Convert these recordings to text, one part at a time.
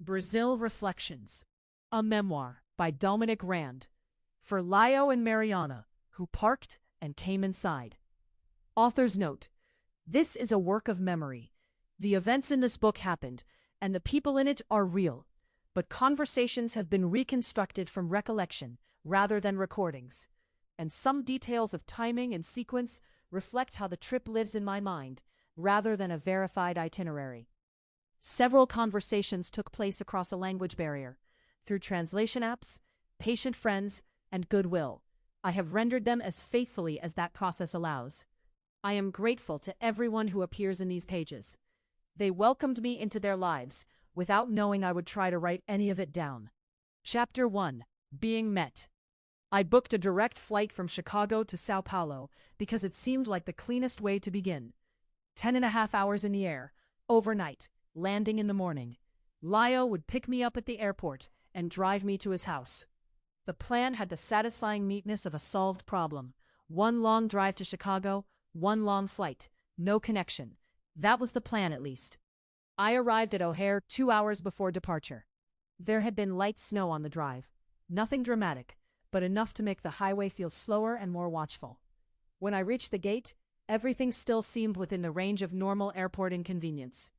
Brazil Reflections, a memoir by Dominic Rand, for Lio and Mariana, who parked and came inside. Author's note: this is a work of memory. The events in this book happened, and the people in it are real, but conversations have been reconstructed from recollection rather than recordings, and some details of timing and sequence reflect how the trip lives in my mind rather than a verified itinerary. Several conversations took place across a language barrier, through translation apps, patient friends, and goodwill. I have rendered them as faithfully as that process allows. I am grateful to everyone who appears in these pages. They welcomed me into their lives without knowing I would try to write any of it down. Chapter 1: Being Met. I booked a direct flight from Chicago to Sao Paulo because it seemed like the cleanest way to begin. 10.5 hours in the air, overnight, landing in the morning. Lio would pick me up at the airport and drive me to his house. The plan had the satisfying neatness of a solved problem. One long drive to Chicago, one long flight, no connection. That was the plan, at least. I arrived at O'Hare 2 hours before departure. There had been light snow on the drive. Nothing dramatic, but enough to make the highway feel slower and more watchful. When I reached the gate, everything still seemed within the range of normal airport inconvenience.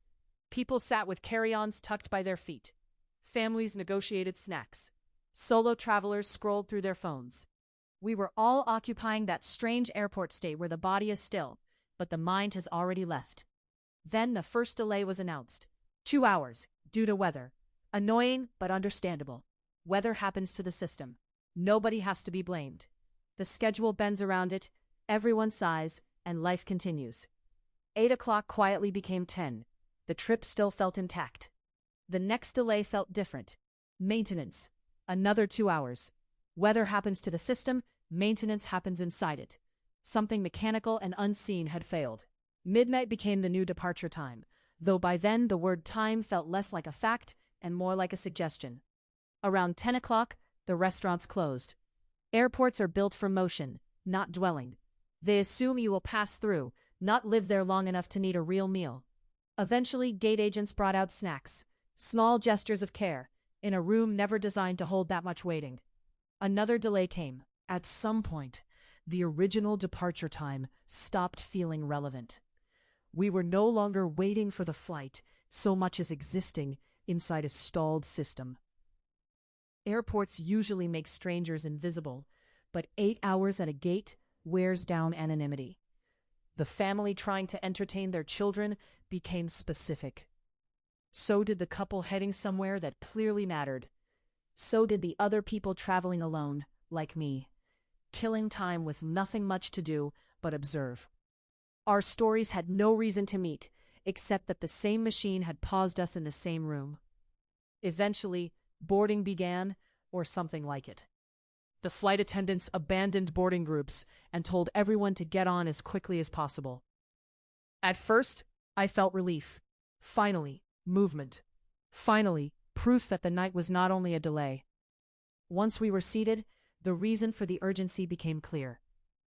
People sat with carry-ons tucked by their feet. Families negotiated snacks. Solo travelers scrolled through their phones. We were all occupying that strange airport state where the body is still, but the mind has already left. Then the first delay was announced. 2 hours, due to weather. Annoying, but understandable. Weather happens to the system. Nobody has to be blamed. The schedule bends around it, everyone sighs, and life continues. 8 o'clock quietly became 10. The trip still felt intact. The next delay felt different. Maintenance. Another 2 hours. Weather happens to the system, maintenance happens inside it. Something mechanical and unseen had failed. Midnight became the new departure time, though by then the word time felt less like a fact and more like a suggestion. Around 10 o'clock, the restaurants closed. Airports are built for motion, not dwelling. They assume you will pass through, not live there long enough to need a real meal. Eventually, gate agents brought out snacks, small gestures of care, in a room never designed to hold that much waiting. Another delay came. At some point, the original departure time stopped feeling relevant. We were no longer waiting for the flight so much as existing inside a stalled system. Airports usually make strangers invisible, but 8 hours at a gate wears down anonymity. The family trying to entertain their children became specific. So did the couple heading somewhere that clearly mattered. So did the other people traveling alone, like me, killing time with nothing much to do but observe. Our stories had no reason to meet, except that the same machine had paused us in the same room. Eventually, boarding began, or something like it. The flight attendants abandoned boarding groups and told everyone to get on as quickly as possible. At first, I felt relief. Finally, movement. Finally, proof that the night was not only a delay. Once we were seated, the reason for the urgency became clear.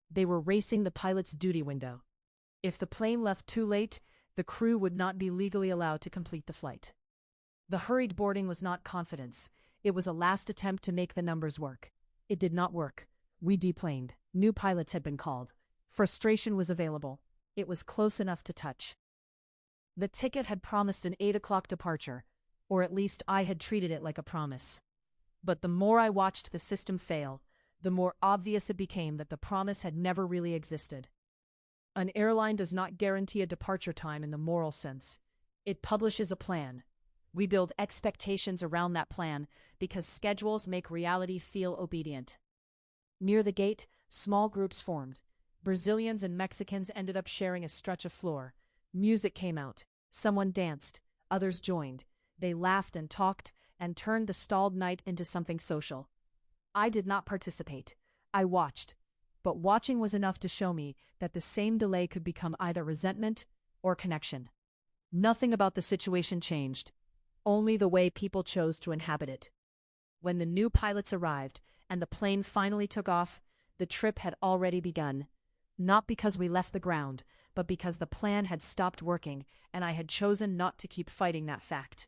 They were racing the pilot's duty window. If the plane left too late, the crew would not be legally allowed to complete the flight. The hurried boarding was not confidence. It was a last attempt to make the numbers work. It did not work. We deplaned. New pilots had been called. Frustration was available. It was close enough to touch. The ticket had promised an 8 o'clock departure, or at least I had treated it like a promise. But the more I watched the system fail, the more obvious it became that the promise had never really existed. An airline does not guarantee a departure time in the moral sense. It publishes a plan. We build expectations around that plan because schedules make reality feel obedient. Near the gate, small groups formed. Brazilians and Mexicans ended up sharing a stretch of floor. Music came out. Someone danced. Others joined. They laughed and talked and turned the stalled night into something social. I did not participate. I watched. But watching was enough to show me that the same delay could become either resentment or connection. Nothing about the situation changed. Only the way people chose to inhabit it. When the new pilots arrived and the plane finally took off, the trip had already begun. Not because we left the ground, but because the plan had stopped working and I had chosen not to keep fighting that fact.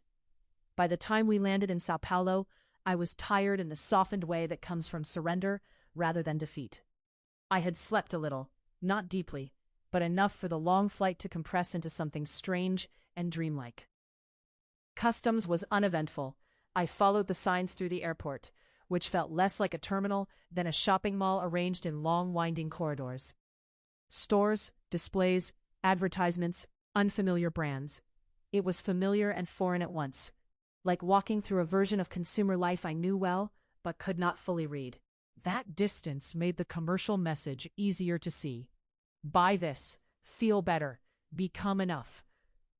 By the time we landed in Sao Paulo, I was tired in the softened way that comes from surrender rather than defeat. I had slept a little, not deeply, but enough for the long flight to compress into something strange and dreamlike. Customs was uneventful. I followed the signs through the airport, which felt less like a terminal than a shopping mall arranged in long, winding corridors. Stores, displays, advertisements, unfamiliar brands. It was familiar and foreign at once, like walking through a version of consumer life I knew well, but could not fully read. That distance made the commercial message easier to see. Buy this, feel better, become enough.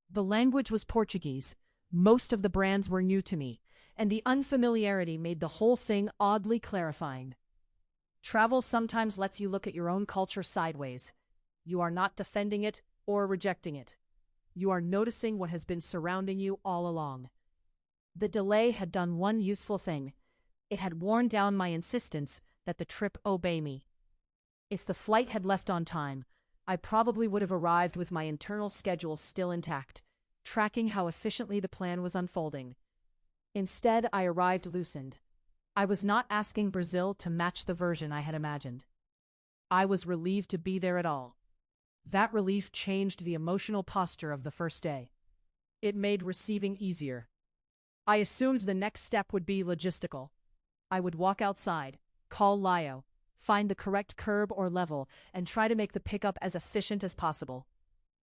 The language was Portuguese. Most of the brands were new to me, and the unfamiliarity made the whole thing oddly clarifying. Travel sometimes lets you look at your own culture sideways. You are not defending it or rejecting it. You are noticing what has been surrounding you all along. The delay had done one useful thing. It had worn down my insistence that the trip obey me. If the flight had left on time, I probably would have arrived with my internal schedule still intact, tracking how efficiently the plan was unfolding. Instead, I arrived loosened. I was not asking Brazil to match the version I had imagined. I was relieved to be there at all. That relief changed the emotional posture of the first day. It made receiving easier. I assumed the next step would be logistical. I would walk outside, call Lio, find the correct curb or level, and try to make the pickup as efficient as possible.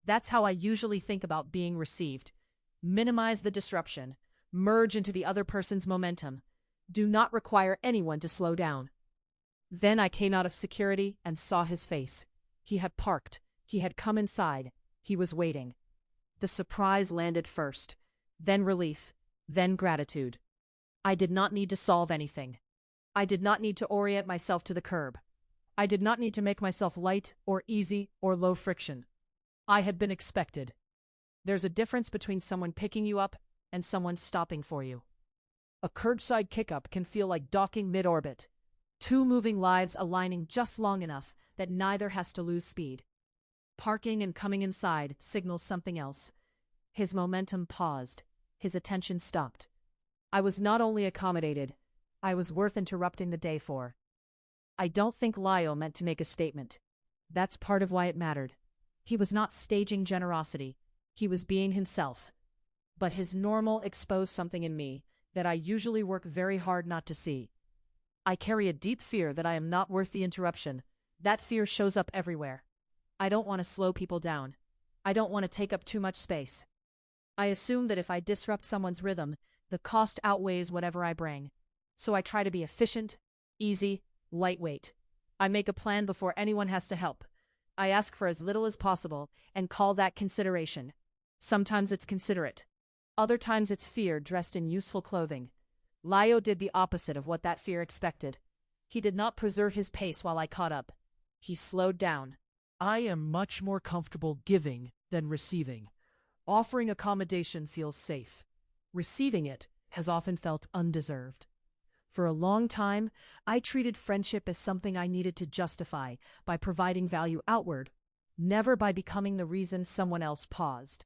That's how I usually think about being received. Minimize the disruption. Merge into the other person's momentum. Do not require anyone to slow down. Then I came out of security and saw his face. He had parked. He had come inside. He was waiting. The surprise landed first, then relief, then gratitude. I did not need to solve anything. I did not need to orient myself to the curb. I did not need to make myself light or easy or low friction. I had been expected. There's a difference between someone picking you up and someone stopping for you. A curbside kick-up can feel like docking mid-orbit. Two moving lives aligning just long enough that neither has to lose speed. Parking and coming inside signals something else. His momentum paused. His attention stopped. I was not only accommodated, I was worth interrupting the day for. I don't think Lio meant to make a statement. That's part of why it mattered. He was not staging generosity. He was being himself. But his normal exposed something in me that I usually work very hard not to see. I carry a deep fear that I am not worth the interruption. That fear shows up everywhere. I don't want to slow people down. I don't want to take up too much space. I assume that if I disrupt someone's rhythm, the cost outweighs whatever I bring. So I try to be efficient, easy, lightweight. I make a plan before anyone has to help. I ask for as little as possible and call that consideration. Sometimes it's considerate. Other times it's fear dressed in useful clothing. Lio did the opposite of what that fear expected. He did not preserve his pace while I caught up. He slowed down. I am much more comfortable giving than receiving. Offering accommodation feels safe. Receiving it has often felt undeserved. For a long time, I treated friendship as something I needed to justify by providing value outward, never by becoming the reason someone else paused.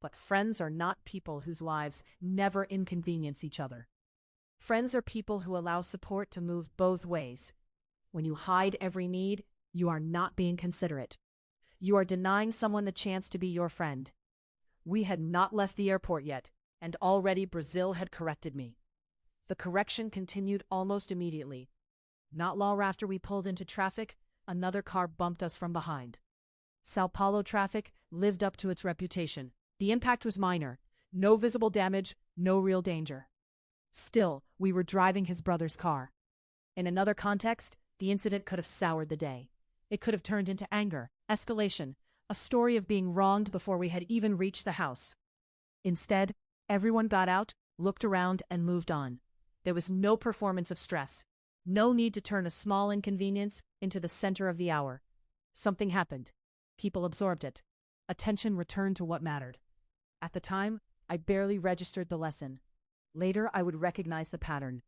But friends are not people whose lives never inconvenience each other. Friends are people who allow support to move both ways. When you hide every need, you are not being considerate. You are denying someone the chance to be your friend. We had not left the airport yet, and already Brazil had corrected me. The correction continued almost immediately. Not long after we pulled into traffic, another car bumped us from behind. Sao Paulo traffic lived up to its reputation. The impact was minor. No visible damage, no real danger. Still, we were driving his brother's car. In another context, the incident could have soured the day. It could have turned into anger, escalation, a story of being wronged before we had even reached the house. Instead, everyone got out, looked around, and moved on. There was no performance of stress. No need to turn a small inconvenience into the center of the hour. Something happened. People absorbed it. Attention returned to what mattered. At the time, I barely registered the lesson. Later, I would recognize the pattern.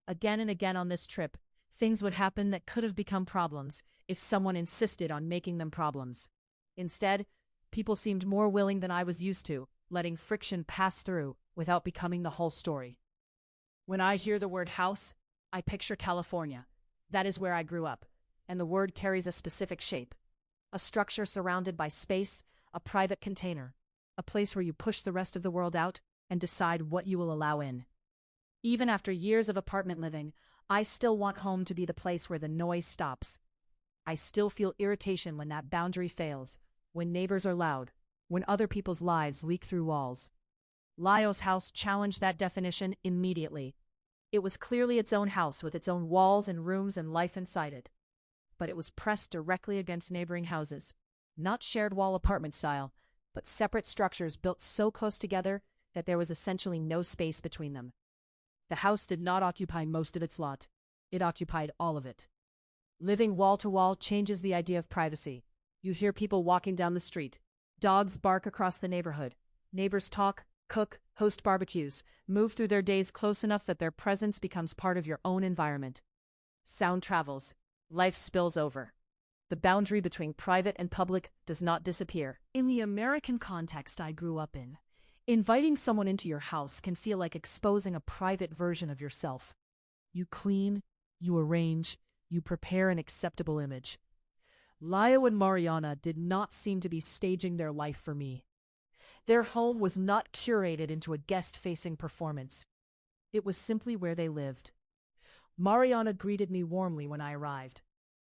Again and again on this trip, things would happen that could have become problems if someone insisted on making them problems. Instead, people seemed more willing than I was used to, letting friction pass through, without becoming the whole story. When I hear the word house, I picture California. That is where I grew up, and the word carries a specific shape. A structure surrounded by space, a private container, a place where you push the rest of the world out and decide what you will allow in. Even after years of apartment living, I still want home to be the place where the noise stops. I still feel irritation when that boundary fails, when neighbors are loud, when other people's lives leak through walls. Lyo's house challenged that definition immediately. It was clearly its own house with its own walls and rooms and life inside it. But it was pressed directly against neighboring houses, not shared wall apartment style, but separate structures built so close together that there was essentially no space between them. The house did not occupy most of its lot. It occupied all of it. Living wall to wall changes the idea of privacy. You hear people walking down the street. Dogs bark across the neighborhood. Neighbors talk, cook, host barbecues, move through their days close enough that their presence becomes part of your own environment. Sound travels. Life spills over. The boundary between private and public does not disappear. In the American context I grew up in, inviting someone into your house can feel like exposing a private version of yourself. You clean, you arrange, you prepare an acceptable image. Lyo and Mariana did not seem to be staging their life for me. Their home was not curated into a guest-facing performance. It was simply where they lived. Mariana greeted me warmly when I arrived.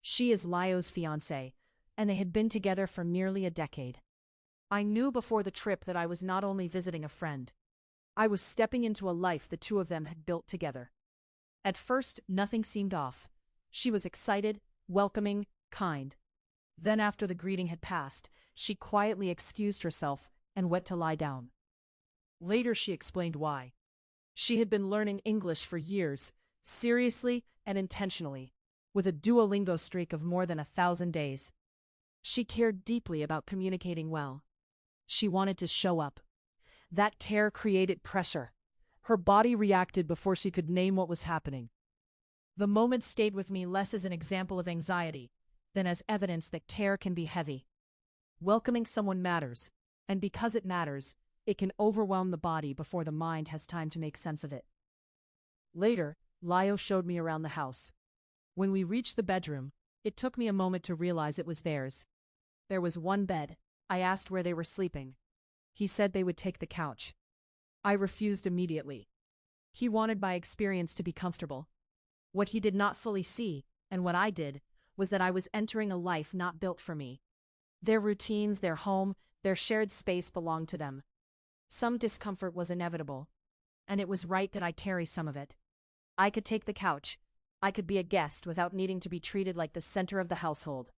She is Lyo's fiancée, and they had been together for nearly a decade. I knew before the trip that I was not only visiting a friend. I was stepping into a life the two of them had built together. At first, nothing seemed off. She was excited, welcoming, kind. Then after the greeting had passed, she quietly excused herself and went to lie down. Later she explained why. She had been learning English for years, seriously and intentionally, with a Duolingo streak of more than 1,000 days. She cared deeply about communicating well. She wanted to show up. That care created pressure. Her body reacted before she could name what was happening. The moment stayed with me less as an example of anxiety than as evidence that care can be heavy. Welcoming someone matters, and because it matters, it can overwhelm the body before the mind has time to make sense of it. Later, Lyo showed me around the house. When we reached the bedroom, it took me a moment to realize it was theirs. There was one bed. I asked where they were sleeping. He said they would take the couch. I refused immediately. He wanted my experience to be comfortable. What he did not fully see, and what I did, was that I was entering a life not built for me. Their routines, their home, their shared space belonged to them. Some discomfort was inevitable, and it was right that I carry some of it. I could take the couch. I could be a guest without needing to be treated like the center of the household.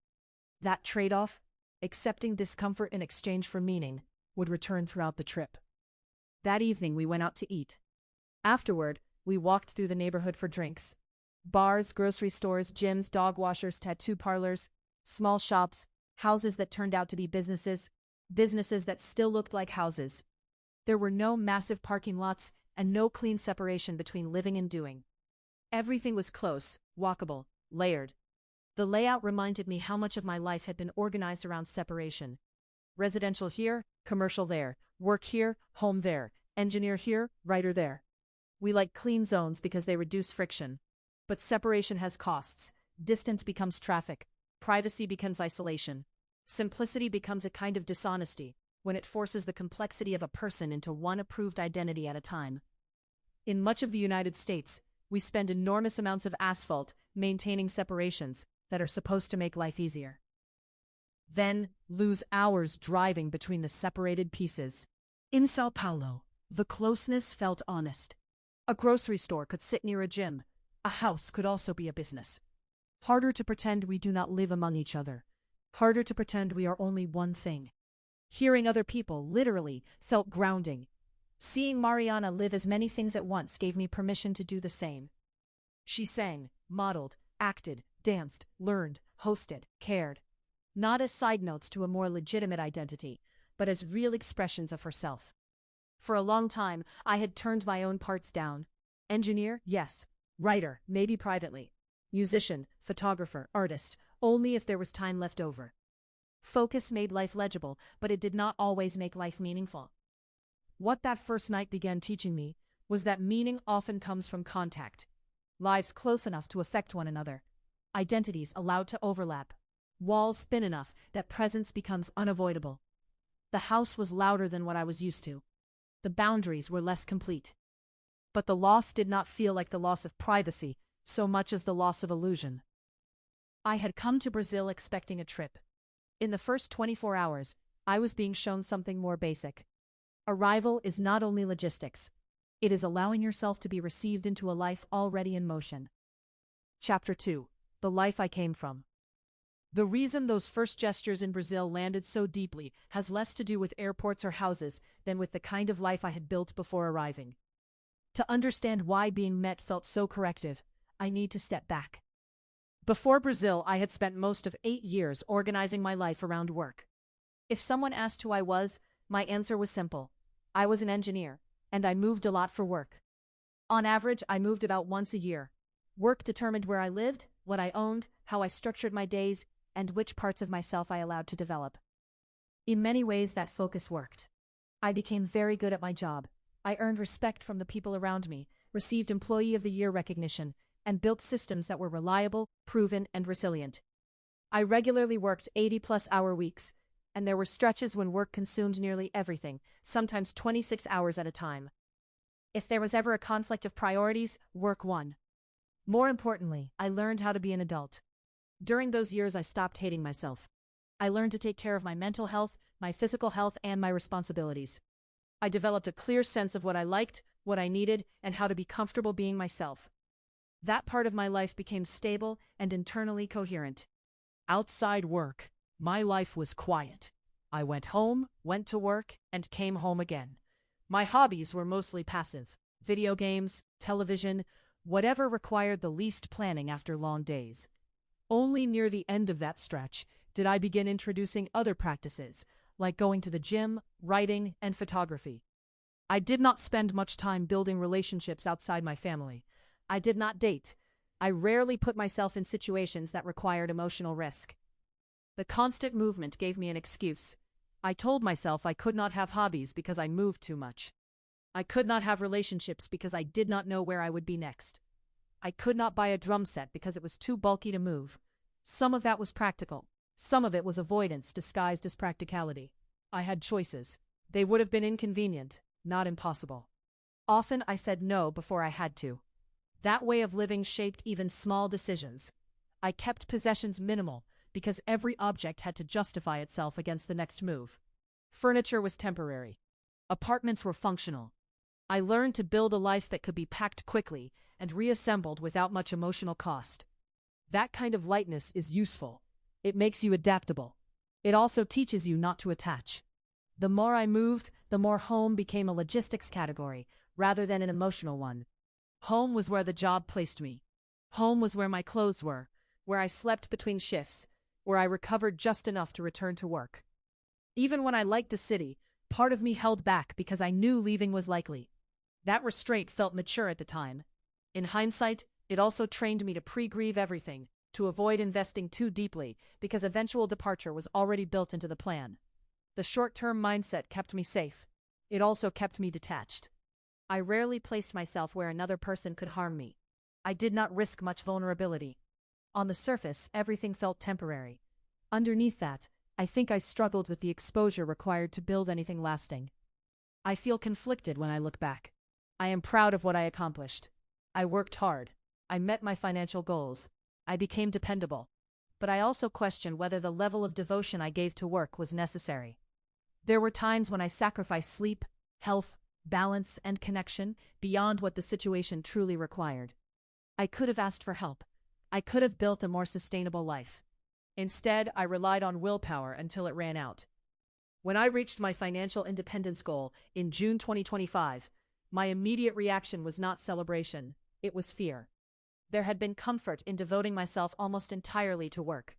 That trade-off, accepting discomfort in exchange for meaning, would return throughout the trip. That evening we went out to eat. Afterward, we walked through the neighborhood for drinks. Bars, grocery stores, gyms, dog washers, tattoo parlors, small shops, houses that turned out to be businesses that still looked like houses. There were no massive parking lots and no clean separation between living and doing. Everything was close, walkable, layered. The layout reminded me how much of my life had been organized around separation. Residential here, commercial there, work here, home there, engineer here, writer there. We like clean zones because they reduce friction. But separation has costs. Distance becomes traffic. Privacy becomes isolation. Simplicity becomes a kind of dishonesty when it forces the complexity of a person into one approved identity at a time. In much of the United States, we spend enormous amounts of asphalt maintaining separations that are supposed to make life easier. Then lose hours driving between the separated pieces. In Sao Paulo, the closeness felt honest. A grocery store could sit near a gym. A house could also be a business. Harder to pretend we do not live among each other. Harder to pretend we are only one thing. Hearing other people, literally, felt grounding. Seeing Mariana live as many things at once gave me permission to do the same. She sang, modeled, acted, danced, learned, hosted, cared. Not as side notes to a more legitimate identity, but as real expressions of herself. For a long time, I had turned my own parts down. Engineer, yes. Writer, maybe privately. Musician, photographer, artist, only if there was time left over. Focus made life legible, but it did not always make life meaningful. What that first night began teaching me was that meaning often comes from contact. Lives close enough to affect one another. Identities allowed to overlap. Walls thin enough that presence becomes unavoidable. The house was louder than what I was used to. The boundaries were less complete. But the loss did not feel like the loss of privacy so much as the loss of illusion. I had come to Brazil expecting a trip. In the first 24 hours, I was being shown something more basic. Arrival is not only logistics. It is allowing yourself to be received into a life already in motion. Chapter 2. The Life I Came From. The reason those first gestures in Brazil landed so deeply has less to do with airports or houses than with the kind of life I had built before arriving. To understand why being met felt so corrective, I need to step back. Before Brazil, I had spent most of 8 years organizing my life around work. If someone asked who I was, my answer was simple. I was an engineer, and I moved a lot for work. On average, I moved about once a year. Work determined where I lived, what I owned, how I structured my days, and which parts of myself I allowed to develop. In many ways, that focus worked. I became very good at my job. I earned respect from the people around me, received Employee of the Year recognition, and built systems that were reliable, proven, and resilient. I regularly worked 80-plus-hour weeks, and there were stretches when work consumed nearly everything, sometimes 26 hours at a time. If there was ever a conflict of priorities, work won. More importantly, I learned how to be an adult. During those years, I stopped hating myself. I learned to take care of my mental health, my physical health, and my responsibilities. I developed a clear sense of what I liked, what I needed, and how to be comfortable being myself. That part of my life became stable and internally coherent. Outside work, my life was quiet. I went home, went to work, and came home again. My hobbies were mostly passive. Video games, television, whatever required the least planning after long days. Only near the end of that stretch did I begin introducing other practices, like going to the gym, writing, and photography. I did not spend much time building relationships outside my family. I did not date. I rarely put myself in situations that required emotional risk. The constant movement gave me an excuse. I told myself I could not have hobbies because I moved too much. I could not have relationships because I did not know where I would be next. I could not buy a drum set because it was too bulky to move. Some of that was practical. Some of it was avoidance disguised as practicality. I had choices. They would have been inconvenient, not impossible. Often I said no before I had to. That way of living shaped even small decisions. I kept possessions minimal because every object had to justify itself against the next move. Furniture was temporary. Apartments were functional. I learned to build a life that could be packed quickly and reassembled without much emotional cost. That kind of lightness is useful. It makes you adaptable. It also teaches you not to attach. The more I moved, the more home became a logistics category rather than an emotional one. Home was where the job placed me. Home was where my clothes were, where I slept between shifts, where I recovered just enough to return to work. Even when I liked a city, part of me held back because I knew leaving was likely. That restraint felt mature at the time. In hindsight, it also trained me to pre-grieve everything, to avoid investing too deeply, because eventual departure was already built into the plan. The short-term mindset kept me safe. It also kept me detached. I rarely placed myself where another person could harm me. I did not risk much vulnerability. On the surface, everything felt temporary. Underneath that, I think I struggled with the exposure required to build anything lasting. I feel conflicted when I look back. I am proud of what I accomplished. I worked hard. I met my financial goals. I became dependable. But I also question whether the level of devotion I gave to work was necessary. There were times when I sacrificed sleep, health, balance, and connection beyond what the situation truly required. I could have asked for help. I could have built a more sustainable life. Instead, I relied on willpower until it ran out. When I reached my financial independence goal in June 2025, my immediate reaction was not celebration, it was fear. There had been comfort in devoting myself almost entirely to work.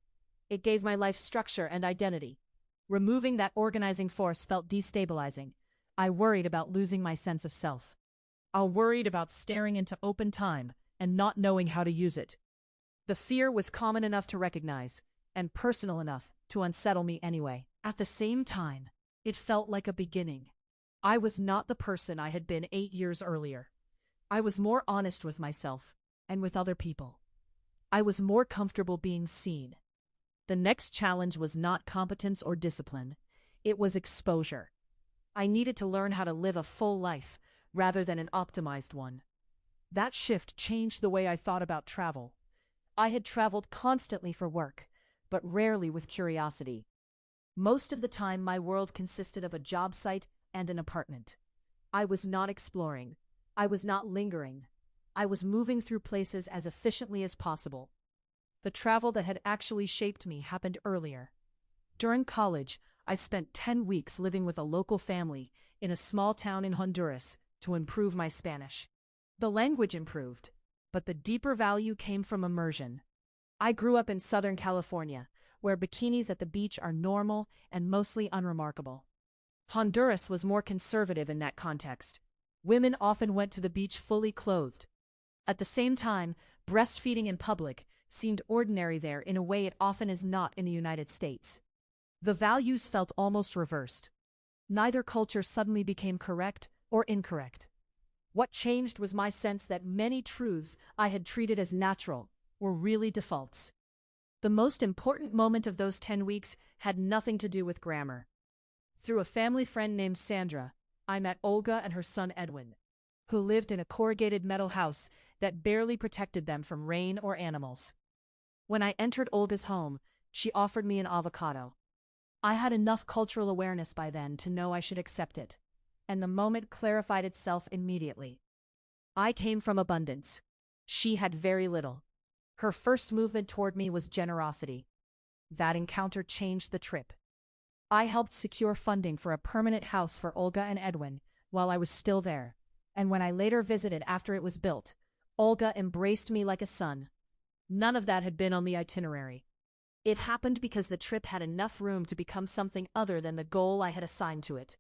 It gave my life structure and identity. Removing that organizing force felt destabilizing. I worried about losing my sense of self. I worried about staring into open time and not knowing how to use it. The fear was common enough to recognize, and personal enough to unsettle me anyway. At the same time, it felt like a beginning. I was not the person I had been 8 years earlier. I was more honest with myself and with other people. I was more comfortable being seen. The next challenge was not competence or discipline. It was exposure. I needed to learn how to live a full life rather than an optimized one. That shift changed the way I thought about travel. I had traveled constantly for work, but rarely with curiosity. Most of the time, my world consisted of a job site and an apartment. I was not exploring. I was not lingering. I was moving through places as efficiently as possible. The travel that had actually shaped me happened earlier. During college, I spent 10 weeks living with a local family in a small town in Honduras to improve my Spanish. The language improved, but the deeper value came from immersion. I grew up in Southern California, where bikinis at the beach are normal and mostly unremarkable. Honduras was more conservative in that context. Women often went to the beach fully clothed. At the same time, breastfeeding in public seemed ordinary there in a way it often is not in the United States. The values felt almost reversed. Neither culture suddenly became correct or incorrect. What changed was my sense that many truths I had treated as natural were really defaults. The most important moment of those 10 weeks had nothing to do with grammar. Through a family friend named Sandra, I met Olga and her son Edwin, who lived in a corrugated metal house that barely protected them from rain or animals. When I entered Olga's home, she offered me an avocado. I had enough cultural awareness by then to know I should accept it, and the moment clarified itself immediately. I came from abundance. She had very little. Her first movement toward me was generosity. That encounter changed the trip. I helped secure funding for a permanent house for Olga and Edwin while I was still there, and when I later visited after it was built, Olga embraced me like a son. None of that had been on the itinerary. It happened because the trip had enough room to become something other than the goal I had assigned to it.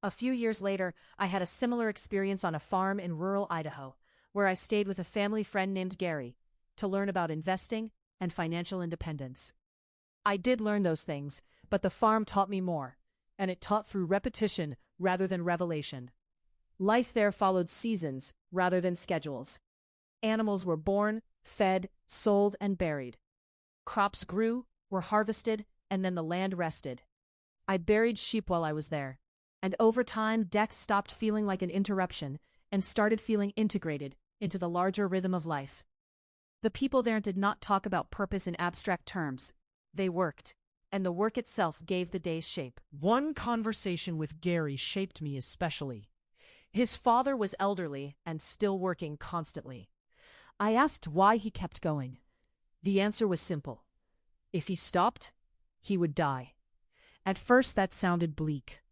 A few years later, I had a similar experience on a farm in rural Idaho, where I stayed with a family friend named Gary to learn about investing and financial independence. I did learn those things, but the farm taught me more, and it taught through repetition rather than revelation. Life there followed seasons rather than schedules. Animals were born, fed, sold, and buried. Crops grew, were harvested, and then the land rested. I buried sheep while I was there, and over time death stopped feeling like an interruption and started feeling integrated into the larger rhythm of life. The people there did not talk about purpose in abstract terms. They worked, and the work itself gave the day's shape. One conversation with Gary shaped me especially. His father was elderly and still working constantly. I asked why he kept going. The answer was simple. If he stopped, he would die. At first that sounded bleak.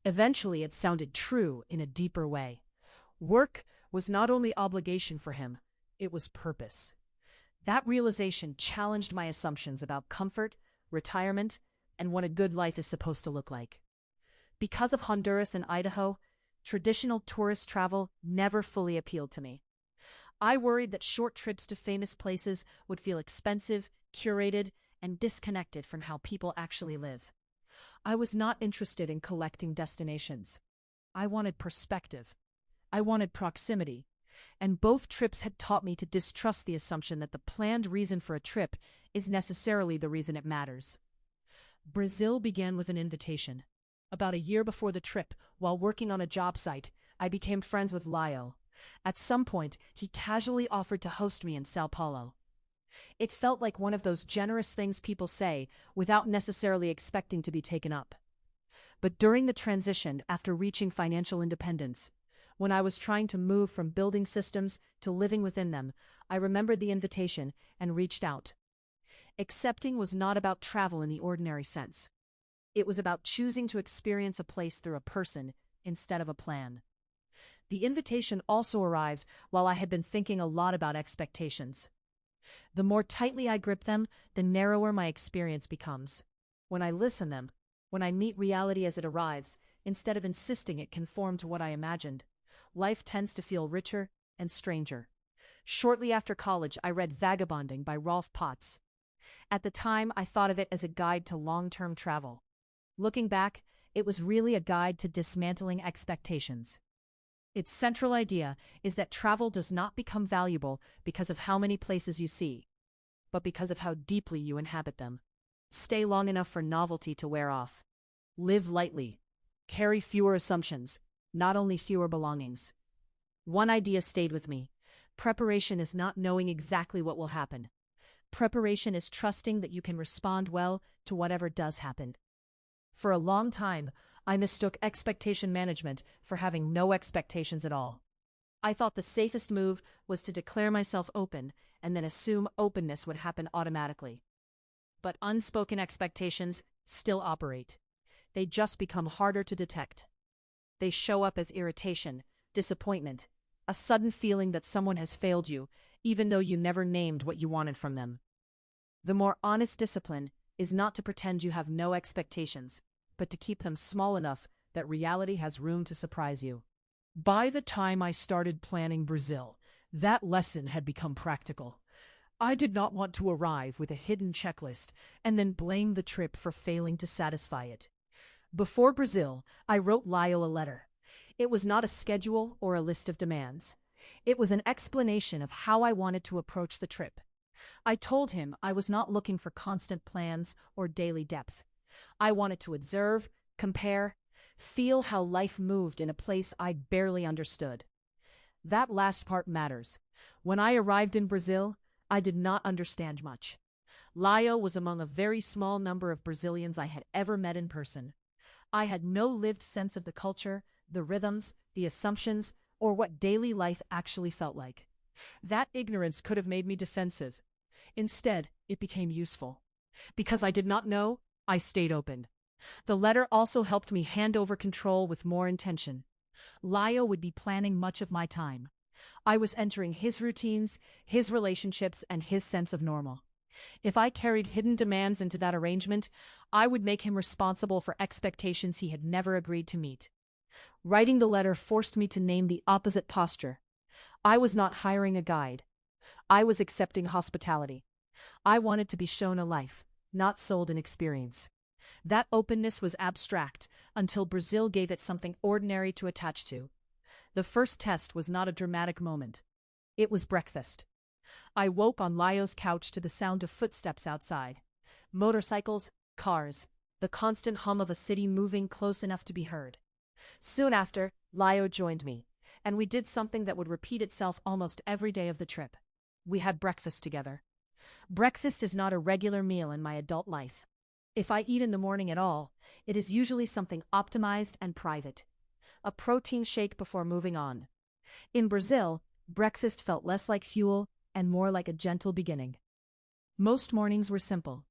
Eventually it sounded true in a deeper way. Work was not only obligation for him, it was purpose. That realization challenged my assumptions about comfort, retirement, and what a good life is supposed to look like. Because of Honduras and Idaho, traditional tourist travel never fully appealed to me. I worried that short trips to famous places would feel expensive, curated, and disconnected from how people actually live. I was not interested in collecting destinations. I wanted perspective. I wanted proximity. And both trips had taught me to distrust the assumption that the planned reason for a trip is necessarily the reason it matters. Brazil began with an invitation. About a year before the trip, while working on a job site, I became friends with Lio. At some point, he casually offered to host me in Sao Paulo. It felt like one of those generous things people say without necessarily expecting to be taken up. But during the transition after reaching financial independence, when I was trying to move from building systems to living within them, I remembered the invitation and reached out. Accepting was not about travel in the ordinary sense. It was about choosing to experience a place through a person instead of a plan. The invitation also arrived while I had been thinking a lot about expectations. The more tightly I grip them, the narrower my experience becomes. When I listen them, when I meet reality as it arrives, instead of insisting it conform to what I imagined, life tends to feel richer and stranger. Shortly after college, I read Vagabonding by Rolf Potts. At the time, I thought of it as a guide to long-term travel. Looking back, it was really a guide to dismantling expectations. Its central idea is that travel does not become valuable because of how many places you see, but because of how deeply you inhabit them. Stay long enough for novelty to wear off. Live lightly. Carry fewer assumptions, not only fewer belongings. One idea stayed with me. Preparation is not knowing exactly what will happen. Preparation is trusting that you can respond well to whatever does happen. For a long time, I mistook expectation management for having no expectations at all. I thought the safest move was to declare myself open and then assume openness would happen automatically. But unspoken expectations still operate. They just become harder to detect. They show up as irritation, disappointment, a sudden feeling that someone has failed you, even though you never named what you wanted from them. The more honest discipline is not to pretend you have no expectations, but to keep them small enough that reality has room to surprise you. By the time I started planning Brazil, that lesson had become practical. I did not want to arrive with a hidden checklist and then blame the trip for failing to satisfy it. Before Brazil, I wrote Lyle a letter. It was not a schedule or a list of demands. It was an explanation of how I wanted to approach the trip. I told him I was not looking for constant plans or daily depth. I wanted to observe, compare, feel how life moved in a place I barely understood. That last part matters. When I arrived in Brazil, I did not understand much. Lyle was among a very small number of Brazilians I had ever met in person. I had no lived sense of the culture, the rhythms, the assumptions, or what daily life actually felt like. That ignorance could have made me defensive. Instead, it became useful. Because I did not know, I stayed open. The letter also helped me hand over control with more intention. Lyle would be planning much of my time. I was entering his routines, his relationships, and his sense of normal. If I carried hidden demands into that arrangement, I would make him responsible for expectations he had never agreed to meet. Writing the letter forced me to name the opposite posture. I was not hiring a guide. I was accepting hospitality. I wanted to be shown a life, not sold an experience. That openness was abstract until Brazil gave it something ordinary to attach to. The first test was not a dramatic moment. It was breakfast. I woke on Lyle's couch to the sound of footsteps outside. Motorcycles, cars, the constant hum of a city moving close enough to be heard. Soon after, Lyle joined me, and we did something that would repeat itself almost every day of the trip. We had breakfast together. Breakfast is not a regular meal in my adult life. If I eat in the morning at all, it is usually something optimized and private. A protein shake before moving on. In Brazil, breakfast felt less like fuel and more like a gentle beginning. Most mornings were simple.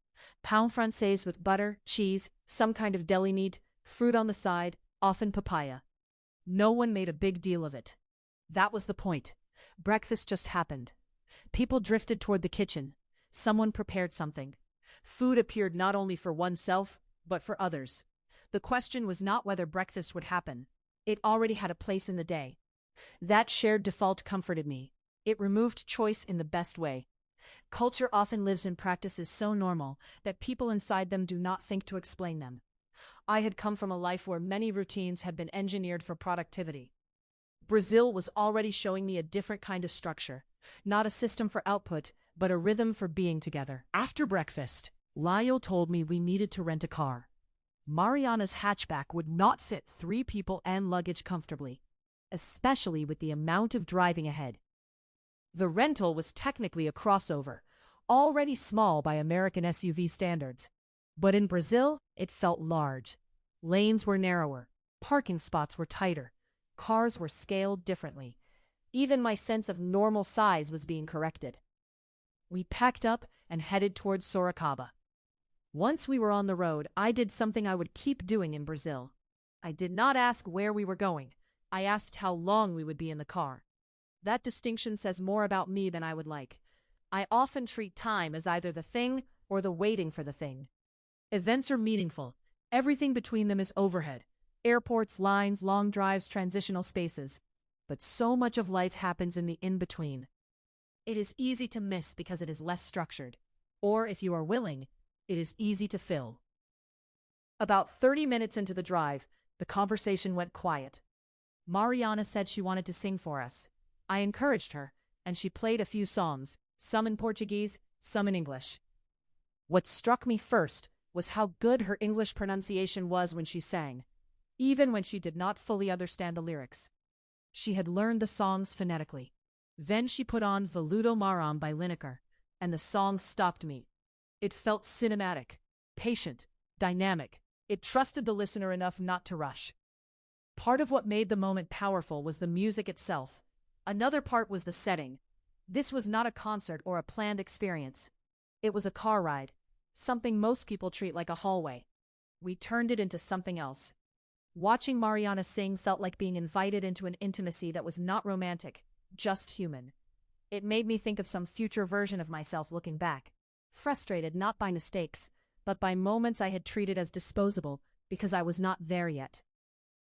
Pão francês with butter, cheese, some kind of deli meat, fruit on the side, often papaya. No one made a big deal of it. That was the point. Breakfast just happened. People drifted toward the kitchen. Someone prepared something. Food appeared not only for oneself, but for others. The question was not whether breakfast would happen. It already had a place in the day. That shared default comforted me. It removed choice in the best way. Culture often lives in practices so normal that people inside them do not think to explain them. I had come from a life where many routines had been engineered for productivity. Brazil was already showing me a different kind of structure, not a system for output, but a rhythm for being together. After breakfast, Lyle told me we needed to rent a car. Mariana's hatchback would not fit 3 people and luggage comfortably, especially with the amount of driving ahead. The rental was technically a crossover, already small by American SUV standards. But in Brazil, it felt large. Lanes were narrower, parking spots were tighter, cars were scaled differently. Even my sense of normal size was being corrected. We packed up and headed towards Sorocaba. Once we were on the road, I did something I would keep doing in Brazil. I did not ask where we were going. I asked how long we would be in the car. That distinction says more about me than I would like. I often treat time as either the thing or the waiting for the thing. Events are meaningful. Everything between them is overhead. Airports, lines, long drives, transitional spaces. But so much of life happens in the in-between. It is easy to miss because it is less structured. Or, if you are willing, it is easy to fill. About 30 minutes into the drive, the conversation went quiet. Mariana said she wanted to sing for us. I encouraged her, and she played a few songs, some in Portuguese, some in English. What struck me first was how good her English pronunciation was when she sang, even when she did not fully understand the lyrics. She had learned the songs phonetically. Then she put on Veludo Maram by Lineker, and the song stopped me. It felt cinematic, patient, dynamic. It trusted the listener enough not to rush. Part of what made the moment powerful was the music itself. Another part was the setting. This was not a concert or a planned experience. It was a car ride, something most people treat like a hallway. We turned it into something else. Watching Mariana sing felt like being invited into an intimacy that was not romantic, just human. It made me think of some future version of myself looking back, frustrated not by mistakes, but by moments I had treated as disposable because I was not there yet.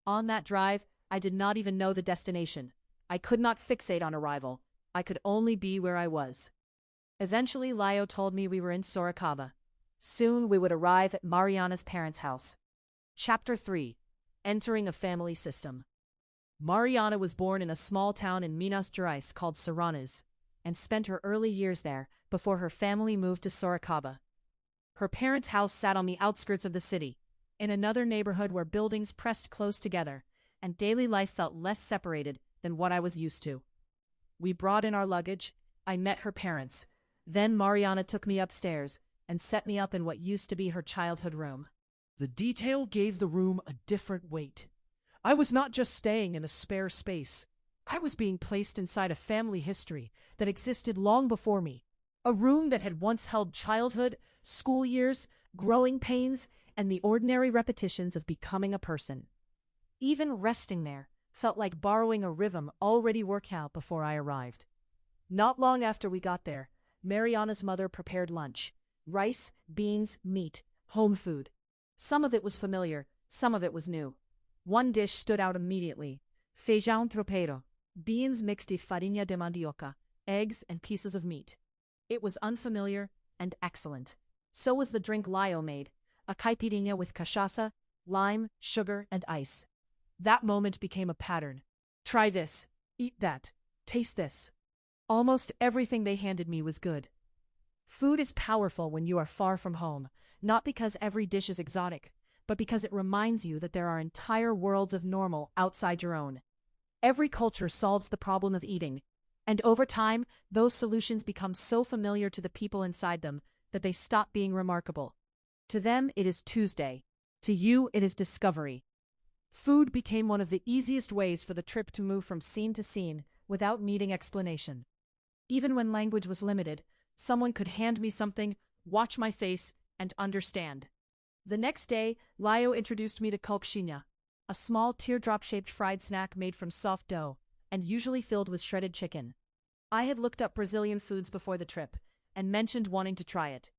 On that drive, I did not even know the destination. I could not fixate on arrival. I could only be where I was. Eventually, Lio told me we were in Sorocaba. Soon we would arrive at Mariana's parents' house. Chapter 3. Entering a Family System. Mariana was born in a small town in Minas Gerais called Serranos, and spent her early years there before her family moved to Sorocaba. Her parents' house sat on the outskirts of the city, in another neighborhood where buildings pressed close together, and daily life felt less separated than what I was used to. We brought in our luggage, I met her parents, then Mariana took me upstairs and set me up in what used to be her childhood room. The detail gave the room a different weight. I was not just staying in a spare space. I was being placed inside a family history that existed long before me. A room that had once held childhood, school years, growing pains, and the ordinary repetitions of becoming a person. Even resting there felt like borrowing a rhythm already worked out before I arrived. Not long after we got there, Mariana's mother prepared lunch. Rice, beans, meat, home food. Some of it was familiar, some of it was new. One dish stood out immediately. Feijão tropeiro, beans mixed de farinha de mandioca, eggs and pieces of meat. It was unfamiliar and excellent. So was the drink Lio made, a caipirinha with cachaça, lime, sugar, and ice. That moment became a pattern. Try this, eat that, taste this. Almost everything they handed me was good. Food is powerful when you are far from home, not because every dish is exotic, but because it reminds you that there are entire worlds of normal outside your own. Every culture solves the problem of eating, and over time, those solutions become so familiar to the people inside them that they stop being remarkable. To them, it is Tuesday. To you, it is discovery. Food became one of the easiest ways for the trip to move from scene to scene without needing explanation. Even when language was limited, someone could hand me something, watch my face, and understand. The next day, Lio introduced me to coxinha, a small teardrop-shaped fried snack made from soft dough, and usually filled with shredded chicken. I had looked up Brazilian foods before the trip, and mentioned wanting to try it.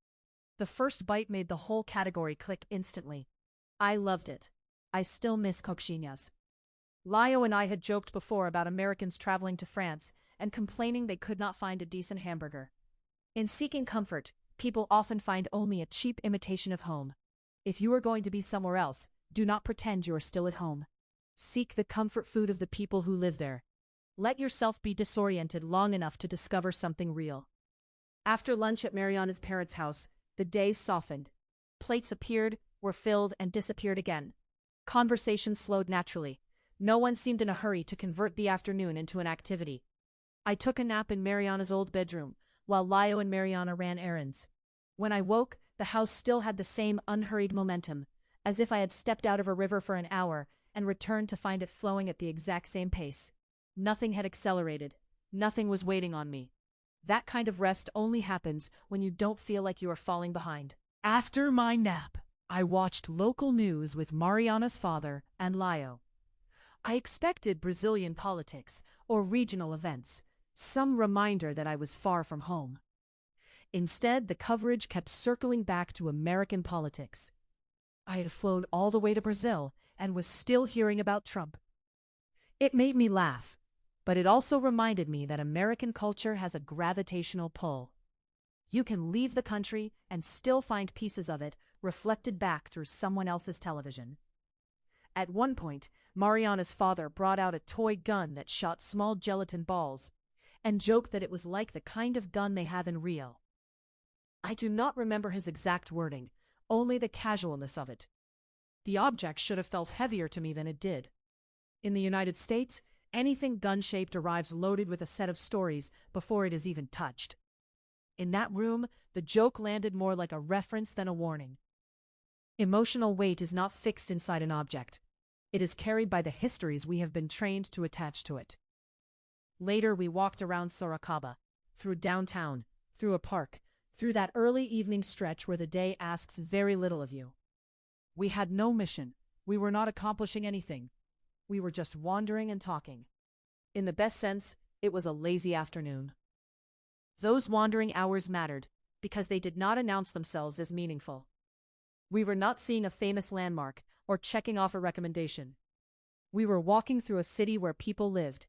The first bite made the whole category click instantly. I loved it. I still miss coxinhas. Lio and I had joked before about Americans traveling to France and complaining they could not find a decent hamburger. In seeking comfort, people often find only a cheap imitation of home. If you are going to be somewhere else, do not pretend you are still at home. Seek the comfort food of the people who live there. Let yourself be disoriented long enough to discover something real. After lunch at Mariana's parents' house, the day softened. Plates appeared, were filled, and disappeared again. Conversation slowed naturally. No one seemed in a hurry to convert the afternoon into an activity. I took a nap in Mariana's old bedroom, while Lio and Mariana ran errands. When I woke, the house still had the same unhurried momentum, as if I had stepped out of a river for an hour and returned to find it flowing at the exact same pace. Nothing had accelerated. Nothing was waiting on me. That kind of rest only happens when you don't feel like you are falling behind. After my nap, I watched local news with Mariana's father and Lio. I expected Brazilian politics or regional events, some reminder that I was far from home. Instead, the coverage kept circling back to American politics. I had flown all the way to Brazil and was still hearing about Trump. It made me laugh, but it also reminded me that American culture has a gravitational pull. You can leave the country and still find pieces of it reflected back through someone else's television. At one point, Mariana's father brought out a toy gun that shot small gelatin balls and joked that it was like the kind of gun they have in Rio. I do not remember his exact wording, only the casualness of it. The object should have felt heavier to me than it did. In the United States, anything gun-shaped arrives loaded with a set of stories before it is even touched. In that room, the joke landed more like a reference than a warning. Emotional weight is not fixed inside an object. It is carried by the histories we have been trained to attach to it. Later we walked around Sorocaba, through downtown, through a park, through that early evening stretch where the day asks very little of you. We had no mission. We were not accomplishing anything. We were just wandering and talking. In the best sense, it was a lazy afternoon. Those wandering hours mattered, because they did not announce themselves as meaningful. We were not seeing a famous landmark or checking off a recommendation. We were walking through a city where people lived,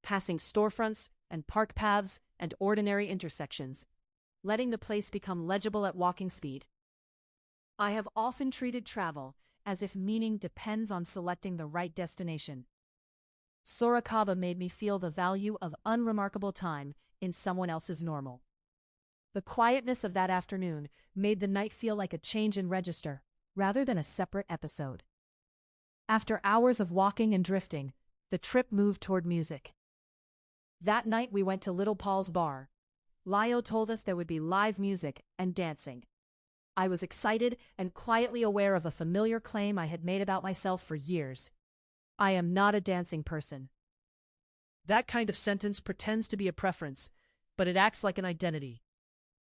passing storefronts and park paths and ordinary intersections, letting the place become legible at walking speed. I have often treated travel as if meaning depends on selecting the right destination. Sorocaba made me feel the value of unremarkable time in someone else's normal. The quietness of that afternoon made the night feel like a change in register, rather than a separate episode. After hours of walking and drifting, the trip moved toward music. That night we went to Little Paul's bar. Lio told us there would be live music and dancing. I was excited and quietly aware of a familiar claim I had made about myself for years. I am not a dancing person. That kind of sentence pretends to be a preference, but it acts like an identity.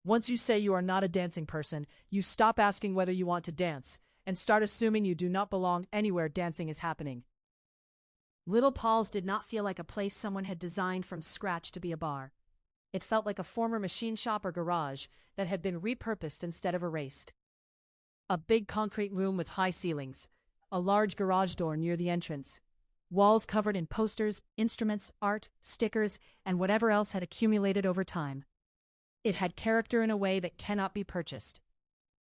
Once you say you are not a dancing person, you stop asking whether you want to dance, and start assuming you do not belong anywhere dancing is happening. Little Paul's did not feel like a place someone had designed from scratch to be a bar. It felt like a former machine shop or garage that had been repurposed instead of erased. A big concrete room with high ceilings, a large garage door near the entrance, walls covered in posters, instruments, art, stickers, and whatever else had accumulated over time. It had character in a way that cannot be purchased.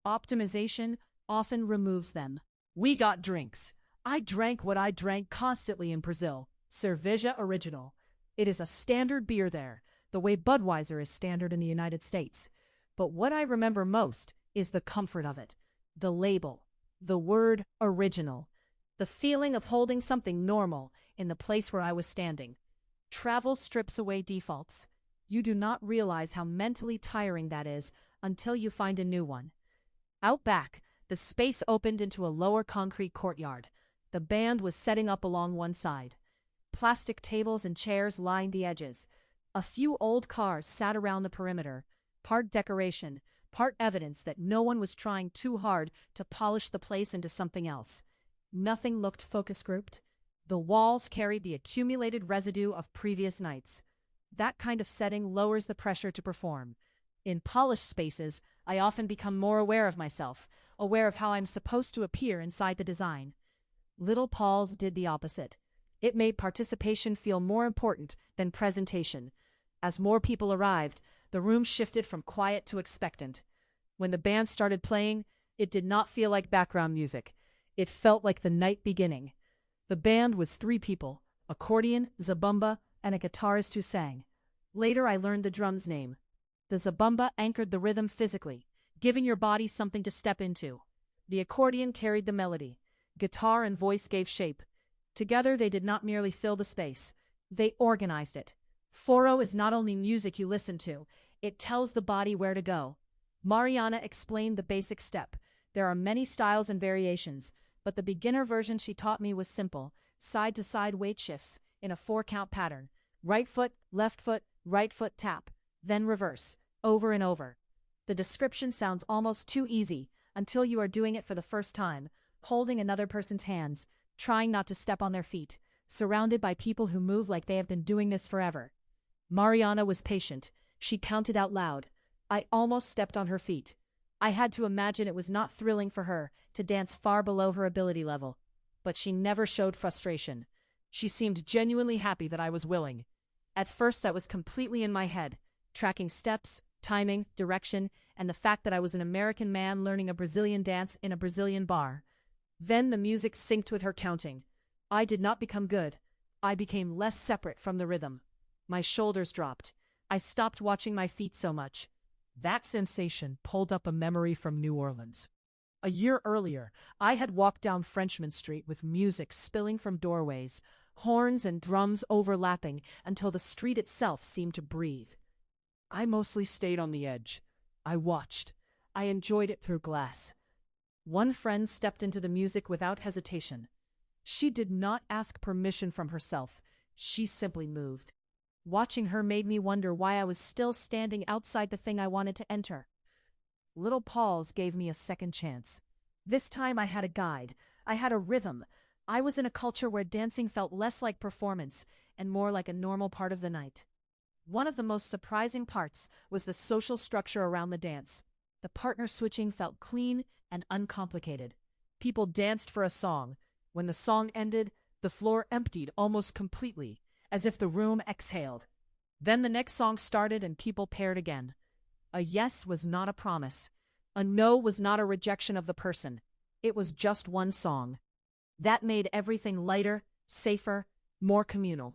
Optimization often removes them. We got drinks. I drank what I drank constantly in Brazil, Cerveja Original. It is a standard beer there, the way Budweiser is standard in the United States. But what I remember most is the comfort of it, the label, the word original, the feeling of holding something normal in the place where I was standing. Travel strips away defaults. You do not realize how mentally tiring that is until you find a new one. Out back, the space opened into a lower concrete courtyard. The band was setting up along one side. Plastic tables and chairs lined the edges. A few old cars sat around the perimeter, part decoration, part evidence that no one was trying too hard to polish the place into something else. Nothing looked focus grouped. The walls carried the accumulated residue of previous nights. That kind of setting lowers the pressure to perform. In polished spaces, I often become more aware of myself, aware of how I'm supposed to appear inside the design. Little Paul's did the opposite. It made participation feel more important than presentation. As more people arrived, the room shifted from quiet to expectant. When the band started playing, it did not feel like background music. It felt like the night beginning. The band was 3 people, accordion, zabumba, and a guitarist who sang. Later I learned the drum's name. The zabumba anchored the rhythm physically, giving your body something to step into. The accordion carried the melody. Guitar and voice gave shape. Together they did not merely fill the space. They organized it. Foro is not only music you listen to, it tells the body where to go. Mariana explained the basic step. There are many styles and variations, but the beginner version she taught me was simple, side-to-side weight shifts in a 4-count pattern. Right foot, right foot tap, then reverse, over and over. The description sounds almost too easy until you are doing it for the first time, holding another person's hands, trying not to step on their feet, surrounded by people who move like they have been doing this forever. Mariana was patient. She counted out loud. I almost stepped on her feet. I had to imagine it was not thrilling for her to dance far below her ability level. But she never showed frustration. She seemed genuinely happy that I was willing. At first I was completely in my head, tracking steps, timing, direction, and the fact that I was an American man learning a Brazilian dance in a Brazilian bar. Then the music synced with her counting. I did not become good. I became less separate from the rhythm. My shoulders dropped. I stopped watching my feet so much. That sensation pulled up a memory from New Orleans. A year earlier, I had walked down Frenchman Street with music spilling from doorways, horns and drums overlapping until the street itself seemed to breathe. I mostly stayed on the edge. I watched. I enjoyed it through glass. One friend stepped into the music without hesitation. She did not ask permission from herself. She simply moved. Watching her made me wonder why I was still standing outside the thing I wanted to enter. Little Paul's gave me a second chance. This time I had a guide. I had a rhythm. I was in a culture where dancing felt less like performance and more like a normal part of the night. One of the most surprising parts was the social structure around the dance. The partner switching felt clean and uncomplicated. People danced for a song. When the song ended, the floor emptied almost completely, as if the room exhaled. Then the next song started and people paired again. A yes was not a promise. A no was not a rejection of the person. It was just one song. That made everything lighter, safer, more communal.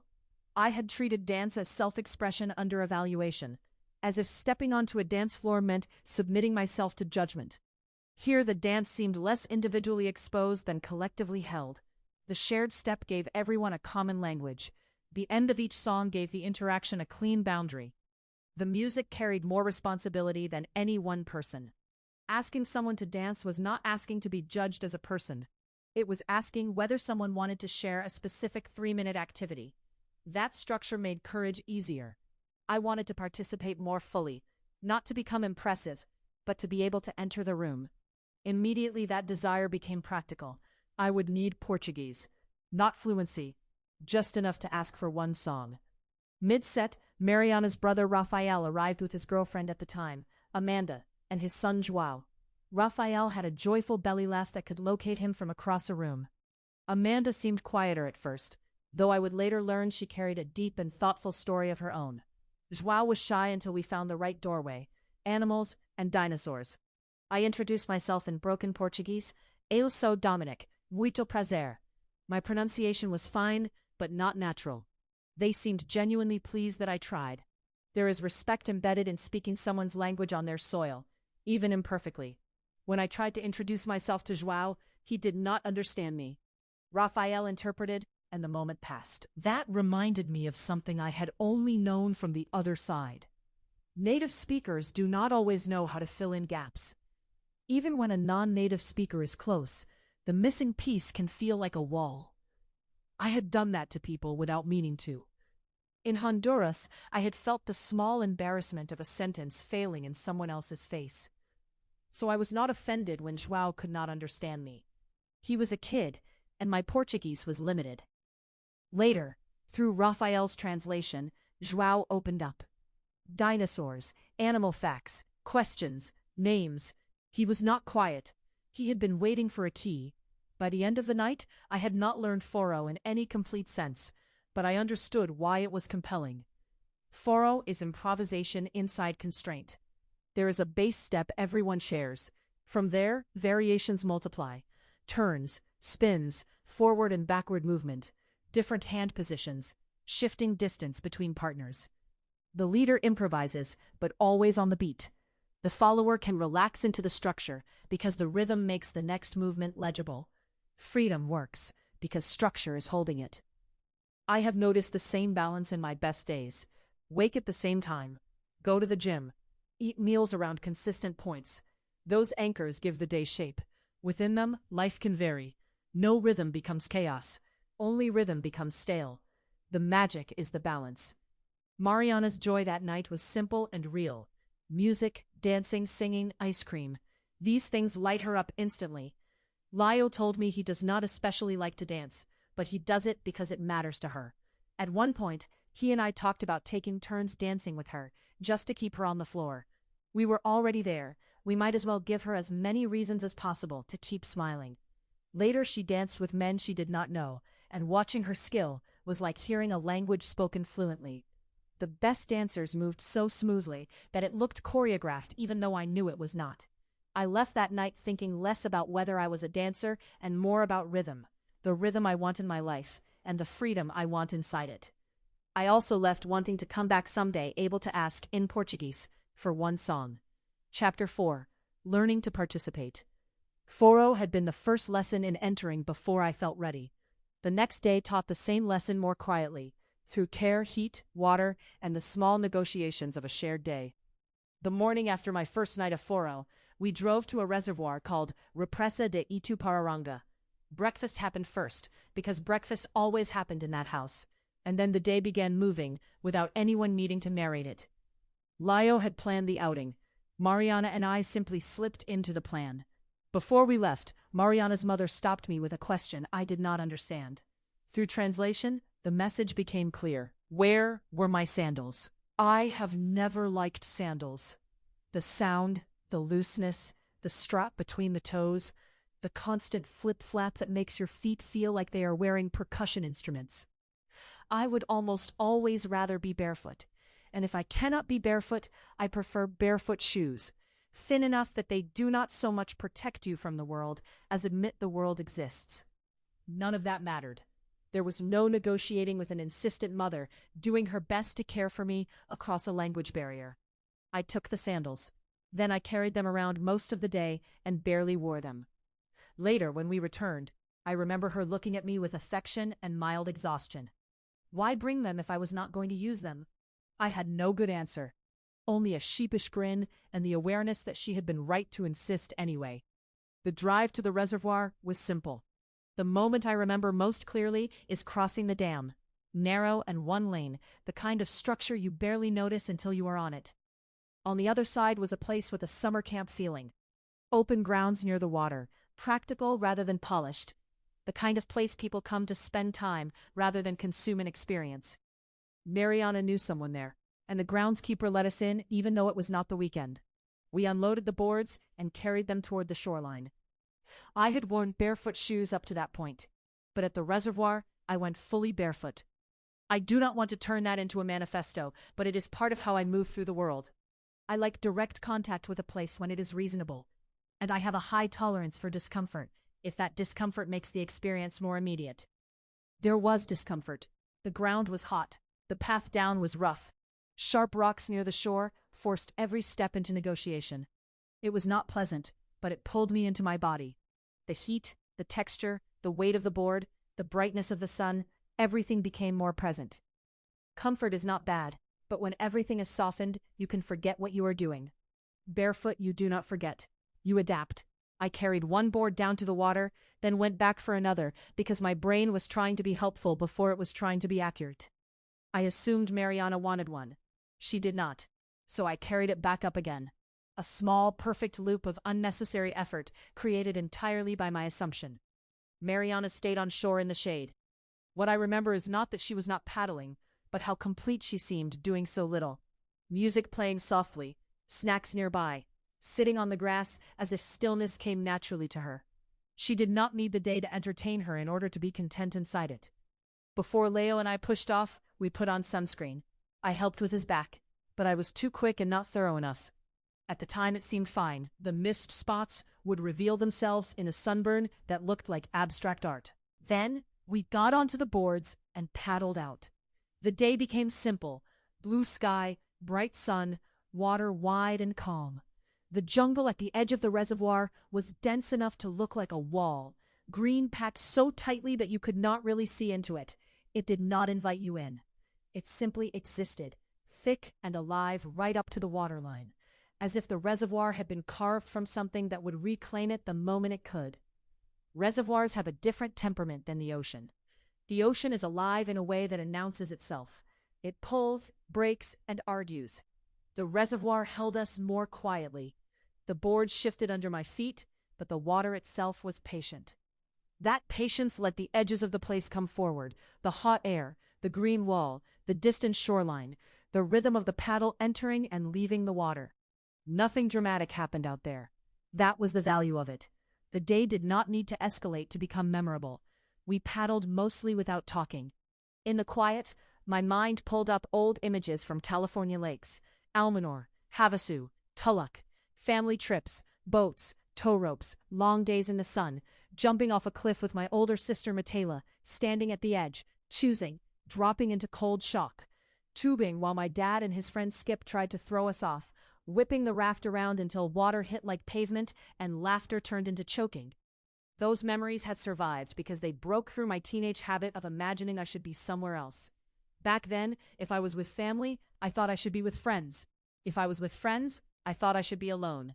I had treated dance as self-expression under evaluation, as if stepping onto a dance floor meant submitting myself to judgment. Here the dance seemed less individually exposed than collectively held. The shared step gave everyone a common language. The end of each song gave the interaction a clean boundary. The music carried more responsibility than any one person. Asking someone to dance was not asking to be judged as a person. It was asking whether someone wanted to share a specific 3-minute activity. That structure made courage easier. I wanted to participate more fully, not to become impressive, but to be able to enter the room. Immediately that desire became practical. I would need Portuguese. Not fluency, just enough to ask for one song. Mid-set, Mariana's brother Rafael arrived with his girlfriend at the time, Amanda, and his son João. Rafael had a joyful belly laugh that could locate him from across a room. Amanda seemed quieter at first, though I would later learn she carried a deep and thoughtful story of her own. João was shy until we found the right doorway, animals and dinosaurs. I introduced myself in broken Portuguese. Eu sou Dominic, muito prazer. My pronunciation was fine, but not natural. They seemed genuinely pleased that I tried. There is respect embedded in speaking someone's language on their soil, even imperfectly. When I tried to introduce myself to João, he did not understand me. Rafael interpreted, and the moment passed. That reminded me of something I had only known from the other side. Native speakers do not always know how to fill in gaps. Even when a non-native speaker is close, the missing piece can feel like a wall. I had done that to people without meaning to. In Honduras, I had felt the small embarrassment of a sentence failing in someone else's face. So I was not offended when João could not understand me. He was a kid, and my Portuguese was limited. Later, through Rafael's translation, João opened up. Dinosaurs, animal facts, questions, names. He was not quiet. He had been waiting for a key. By the end of the night, I had not learned foro in any complete sense, but I understood why it was compelling. Foro is improvisation inside constraint. There is a base step everyone shares. From there, variations multiply. Turns, spins, forward and backward movement, different hand positions, shifting distance between partners. The leader improvises, but always on the beat. The follower can relax into the structure because the rhythm makes the next movement legible. Freedom works because structure is holding it. I have noticed the same balance in my best days. Wake at the same time. Go to the gym. Eat meals around consistent points. Those anchors give the day shape. Within them, life can vary. No rhythm becomes chaos. Only rhythm becomes stale. The magic is the balance. Mariana's joy that night was simple and real. Music, dancing, singing, ice cream. These things light her up instantly. Lio told me he does not especially like to dance, but he does it because it matters to her. At one point, he and I talked about taking turns dancing with her, just to keep her on the floor. We were already there. We might as well give her as many reasons as possible to keep smiling. Later she danced with men she did not know, and watching her skill was like hearing a language spoken fluently. The The best dancers moved so smoothly that it looked choreographed even though I knew it was not. I left that night thinking less about whether I was a dancer and more about rhythm, the rhythm I want in my life, and the freedom I want inside it. I also left wanting to come back someday able to ask, in Portuguese, for one song. Chapter 4. Learning to Participate. Foro had been the first lesson in entering before I felt ready. The next day taught the same lesson more quietly, through care, heat, water, and the small negotiations of a shared day. The morning after my first night of Foro, we drove to a reservoir called Represa de Itupararanga. Breakfast happened first, because breakfast always happened in that house, and then the day began moving without anyone needing to narrate it. Lio had planned the outing. Mariana and I simply slipped into the plan. Before we left, Mariana's mother stopped me with a question I did not understand. Through translation, the message became clear. Where were my sandals? I have never liked sandals. The sound, the looseness, the strap between the toes, the constant flip-flap that makes your feet feel like they are wearing percussion instruments. I would almost always rather be barefoot, and if I cannot be barefoot, I prefer barefoot shoes, thin enough that they do not so much protect you from the world as admit the world exists. None of that mattered. There was no negotiating with an insistent mother doing her best to care for me across a language barrier. I took the sandals. Then I carried them around most of the day and barely wore them. Later, when we returned, I remember her looking at me with affection and mild exhaustion. Why bring them if I was not going to use them? I had no good answer. Only a sheepish grin and the awareness that she had been right to insist anyway. The drive to the reservoir was simple. The moment I remember most clearly is crossing the dam. Narrow and one lane, the kind of structure you barely notice until you are on it. On the other side was a place with a summer camp feeling. Open grounds near the water, practical rather than polished. The kind of place people come to spend time rather than consume an experience. Mariana knew someone there, and the groundskeeper let us in even though it was not the weekend. We unloaded the boards and carried them toward the shoreline. I had worn barefoot shoes up to that point, but at the reservoir I went fully barefoot. I do not want to turn that into a manifesto, but it is part of how I move through the world. I like direct contact with a place when it is reasonable, and I have a high tolerance for discomfort, if that discomfort makes the experience more immediate. There was discomfort. The ground was hot. The path down was rough. Sharp rocks near the shore forced every step into negotiation. It was not pleasant, but it pulled me into my body. The heat, the texture, the weight of the board, the brightness of the sun, everything became more present. Comfort is not bad, but when everything is softened, you can forget what you are doing. Barefoot, you do not forget. You adapt. I carried one board down to the water, then went back for another because my brain was trying to be helpful before it was trying to be accurate. I assumed Mariana wanted one. She did not, so I carried it back up again. A small, perfect loop of unnecessary effort created entirely by my assumption. Mariana stayed on shore in the shade. What I remember is not that she was not paddling, but how complete she seemed doing so little. Music playing softly, snacks nearby, sitting on the grass as if stillness came naturally to her. She did not need the day to entertain her in order to be content inside it. Before Leo and I pushed off, we put on sunscreen. I helped with his back, but I was too quick and not thorough enough. At the time it seemed fine. The mist spots would reveal themselves in a sunburn that looked like abstract art. Then, we got onto the boards and paddled out. The day became simple. Blue sky, bright sun, water wide and calm. The jungle at the edge of the reservoir was dense enough to look like a wall, green packed so tightly that you could not really see into it. It did not invite you in. It simply existed, thick and alive right up to the waterline, as if the reservoir had been carved from something that would reclaim it the moment it could. Reservoirs have a different temperament than the ocean. The ocean is alive in a way that announces itself. It pulls, breaks, and argues. The reservoir held us more quietly. The board shifted under my feet, but the water itself was patient. That patience let the edges of the place come forward, the hot air, the green wall, the distant shoreline, the rhythm of the paddle entering and leaving the water. Nothing dramatic happened out there. That was the value of it. The day did not need to escalate to become memorable. We paddled mostly without talking. In the quiet, My mind pulled up old images from California lakes, Almanor, Havasu, Tulloch, family trips, boats, tow ropes, long days in the sun, jumping off a cliff with my older sister Michaela, standing at the edge, choosing, dropping into cold shock, tubing while my dad and his friend Skip tried to throw us off, whipping the raft around until water hit like pavement and laughter turned into choking. Those memories had survived because they broke through my teenage habit of imagining I should be somewhere else. Back then, if I was with family, I thought I should be with friends. If I was with friends, I thought I should be alone.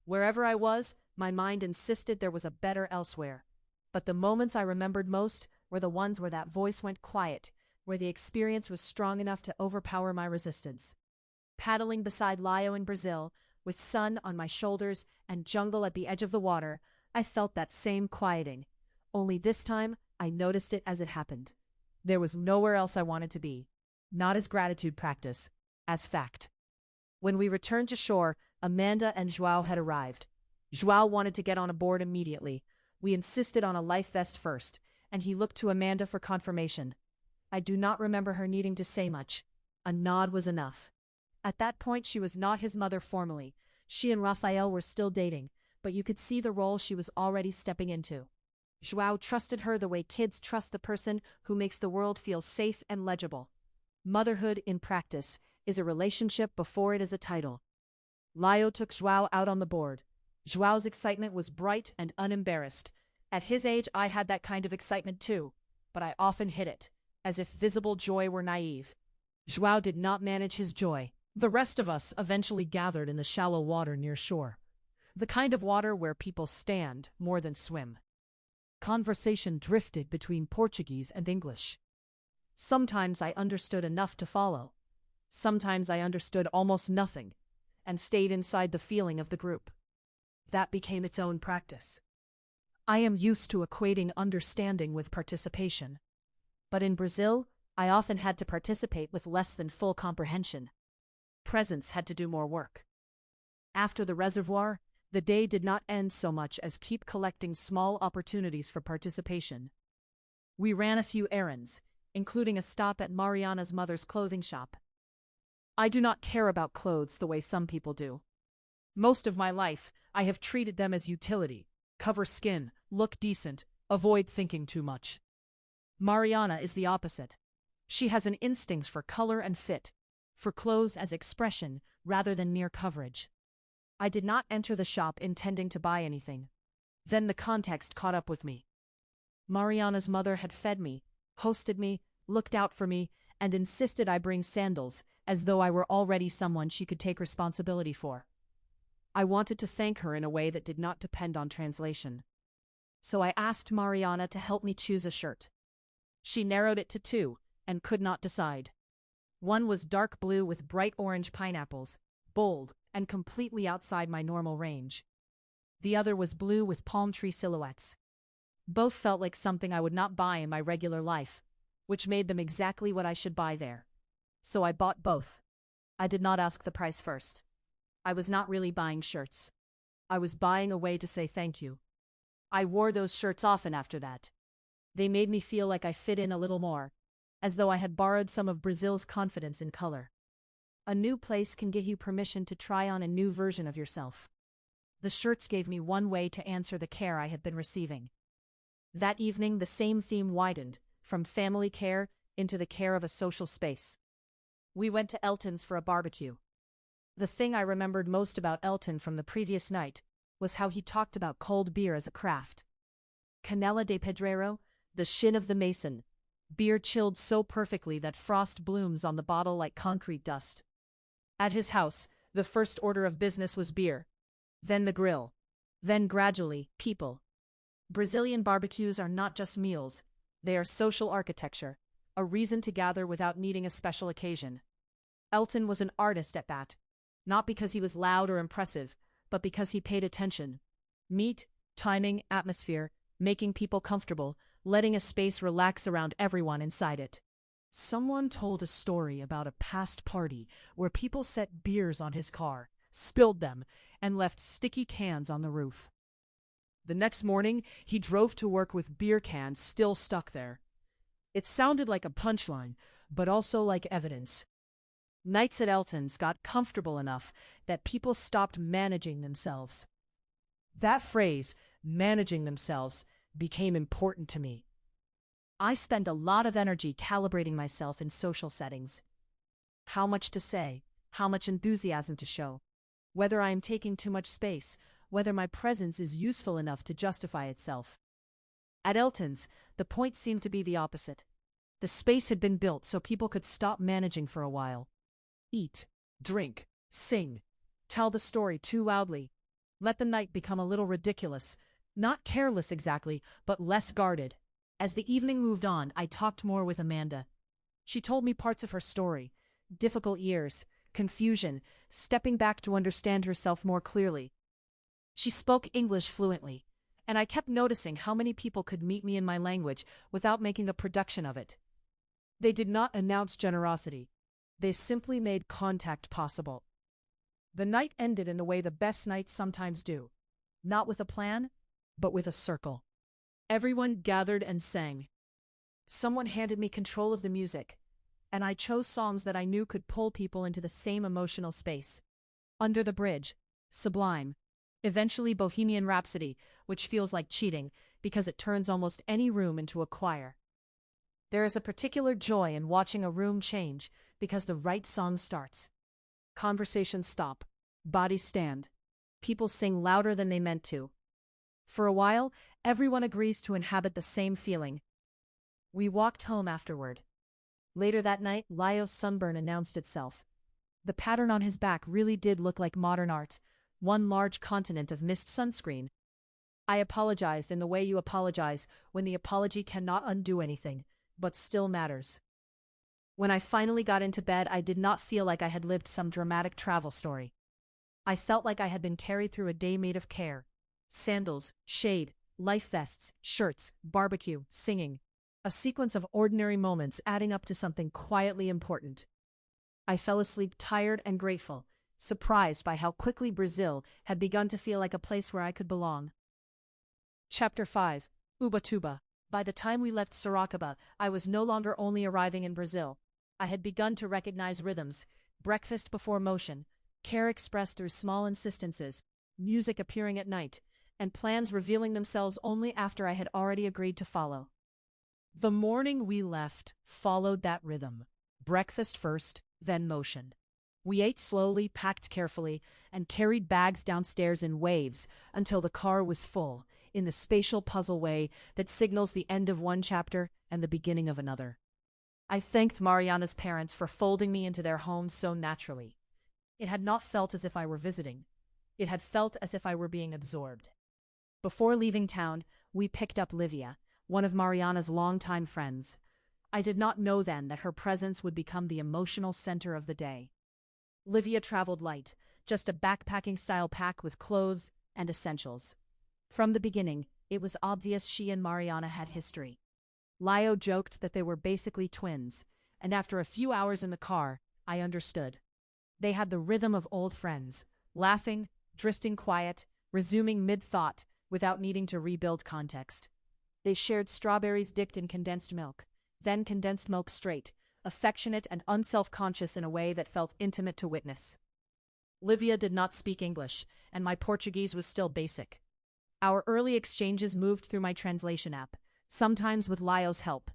Wherever I was, my mind insisted there was a better elsewhere. But the moments I remembered most were the ones where that voice went quiet, where the experience was strong enough to overpower my resistance. Paddling beside Lio in Brazil, with sun on my shoulders and jungle at the edge of the water, I felt that same quieting. Only this time, I noticed it as it happened. There was nowhere else I wanted to be. Not as gratitude practice, as fact. When we returned to shore, Amanda and João had arrived. João wanted to get on a board immediately. We insisted on a life vest first, and he looked to Amanda for confirmation. I do not remember her needing to say much. A nod was enough. At that point, she was not his mother formally. She and Raphael were still dating, but you could see the role she was already stepping into. João trusted her the way kids trust the person who makes the world feel safe and legible. Motherhood, in practice, is a relationship before it is a title. Lio took João out on the board. João's excitement was bright and unembarrassed. At his age, I had that kind of excitement too, but I often hid it, as if visible joy were naive. João did not manage his joy. The rest of us eventually gathered in the shallow water near shore, the kind of water where people stand more than swim. Conversation drifted between Portuguese and English. Sometimes I understood enough to follow. Sometimes I understood almost nothing, and stayed inside the feeling of the group. That became its own practice. I am used to equating understanding with participation. But in Brazil, I often had to participate with less than full comprehension. Presence had to do more work. After the reservoir, the day did not end so much as keep collecting small opportunities for participation. We ran a few errands, including a stop at Mariana's mother's clothing shop. I do not care about clothes the way some people do. Most of my life, I have treated them as utility: cover skin, look decent, avoid thinking too much. Mariana is the opposite. She has an instinct for color and fit, for clothes as expression rather than mere coverage. I did not enter the shop intending to buy anything. Then the context caught up with me. Mariana's mother had fed me, hosted me, looked out for me, and insisted I bring sandals, as though I were already someone she could take responsibility for. I wanted to thank her in a way that did not depend on translation. So I asked Mariana to help me choose a shirt. She narrowed it to two, and could not decide. One was dark blue with bright orange pineapples, bold, and completely outside my normal range. The other was blue with palm tree silhouettes. Both felt like something I would not buy in my regular life, which made them exactly what I should buy there. So I bought both. I did not ask the price first. I was not really buying shirts. I was buying a way to say thank you. I wore those shirts often after that. They made me feel like I fit in a little more, as though I had borrowed some of Brazil's confidence in color. A new place can give you permission to try on a new version of yourself. The shirts gave me one way to answer the care I had been receiving. That evening, the same theme widened, from family care into the care of a social space. We went to Elton's for a barbecue. The thing I remembered most about Elton from the previous night was how he talked about cold beer as a craft. Canela de Pedreiro, the shin of the mason, beer chilled so perfectly that frost blooms on the bottle like concrete dust. At his house, the first order of business was beer, then the grill, then gradually, people. Brazilian barbecues are not just meals, they are social architecture, a reason to gather without needing a special occasion. Elton was an artist at that, not because he was loud or impressive, but because he paid attention. Meat, timing, atmosphere, making people comfortable, letting a space relax around everyone inside it. Someone told a story about a past party where people set beers on his car, spilled them, and left sticky cans on the roof. The next morning, he drove to work with beer cans still stuck there. It sounded like a punchline, but also like evidence. Nights at Elton's got comfortable enough that people stopped managing themselves. That phrase, managing themselves, became important to me. I spend a lot of energy calibrating myself in social settings. How much to say, how much enthusiasm to show, whether I am taking too much space, whether my presence is useful enough to justify itself. At Elton's, the point seemed to be the opposite. The space had been built so people could stop managing for a while. Eat, drink, sing, tell the story too loudly. Let the night become a little ridiculous, not careless exactly, but less guarded. As the evening moved on, I talked more with Amanda. She told me parts of her story, difficult years, confusion, stepping back to understand herself more clearly. She spoke English fluently, and I kept noticing how many people could meet me in my language without making a production of it. They did not announce generosity. They simply made contact possible. The night ended in the way the best nights sometimes do, not with a plan, but with a circle. Everyone gathered and sang. Someone handed me control of the music, and I chose songs that I knew could pull people into the same emotional space. Under the Bridge, Sublime, eventually Bohemian Rhapsody, which feels like cheating because it turns almost any room into a choir. There is a particular joy in watching a room change because the right song starts. Conversations stop, bodies stand, people sing louder than they meant to. For a while, everyone agrees to inhabit the same feeling. We walked home afterward. Later that night, Lyo's sunburn announced itself. The pattern on his back really did look like modern art, one large continent of mist sunscreen. I apologized in the way you apologize when the apology cannot undo anything, but still matters. When I finally got into bed, I did not feel like I had lived some dramatic travel story. I felt like I had been carried through a day made of care. Sandals, shade, life vests, shirts, barbecue, singing. A sequence of ordinary moments adding up to something quietly important. I fell asleep tired and grateful, surprised by how quickly Brazil had begun to feel like a place where I could belong. Chapter 5. Ubatuba. By the time we left Sorocaba, I was no longer only arriving in Brazil. I had begun to recognize rhythms, breakfast before motion, care expressed through small insistences, music appearing at night, and plans revealing themselves only after I had already agreed to follow. The morning we left followed that rhythm. Breakfast first, then motion. We ate slowly, packed carefully, and carried bags downstairs in waves until the car was full, in the spatial puzzle way that signals the end of one chapter and the beginning of another. I thanked Mariana's parents for folding me into their home so naturally. It had not felt as if I were visiting. It had felt as if I were being absorbed. Before leaving town, we picked up Livia, one of Mariana's longtime friends. I did not know then that her presence would become the emotional center of the day. Livia traveled light, just a backpacking-style pack with clothes and essentials. From the beginning, it was obvious she and Mariana had history. Lyo joked that they were basically twins, and after a few hours in the car, I understood. They had the rhythm of old friends, laughing, drifting quiet, resuming mid-thought, without needing to rebuild context. They shared strawberries dipped in condensed milk, then condensed milk straight, affectionate and unself-conscious in a way that felt intimate to witness. Livia did not speak English, and my Portuguese was still basic. Our early exchanges moved through my translation app, sometimes with Lyo's help.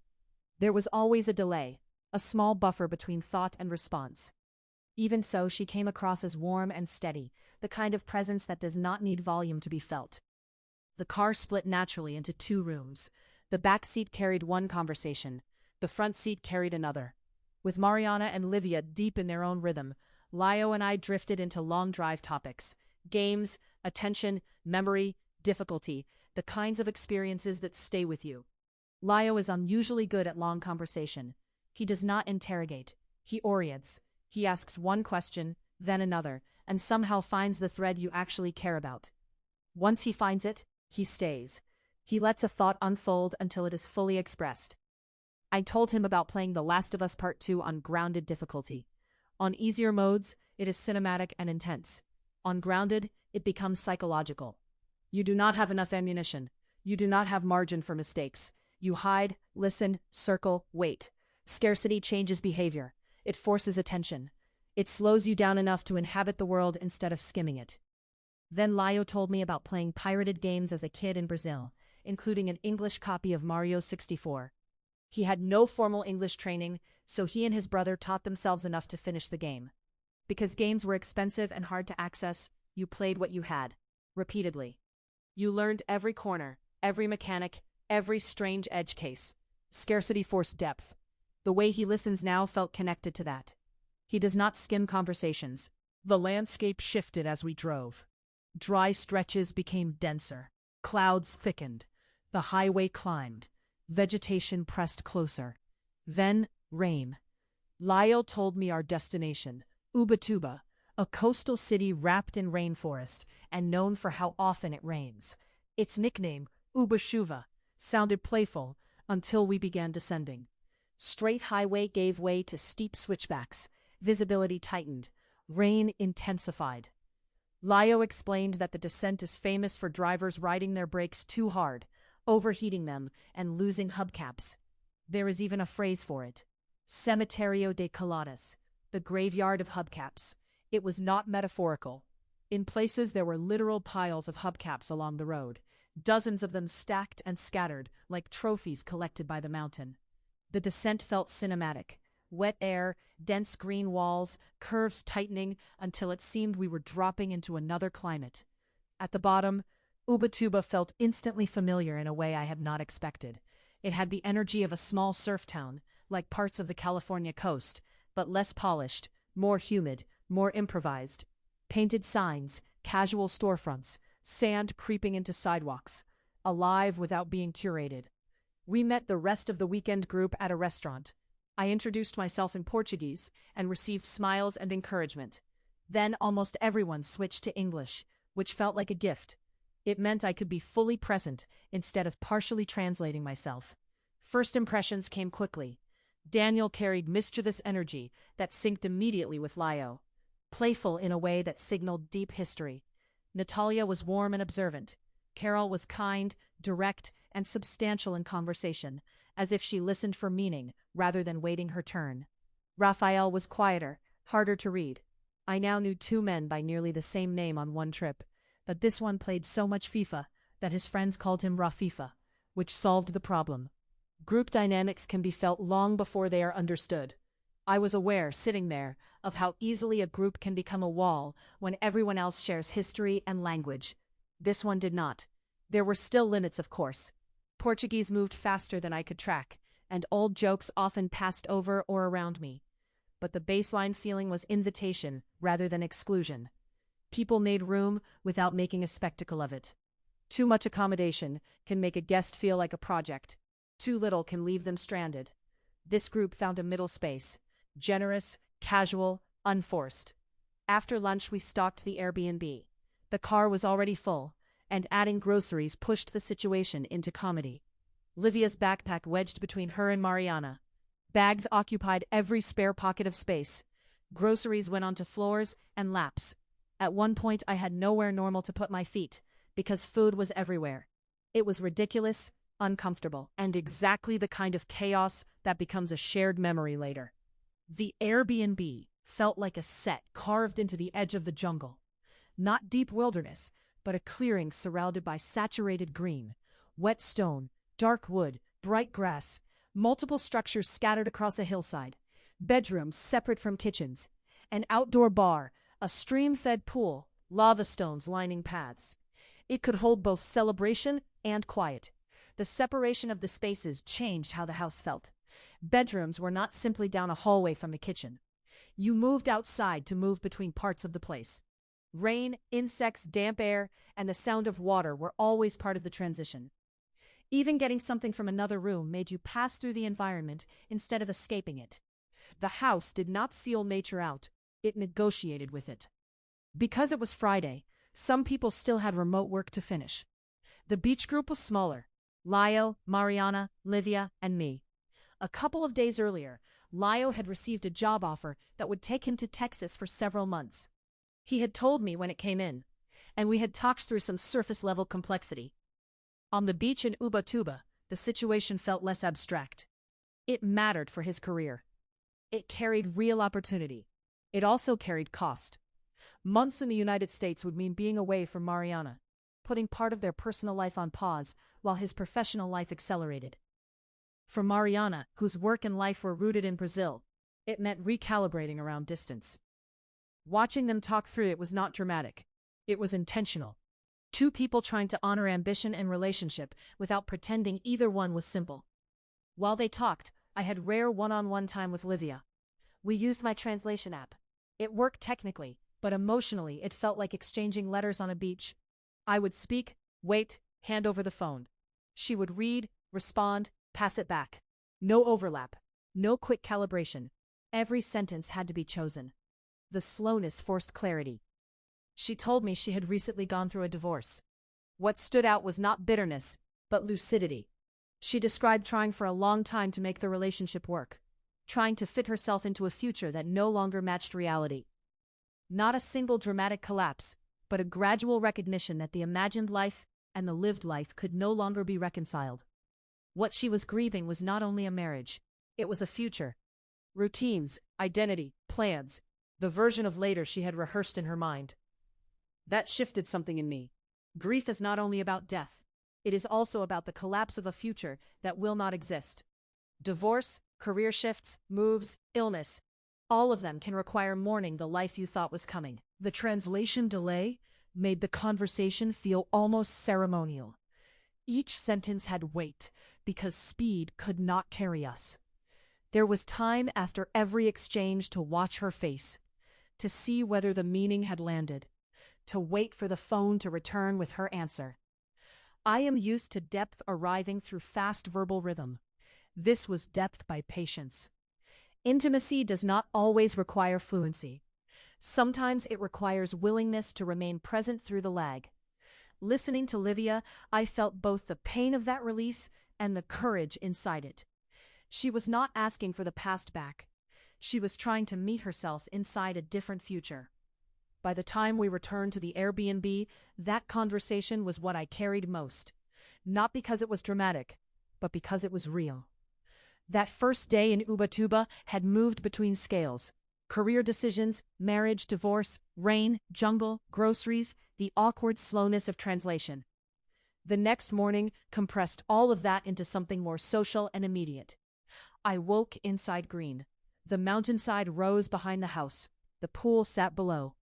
There was always a delay, a small buffer between thought and response. Even so, she came across as warm and steady, the kind of presence that does not need volume to be felt. The car split naturally into 2 rooms. The back seat carried one conversation. The front seat carried another. With Mariana and Livia deep in their own rhythm, Lyo and I drifted into long drive topics. Games, attention, memory, difficulty, the kinds of experiences that stay with you. Lyo is unusually good at long conversation. He does not interrogate. He orients. He asks one question, then another, and somehow finds the thread you actually care about. Once he finds it, he stays. He lets a thought unfold until it is fully expressed. I told him about playing The Last of Us Part 2 on grounded difficulty. On easier modes, it is cinematic and intense. On grounded, it becomes psychological. You do not have enough ammunition. You do not have margin for mistakes. You hide, listen, circle, wait. Scarcity changes behavior. It forces attention. It slows you down enough to inhabit the world instead of skimming it. Then Lio told me about playing pirated games as a kid in Brazil, including an English copy of Mario 64. He had no formal English training, so he and his brother taught themselves enough to finish the game. Because games were expensive and hard to access, you played what you had, repeatedly. You learned every corner, every mechanic, every strange edge case. Scarcity forced depth. The way he listens now felt connected to that. He does not skim conversations. The landscape shifted as we drove. Dry stretches became denser. Clouds thickened. The highway climbed. Vegetation pressed closer. Then, rain. Lyle told me our destination, Ubatuba, a coastal city wrapped in rainforest and known for how often it rains. Its nickname, Ubashuva, sounded playful until we began descending. Straight highway gave way to steep switchbacks. Visibility tightened. Rain intensified. Lio explained that the descent is famous for drivers riding their brakes too hard, overheating them, and losing hubcaps. There is even a phrase for it. Cementerio de Coladas, the graveyard of hubcaps. It was not metaphorical. In places there were literal piles of hubcaps along the road, dozens of them stacked and scattered like trophies collected by the mountain. The descent felt cinematic. Wet air, dense green walls, curves tightening until it seemed we were dropping into another climate. At the bottom, Ubatuba felt instantly familiar in a way I had not expected. It had the energy of a small surf town, like parts of the California coast, but less polished, more humid, more improvised. Painted signs, casual storefronts, sand creeping into sidewalks. Alive without being curated. We met the rest of the weekend group at a restaurant. I introduced myself in Portuguese and received smiles and encouragement. Then almost everyone switched to English, which felt like a gift. It meant I could be fully present instead of partially translating myself. First impressions came quickly. Daniel carried mischievous energy that synced immediately with Lio. Playful in a way that signaled deep history. Natalia was warm and observant. Carol was kind, direct, and substantial in conversation, as if she listened for meaning rather than waiting her turn. Raphael was quieter, harder to read. I now knew two men by nearly the same name on one trip, but this one played so much FIFA that his friends called him Rafifa, which solved the problem. Group dynamics can be felt long before they are understood. I was aware, sitting there, of how easily a group can become a wall when everyone else shares history and language. This one did not. There were still limits, of course. Portuguese moved faster than I could track, and old jokes often passed over or around me. But the baseline feeling was invitation rather than exclusion. People made room without making a spectacle of it. Too much accommodation can make a guest feel like a project. Too little can leave them stranded. This group found a middle space. Generous, casual, unforced. After lunch we stalked the Airbnb. The car was already full, and adding groceries pushed the situation into comedy. Livia's backpack wedged between her and Mariana. Bags occupied every spare pocket of space. Groceries went onto floors and laps. At one point I had nowhere normal to put my feet, because food was everywhere. It was ridiculous, uncomfortable, and exactly the kind of chaos that becomes a shared memory later. The Airbnb felt like a set carved into the edge of the jungle. Not deep wilderness, but a clearing surrounded by saturated green, wet stone, dark wood, bright grass, multiple structures scattered across a hillside, bedrooms separate from kitchens, an outdoor bar, a stream-fed pool, lava stones lining paths. It could hold both celebration and quiet. The separation of the spaces changed how the house felt. Bedrooms were not simply down a hallway from the kitchen. You moved outside to move between parts of the place. Rain, insects, damp air, and the sound of water were always part of the transition. Even getting something from another room made you pass through the environment instead of escaping it. The house did not seal nature out, it negotiated with it. Because it was Friday, some people still had remote work to finish. The beach group was smaller. Lio, Mariana, Livia, and me. A couple of days earlier, Lio had received a job offer that would take him to Texas for several months. He had told me when it came in, and we had talked through some surface-level complexity. On the beach in Ubatuba, the situation felt less abstract. It mattered for his career. It carried real opportunity. It also carried cost. Months in the United States would mean being away from Mariana, putting part of their personal life on pause while his professional life accelerated. For Mariana, whose work and life were rooted in Brazil, it meant recalibrating around distance. Watching them talk through it was not dramatic. It was intentional. Two people trying to honor ambition and relationship without pretending either one was simple. While they talked, I had rare one-on-one time with Livia. We used my translation app. It worked technically, but emotionally it felt like exchanging letters on a beach. I would speak, wait, hand over the phone. She would read, respond, pass it back. No overlap. No quick calibration. Every sentence had to be chosen. The slowness forced clarity. She told me she had recently gone through a divorce. What stood out was not bitterness, but lucidity. She described trying for a long time to make the relationship work, trying to fit herself into a future that no longer matched reality. Not a single dramatic collapse, but a gradual recognition that the imagined life and the lived life could no longer be reconciled. What she was grieving was not only a marriage, it was a future. Routines, identity, plans, the version of later she had rehearsed in her mind. That shifted something in me. Grief is not only about death. It is also about the collapse of a future that will not exist. Divorce, career shifts, moves, illness, all of them can require mourning the life you thought was coming. The translation delay made the conversation feel almost ceremonial. Each sentence had weight because speed could not carry us. There was time after every exchange to watch her face, to see whether the meaning had landed, to wait for the phone to return with her answer. I am used to depth arriving through fast verbal rhythm. This was depth by patience. Intimacy does not always require fluency. Sometimes it requires willingness to remain present through the lag. Listening to Livia, I felt both the pain of that release and the courage inside it. She was not asking for the past back. She was trying to meet herself inside a different future. By the time we returned to the Airbnb, that conversation was what I carried most. Not because it was dramatic, but because it was real. That first day in Ubatuba had moved between scales. Career decisions, marriage, divorce, rain, jungle, groceries, the awkward slowness of translation. The next morning compressed all of that into something more social and immediate. I woke inside green. The mountainside rose behind the house. The pool sat below.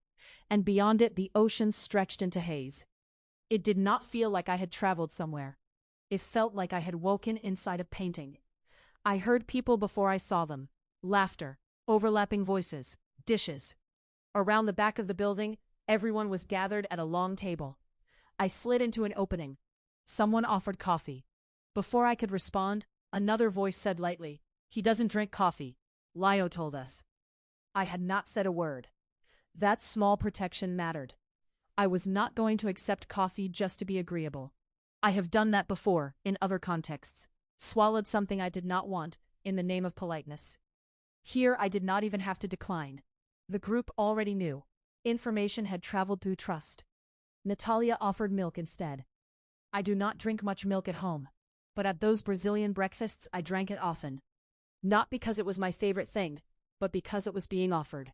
And beyond it the ocean stretched into haze. It did not feel like I had traveled somewhere. It felt like I had woken inside a painting. I heard people before I saw them. Laughter, overlapping voices, dishes. Around the back of the building, everyone was gathered at a long table. I slid into an opening. Someone offered coffee. Before I could respond, another voice said lightly, "He doesn't drink coffee," Lio told us. I had not said a word. That small protection mattered. I was not going to accept coffee just to be agreeable. I have done that before, in other contexts. Swallowed something I did not want, in the name of politeness. Here I did not even have to decline. The group already knew. Information had traveled through trust. Natalia offered milk instead. I do not drink much milk at home, but at those Brazilian breakfasts I drank it often. Not because it was my favorite thing, but because it was being offered.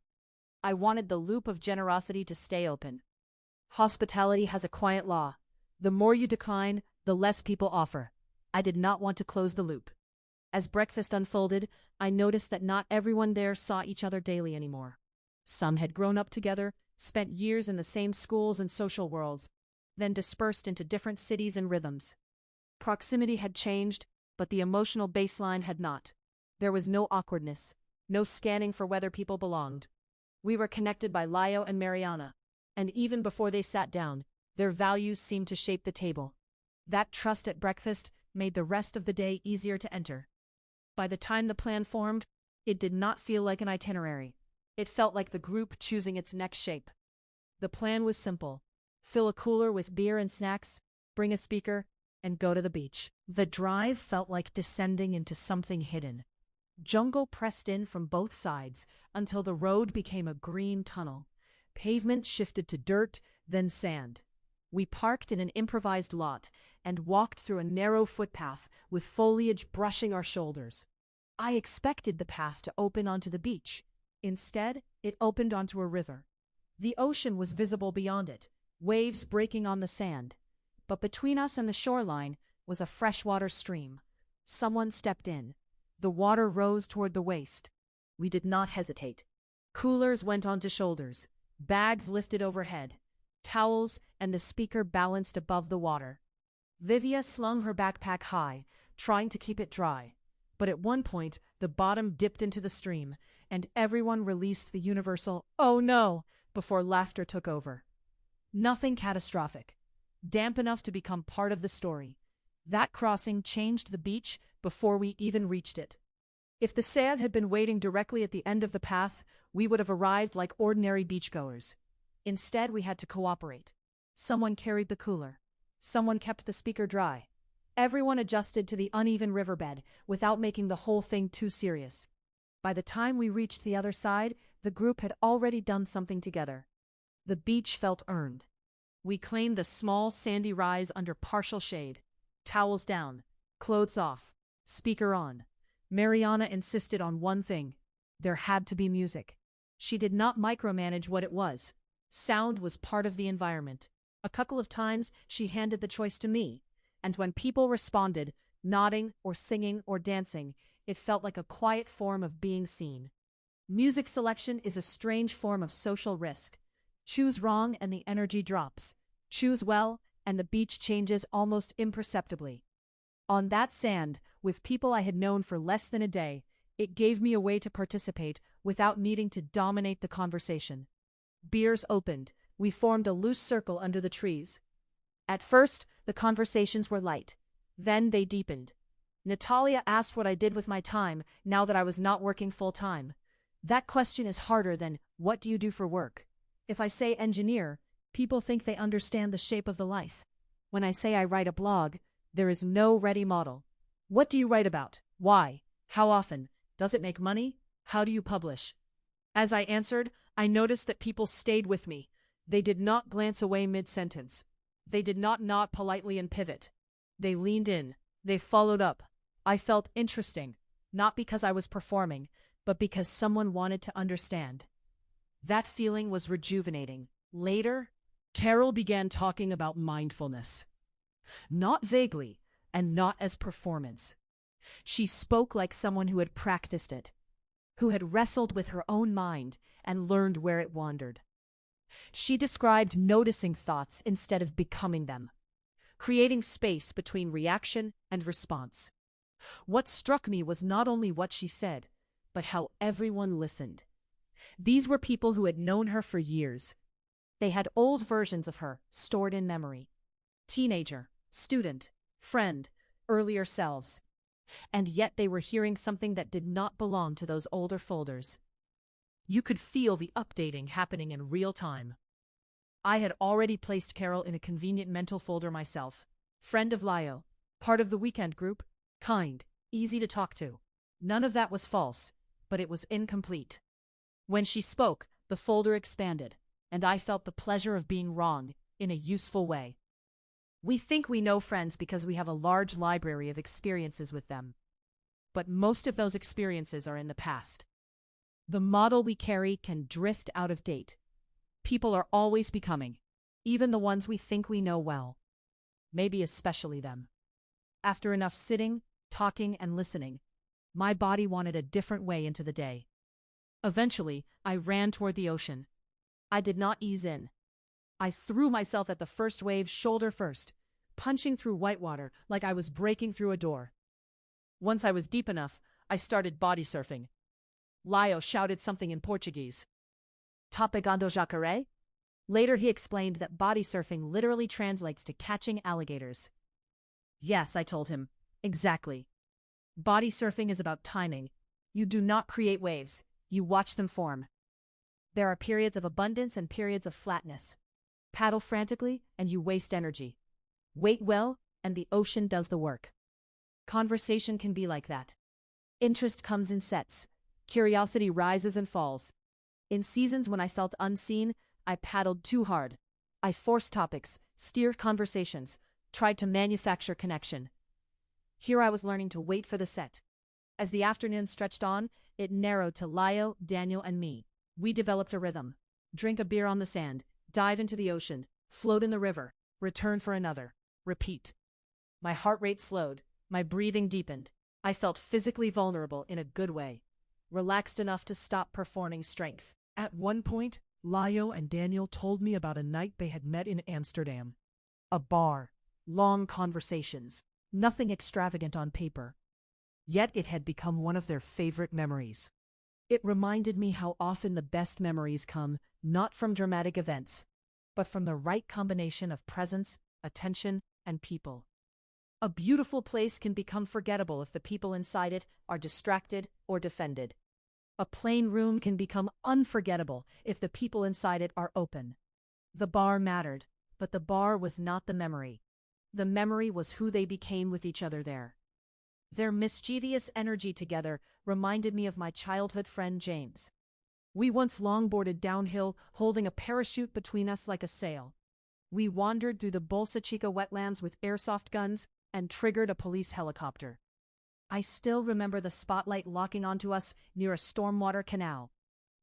I wanted the loop of generosity to stay open. Hospitality has a quiet law. The more you decline, the less people offer. I did not want to close the loop. As breakfast unfolded, I noticed that not everyone there saw each other daily anymore. Some had grown up together, spent years in the same schools and social worlds, then dispersed into different cities and rhythms. Proximity had changed, but the emotional baseline had not. There was no awkwardness, no scanning for whether people belonged. We were connected by Lio and Mariana, and even before they sat down, their values seemed to shape the table. That trust at breakfast made the rest of the day easier to enter. By the time the plan formed, it did not feel like an itinerary. It felt like the group choosing its next shape. The plan was simple. Fill a cooler with beer and snacks, bring a speaker, and go to the beach. The drive felt like descending into something hidden. Jungle pressed in from both sides until the road became a green tunnel. Pavement shifted to dirt, then sand. We parked in an improvised lot and walked through a narrow footpath with foliage brushing our shoulders. I expected the path to open onto the beach. Instead, it opened onto a river. The ocean was visible beyond it, waves breaking on the sand. But between us and the shoreline was a freshwater stream. Someone stepped in. The water rose toward the waist. We did not hesitate. Coolers went onto shoulders, bags lifted overhead, towels and the speaker balanced above the water. Vivia slung her backpack high, trying to keep it dry. But at one point, the bottom dipped into the stream, and everyone released the universal, "Oh no!" before laughter took over. Nothing catastrophic. Damp enough to become part of the story. That crossing changed the beach before we even reached it. If the sand had been waiting directly at the end of the path, we would have arrived like ordinary beachgoers. Instead, we had to cooperate. Someone carried the cooler. Someone kept the speaker dry. Everyone adjusted to the uneven riverbed without making the whole thing too serious. By the time we reached the other side, the group had already done something together. The beach felt earned. We claimed the small sandy rise under partial shade. Towels down, clothes off, speaker on. Mariana insisted on one thing. There had to be music. She did not micromanage what it was. Sound was part of the environment. A couple of times she handed the choice to me, and when people responded, nodding or singing or dancing, it felt like a quiet form of being seen. Music selection is a strange form of social risk. Choose wrong and the energy drops. Choose well and the beach changes almost imperceptibly. On that sand, with people I had known for less than a day, it gave me a way to participate without needing to dominate the conversation. Beers opened. We formed a loose circle under the trees. At first, the conversations were light. Then they deepened. Natalia asked what I did with my time now that I was not working full-time. That question is harder than, "What do you do for work?" If I say engineer, people think they understand the shape of the life. When I say I write a blog, there is no ready model. What do you write about? Why? How often? Does it make money? How do you publish? As I answered, I noticed that people stayed with me. They did not glance away mid-sentence. They did not nod politely and pivot. They leaned in. They followed up. I felt interesting, not because I was performing, but because someone wanted to understand. That feeling was rejuvenating. Later, Carol began talking about mindfulness. Not vaguely, and not as performance. She spoke like someone who had practiced it, who had wrestled with her own mind and learned where it wandered. She described noticing thoughts instead of becoming them, creating space between reaction and response. What struck me was not only what she said, but how everyone listened. These were people who had known her for years. They had old versions of her stored in memory. Teenager, student, friend, earlier selves. And yet they were hearing something that did not belong to those older folders. You could feel the updating happening in real time. I had already placed Carol in a convenient mental folder myself. Friend of Lio, part of the weekend group, kind, easy to talk to. None of that was false, but it was incomplete. When she spoke, the folder expanded, and I felt the pleasure of being wrong in a useful way. We think we know friends because we have a large library of experiences with them. But most of those experiences are in the past. The model we carry can drift out of date. People are always becoming, even the ones we think we know well. Maybe especially them. After enough sitting, talking, and listening, my body wanted a different way into the day. Eventually, I ran toward the ocean. I did not ease in. I threw myself at the first wave shoulder first, punching through whitewater like I was breaking through a door. Once I was deep enough, I started body surfing. Lio shouted something in Portuguese. "Tá pegando jacaré?" Later he explained that body surfing literally translates to catching alligators. Yes, I told him. Exactly. Body surfing is about timing. You do not create waves. You watch them form. There are periods of abundance and periods of flatness. Paddle frantically and you waste energy. Wait well and the ocean does the work. Conversation can be like that. Interest comes in sets. Curiosity rises and falls. In seasons when I felt unseen, I paddled too hard. I forced topics, steered conversations, tried to manufacture connection. Here I was learning to wait for the set. As the afternoon stretched on, it narrowed to Lio, Daniel, and me. We developed a rhythm. Drink a beer on the sand, dive into the ocean, float in the river, return for another, repeat. My heart rate slowed, my breathing deepened. I felt physically vulnerable in a good way, relaxed enough to stop performing strength. At one point, Lio and Daniel told me about a night they had met in Amsterdam. A bar, long conversations, nothing extravagant on paper. Yet it had become one of their favorite memories. It reminded me how often the best memories come not from dramatic events, but from the right combination of presence, attention, and people. A beautiful place can become forgettable if the people inside it are distracted or defended. A plain room can become unforgettable if the people inside it are open. The bar mattered, but the bar was not the memory. The memory was who they became with each other there. Their mischievous energy together reminded me of my childhood friend James. We once longboarded downhill, holding a parachute between us like a sail. We wandered through the Bolsa Chica wetlands with airsoft guns and triggered a police helicopter. I still remember the spotlight locking onto us near a stormwater canal,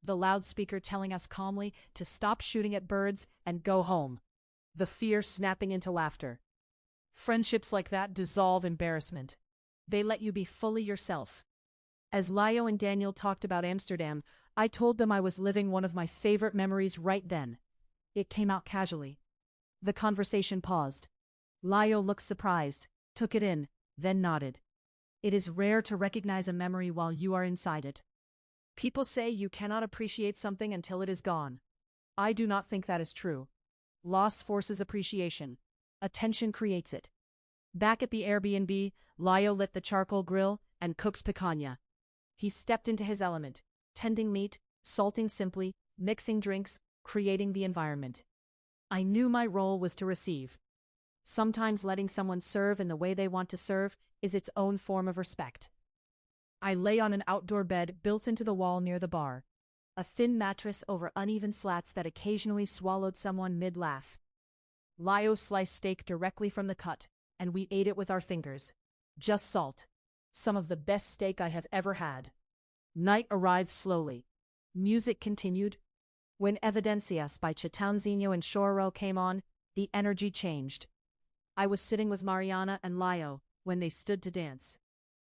the loudspeaker telling us calmly to stop shooting at birds and go home, the fear snapping into laughter. Friendships like that dissolve embarrassment. They let you be fully yourself. As Lio and Daniel talked about Amsterdam, I told them I was living one of my favorite memories right then. It came out casually. The conversation paused. Lio looked surprised, took it in, then nodded. It is rare to recognize a memory while you are inside it. People say you cannot appreciate something until it is gone. I do not think that is true. Loss forces appreciation. Attention creates it. Back at the Airbnb, Lio lit the charcoal grill and cooked picanha. He stepped into his element, tending meat, salting simply, mixing drinks, creating the environment. I knew my role was to receive. Sometimes letting someone serve in the way they want to serve is its own form of respect. I lay on an outdoor bed built into the wall near the bar, a thin mattress over uneven slats that occasionally swallowed someone mid-laugh. Lio sliced steak directly from the cut, and we ate it with our fingers. Just salt. Some of the best steak I have ever had. Night arrived slowly. Music continued. When Evidencias by Chitãozinho and Chororó came on, the energy changed. I was sitting with Mariana and Lio when they stood to dance.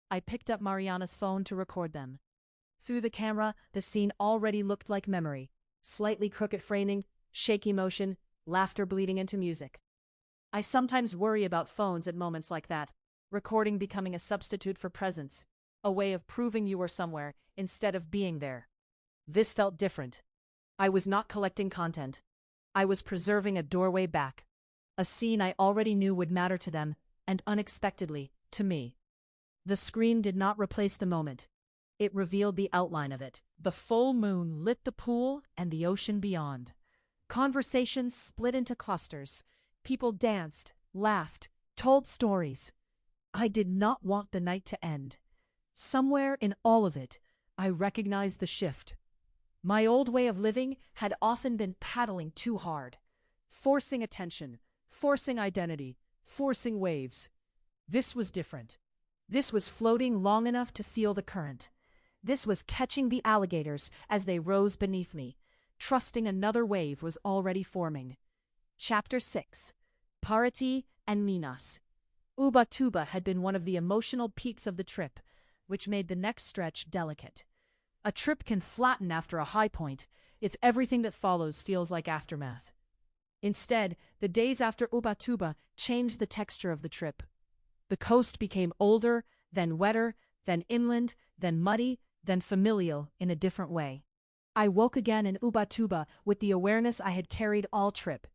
I picked up Mariana's phone to record them. Through the camera, the scene already looked like memory. Slightly crooked framing, shaky motion, laughter bleeding into music. I sometimes worry about phones at moments like that, recording becoming a substitute for presence, a way of proving you were somewhere instead of being there. This felt different. I was not collecting content. I was preserving a doorway back. A scene I already knew would matter to them, and unexpectedly, to me. The screen did not replace the moment. It revealed the outline of it. The full moon lit the pool and the ocean beyond. Conversations split into clusters. People danced, laughed, told stories. I did not want the night to end. Somewhere in all of it, I recognized the shift. My old way of living had often been paddling too hard, forcing attention, forcing identity, forcing waves. This was different. This was floating long enough to feel the current. This was catching the alligators as they rose beneath me, trusting another wave was already forming. Chapter 6. Parati and Minas. Ubatuba had been one of the emotional peaks of the trip, which made the next stretch delicate. A trip can flatten after a high point if everything that follows feels like aftermath. Instead, the days after Ubatuba changed the texture of the trip. The coast became older, then wetter, then inland, then muddy, then familial in a different way. I woke again in Ubatuba with the awareness I had carried all trip.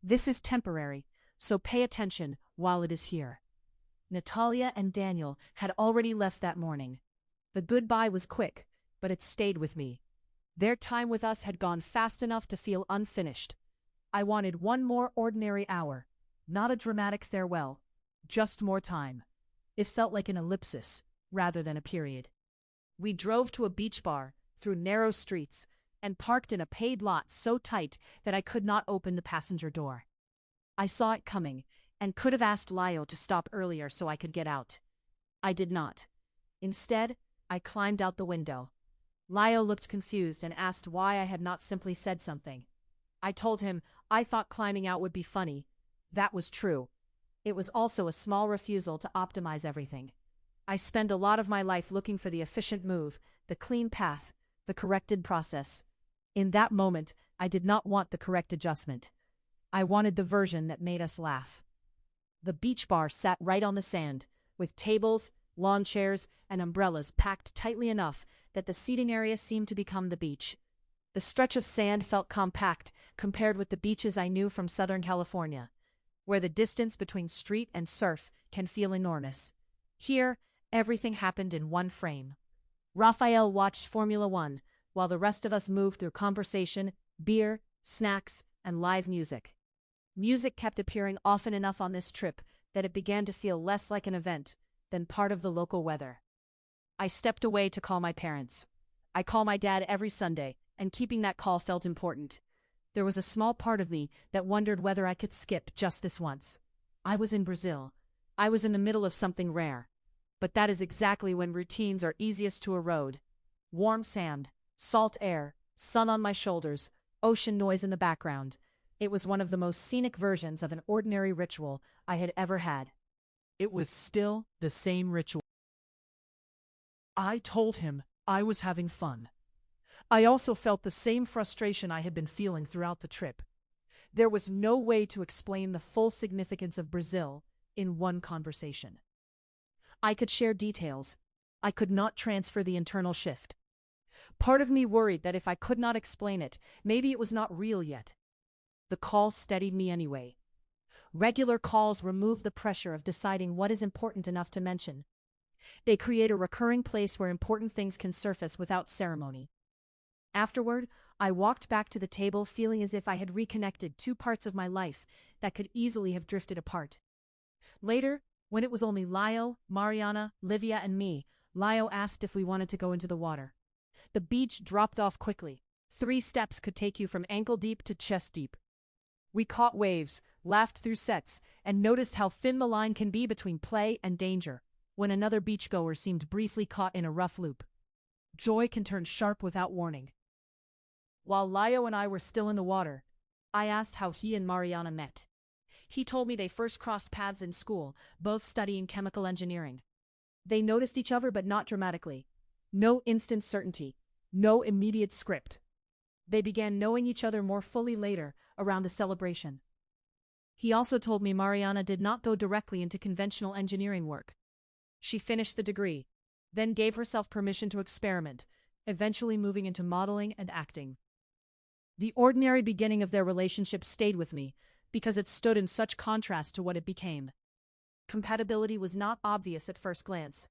This is temporary, so pay attention while it is here. Natalia and Daniel had already left that morning. The goodbye was quick, but it stayed with me. Their time with us had gone fast enough to feel unfinished. I wanted one more ordinary hour, not a dramatic farewell, just more time. It felt like an ellipsis, rather than a period. We drove to a beach bar, through narrow streets, and parked in a paid lot so tight that I could not open the passenger door. I saw it coming, and could have asked Lio to stop earlier so I could get out. I did not. Instead, I climbed out the window. Lio looked confused and asked why I had not simply said something. I told him I thought climbing out would be funny. That was true. It was also a small refusal to optimize everything. I spend a lot of my life looking for the efficient move, the clean path, the corrected process. In that moment, I did not want the correct adjustment. I wanted the version that made us laugh. The beach bar sat right on the sand, with tables, lawn chairs, and umbrellas packed tightly enough that the seating area seemed to become the beach. The stretch of sand felt compact compared with the beaches I knew from Southern California, where the distance between street and surf can feel enormous. Here, everything happened in one frame. Raphael watched Formula One, while the rest of us moved through conversation, beer, snacks, and live music. Music kept appearing often enough on this trip that it began to feel less like an event than part of the local weather. I stepped away to call my parents. I call my dad every Sunday, and keeping that call felt important. There was a small part of me that wondered whether I could skip just this once. I was in Brazil. I was in the middle of something rare. But that is exactly when routines are easiest to erode. Warm sand, salt air, sun on my shoulders, ocean noise in the background. It was one of the most scenic versions of an ordinary ritual I had ever had. It was still the same ritual. I told him I was having fun. I also felt the same frustration I had been feeling throughout the trip. There was no way to explain the full significance of Brazil in one conversation. I could share details. I could not transfer the internal shift. Part of me worried that if I could not explain it, maybe it was not real yet. The call steadied me anyway. Regular calls remove the pressure of deciding what is important enough to mention. They create a recurring place where important things can surface without ceremony. Afterward, I walked back to the table feeling as if I had reconnected two parts of my life that could easily have drifted apart. Later, when it was only Lio, Mariana, Livia, and me, Lio asked if we wanted to go into the water. The beach dropped off quickly. 3 steps could take you from ankle deep to chest deep. We caught waves, laughed through sets, and noticed how thin the line can be between play and danger, when another beachgoer seemed briefly caught in a rough loop. Joy can turn sharp without warning. While Lio and I were still in the water, I asked how he and Mariana met. He told me they first crossed paths in school, both studying chemical engineering. They noticed each other but not dramatically. No instant certainty, no immediate script. They began knowing each other more fully later, around a celebration. He also told me Mariana did not go directly into conventional engineering work. She finished the degree, then gave herself permission to experiment, eventually moving into modeling and acting. The ordinary beginning of their relationship stayed with me, because it stood in such contrast to what it became. Compatibility was not obvious at first glance.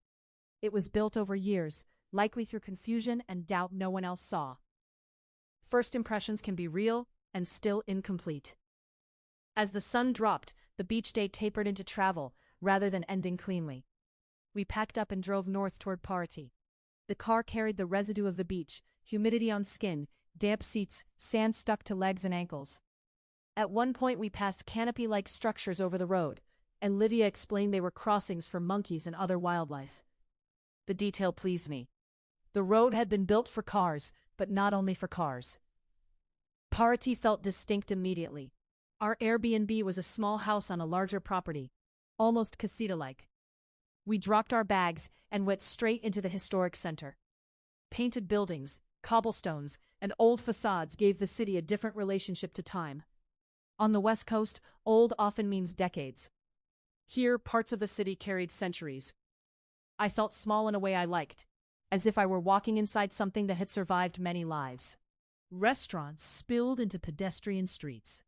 It was built over years, likely through confusion and doubt no one else saw. First impressions can be real and still incomplete. As the sun dropped, the beach day tapered into travel, rather than ending cleanly. We packed up and drove north toward Parati. The car carried the residue of the beach, humidity on skin, damp seats, sand stuck to legs and ankles. At one point we passed canopy-like structures over the road, and Livia explained they were crossings for monkeys and other wildlife. The detail pleased me. The road had been built for cars, but not only for cars. Parati felt distinct immediately. Our Airbnb was a small house on a larger property, almost casita-like. We dropped our bags and went straight into the historic center. Painted buildings, cobblestones, and old facades gave the city a different relationship to time. On the West Coast, old often means decades. Here, parts of the city carried centuries. I felt small in a way I liked, as if I were walking inside something that had survived many lives. Restaurants spilled into pedestrian streets.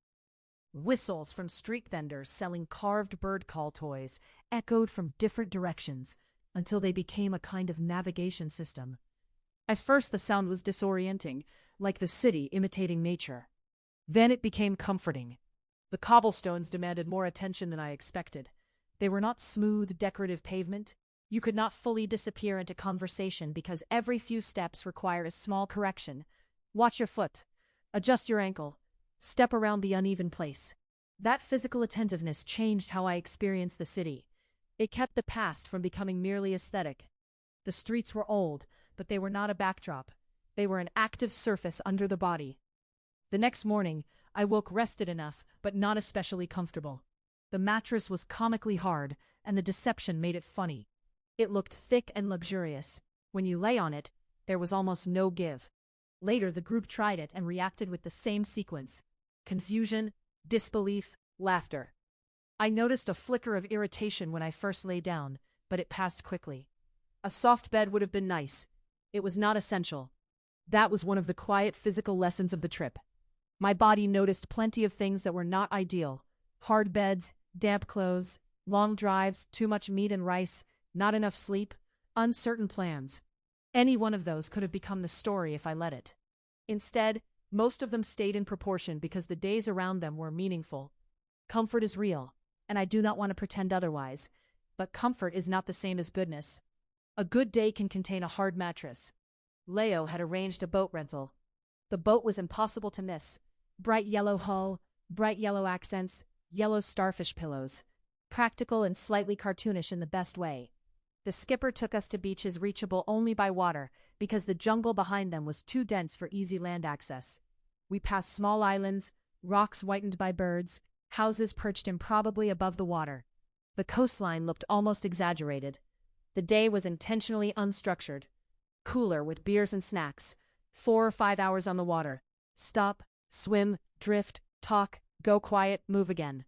Whistles from street vendors selling carved bird call toys echoed from different directions until they became a kind of navigation system. At first the sound was disorienting, like the city imitating nature. Then it became comforting. The cobblestones demanded more attention than I expected. They were not smooth, decorative pavement. You could not fully disappear into conversation because every few steps required a small correction. Watch your foot. Adjust your ankle. Step around the uneven place. That physical attentiveness changed how I experienced the city. It kept the past from becoming merely aesthetic. The streets were old, but they were not a backdrop. They were an active surface under the body. The next morning, I woke rested enough, but not especially comfortable. The mattress was comically hard, and the deception made it funny. It looked thick and luxurious. When you lay on it, there was almost no give. Later, the group tried it and reacted with the same sequence: confusion, disbelief, laughter. I noticed a flicker of irritation when I first lay down, but it passed quickly. A soft bed would have been nice. It was not essential. That was one of the quiet physical lessons of the trip. My body noticed plenty of things that were not ideal: hard beds, damp clothes, long drives, too much meat and rice, not enough sleep, uncertain plans. Any one of those could have become the story if I let it. Instead, most of them stayed in proportion because the days around them were meaningful. Comfort is real, and I do not want to pretend otherwise, but comfort is not the same as goodness. A good day can contain a hard mattress. Leo had arranged a boat rental. The boat was impossible to miss. Bright yellow hull, bright yellow accents, yellow starfish pillows. Practical and slightly cartoonish in the best way. The skipper took us to beaches reachable only by water because the jungle behind them was too dense for easy land access. We passed small islands, rocks whitened by birds, houses perched improbably above the water. The coastline looked almost exaggerated. The day was intentionally unstructured. Cooler with beers and snacks. 4 or 5 hours on the water. Stop, swim, drift, talk, go quiet, move again.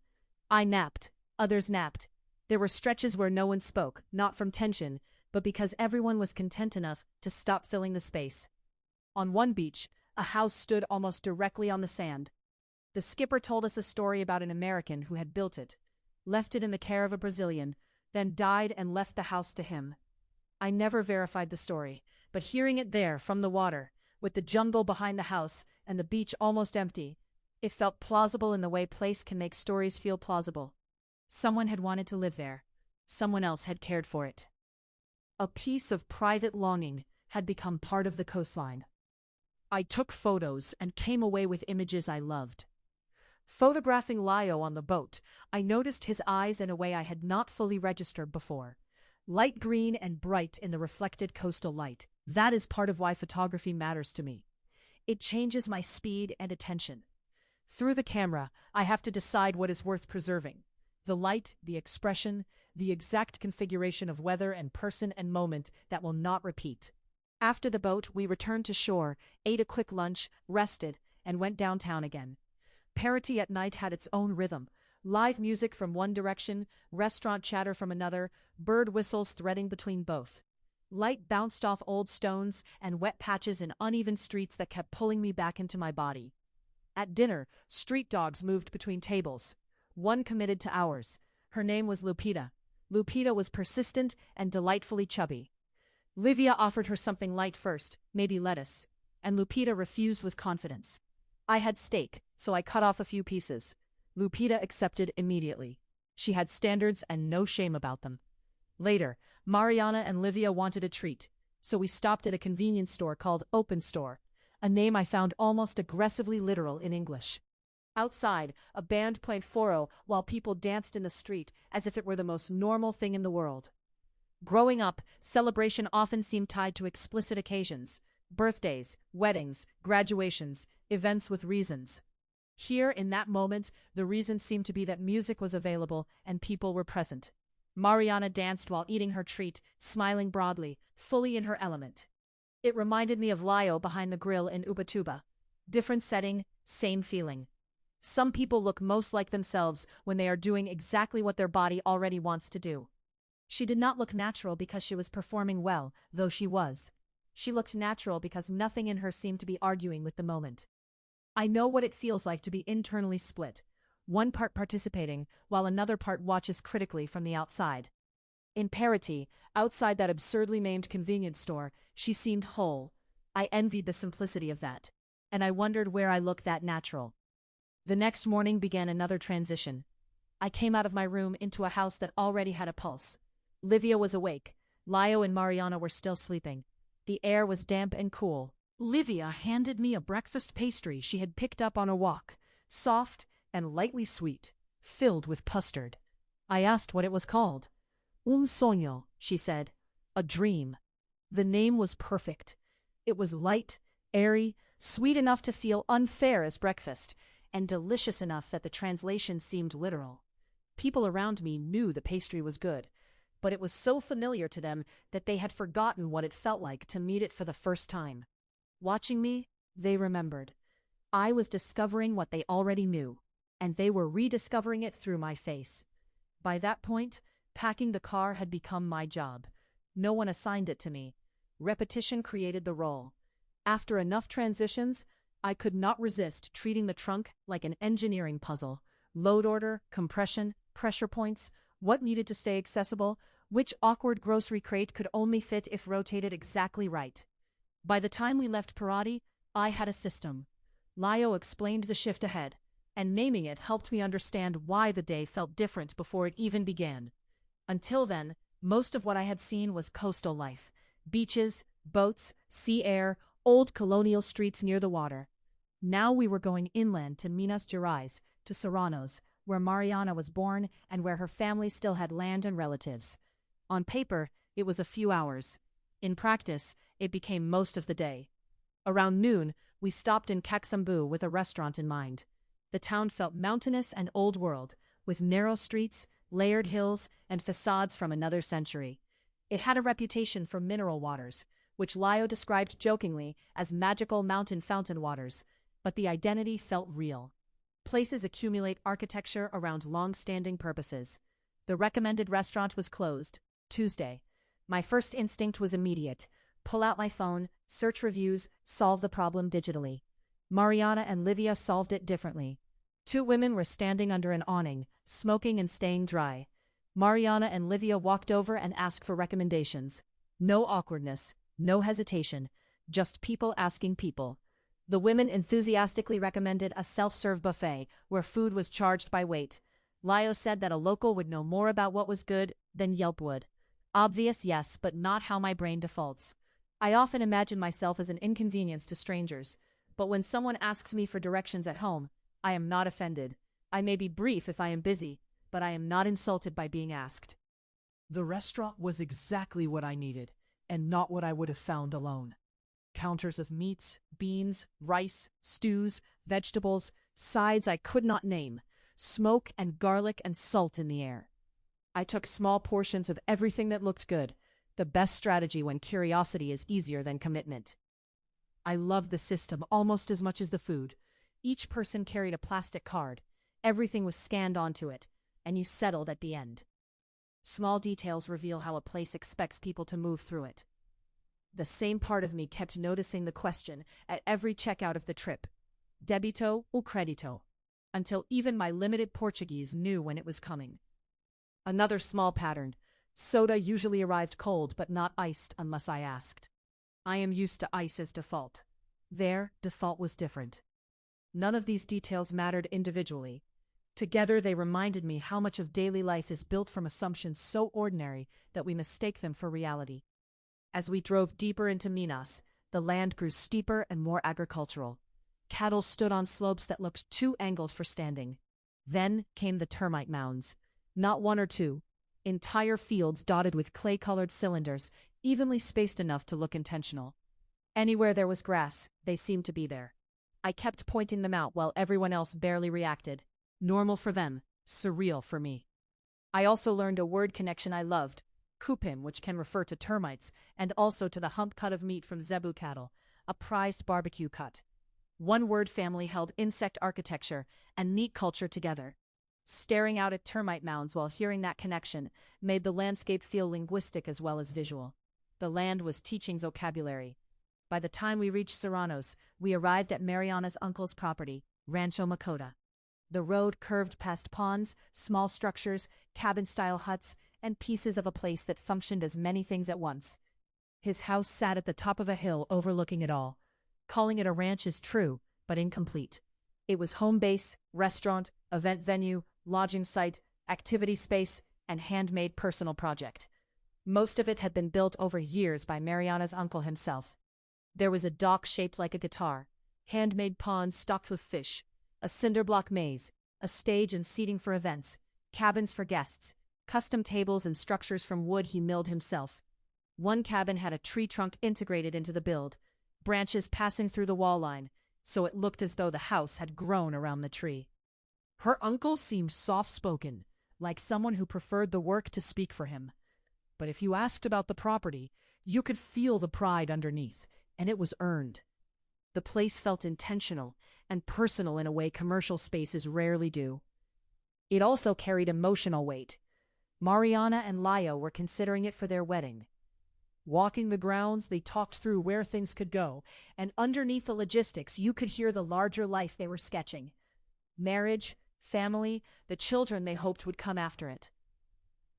I napped. Others napped. There were stretches where no one spoke, not from tension, but because everyone was content enough to stop filling the space. On one beach, a house stood almost directly on the sand. The skipper told us a story about an American who had built it, left it in the care of a Brazilian, then died and left the house to him. I never verified the story, but hearing it there from the water, with the jungle behind the house and the beach almost empty, it felt plausible in the way place can make stories feel plausible. Someone had wanted to live there. Someone else had cared for it. A piece of private longing had become part of the coastline. I took photos and came away with images I loved. Photographing Leo on the boat, I noticed his eyes in a way I had not fully registered before. Light green and bright in the reflected coastal light. That is part of why photography matters to me. It changes my speed and attention. Through the camera, I have to decide what is worth preserving. The light, the expression, the exact configuration of weather and person and moment that will not repeat. After the boat, we returned to shore, ate a quick lunch, rested, and went downtown again. Parity at night had its own rhythm. Live music from one direction, restaurant chatter from another, bird whistles threading between both. Light bounced off old stones and wet patches in uneven streets that kept pulling me back into my body. At dinner, street dogs moved between tables. One committed to ours. Her name was Lupita. Lupita was persistent and delightfully chubby. Livia offered her something light first, maybe lettuce, and Lupita refused with confidence. I had steak, so I cut off a few pieces. Lupita accepted immediately. She had standards and no shame about them. Later, Mariana and Livia wanted a treat, so we stopped at a convenience store called Open Store, a name I found almost aggressively literal in English. Outside, a band played foro while people danced in the street as if it were the most normal thing in the world. Growing up, celebration often seemed tied to explicit occasions: birthdays, weddings, graduations, events with reasons. Here, in that moment, the reason seemed to be that music was available and people were present. Mariana danced while eating her treat, smiling broadly, fully in her element. It reminded me of Lio behind the grill in Ubatuba. Different setting, same feeling. Some people look most like themselves when they are doing exactly what their body already wants to do. She did not look natural because she was performing well, though she was. She looked natural because nothing in her seemed to be arguing with the moment. I know what it feels like to be internally split, one part participating while another part watches critically from the outside. In Parity, outside that absurdly named convenience store, she seemed whole. I envied the simplicity of that, and I wondered where I looked that natural. The next morning began another transition. I came out of my room into a house that already had a pulse. Livia was awake. Lio and Mariana were still sleeping. The air was damp and cool. Livia handed me a breakfast pastry she had picked up on a walk, soft and lightly sweet, filled with custard. I asked what it was called. Un sueño, she said. A dream. The name was perfect. It was light, airy, sweet enough to feel unfair as breakfast, and delicious enough that the translation seemed literal. People around me knew the pastry was good, but it was so familiar to them that they had forgotten what it felt like to meet it for the first time. Watching me, they remembered. I was discovering what they already knew, and they were rediscovering it through my face. By that point, packing the car had become my job. No one assigned it to me. Repetition created the role. After enough transitions, I could not resist treating the trunk like an engineering puzzle. Load order, compression, pressure points, what needed to stay accessible, which awkward grocery crate could only fit if rotated exactly right. By the time we left Parati, I had a system. Lio explained the shift ahead, and naming it helped me understand why the day felt different before it even began. Until then, most of what I had seen was coastal life. Beaches, boats, sea air, old colonial streets near the water. Now we were going inland to Minas Gerais, to Serranos, where Mariana was born and where her family still had land and relatives. On paper, it was a few hours. In practice, it became most of the day. Around noon, we stopped in Caxambu with a restaurant in mind. The town felt mountainous and old world, with narrow streets, layered hills, and facades from another century. It had a reputation for mineral waters, which Lio described jokingly as magical mountain fountain waters, but the identity felt real. Places accumulate architecture around long-standing purposes. The recommended restaurant was closed, Tuesday. My first instinct was immediate. Pull out my phone, search reviews, solve the problem digitally. Mariana and Livia solved it differently. Two women were standing under an awning, smoking and staying dry. Mariana and Livia walked over and asked for recommendations. No awkwardness, no hesitation, just people asking people. The women enthusiastically recommended a self-serve buffet where food was charged by weight. Lio said that a local would know more about what was good than Yelp would. Obvious, yes, but not how my brain defaults. I often imagine myself as an inconvenience to strangers, but when someone asks me for directions at home, I am not offended. I may be brief if I am busy, but I am not insulted by being asked. The restaurant was exactly what I needed, and not what I would have found alone. Counters of meats, beans, rice, stews, vegetables, sides I could not name, smoke and garlic and salt in the air. I took small portions of everything that looked good, the best strategy when curiosity is easier than commitment. I loved the system almost as much as the food. Each person carried a plastic card. Everything was scanned onto it, and you settled at the end. Small details reveal how a place expects people to move through it. The same part of me kept noticing the question at every checkout of the trip, débito ou crédito, until even my limited Portuguese knew when it was coming. Another small pattern, soda usually arrived cold but not iced unless I asked. I am used to ice as default. There, default was different. None of these details mattered individually. Together they reminded me how much of daily life is built from assumptions so ordinary that we mistake them for reality. As we drove deeper into Minas, the land grew steeper and more agricultural. Cattle stood on slopes that looked too angled for standing. Then came the termite mounds. Not one or two. Entire fields dotted with clay-colored cylinders, evenly spaced enough to look intentional. Anywhere there was grass, they seemed to be there. I kept pointing them out while everyone else barely reacted. Normal for them, surreal for me. I also learned a word connection I loved, cupim, which can refer to termites, and also to the hump cut of meat from zebu cattle, a prized barbecue cut. One word family held insect architecture and meat culture together. Staring out at termite mounds while hearing that connection made the landscape feel linguistic as well as visual. The land was teaching vocabulary. By the time we reached Serranos, we arrived at Mariana's uncle's property, Rancho Makota. The road curved past ponds, small structures, cabin-style huts, and pieces of a place that functioned as many things at once. His house sat at the top of a hill overlooking it all. Calling it a ranch is true, but incomplete. It was home base, restaurant, event venue, lodging site, activity space, and handmade personal project. Most of it had been built over years by Mariana's uncle himself. There was a dock shaped like a guitar, handmade ponds stocked with fish, a cinderblock maze, a stage and seating for events, cabins for guests, custom tables and structures from wood he milled himself. One cabin had a tree trunk integrated into the build, branches passing through the wall line, so it looked as though the house had grown around the tree. Her uncle seemed soft-spoken, like someone who preferred the work to speak for him. But if you asked about the property, you could feel the pride underneath, and it was earned. The place felt intentional and personal in a way commercial spaces rarely do. It also carried emotional weight. Mariana and Lio were considering it for their wedding. Walking the grounds, they talked through where things could go, and underneath the logistics, you could hear the larger life they were sketching. Marriage, family, the children they hoped would come after it.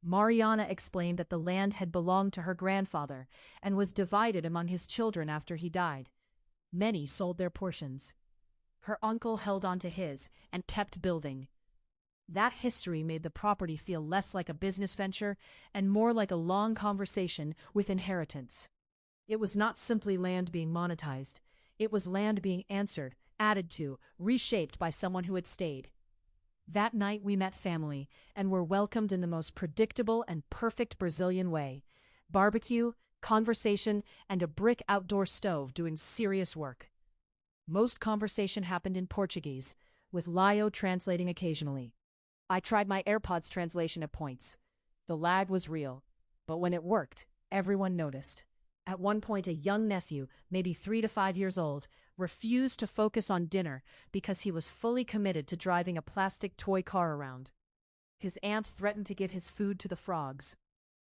Mariana explained that the land had belonged to her grandfather and was divided among his children after he died. Many sold their portions. Her uncle held on to his and kept building. That history made the property feel less like a business venture and more like a long conversation with inheritance. It was not simply land being monetized. It was land being answered, added to, reshaped by someone who had stayed. That night we met family and were welcomed in the most predictable and perfect Brazilian way. Barbecue, conversation, and a brick outdoor stove doing serious work. Most conversation happened in Portuguese, with Lio translating occasionally. I tried my AirPods translation at points. The lag was real, but when it worked, everyone noticed. At one point, a young nephew, maybe 3 to 5 years old, refused to focus on dinner because he was fully committed to driving a plastic toy car around. His aunt threatened to give his food to the frogs.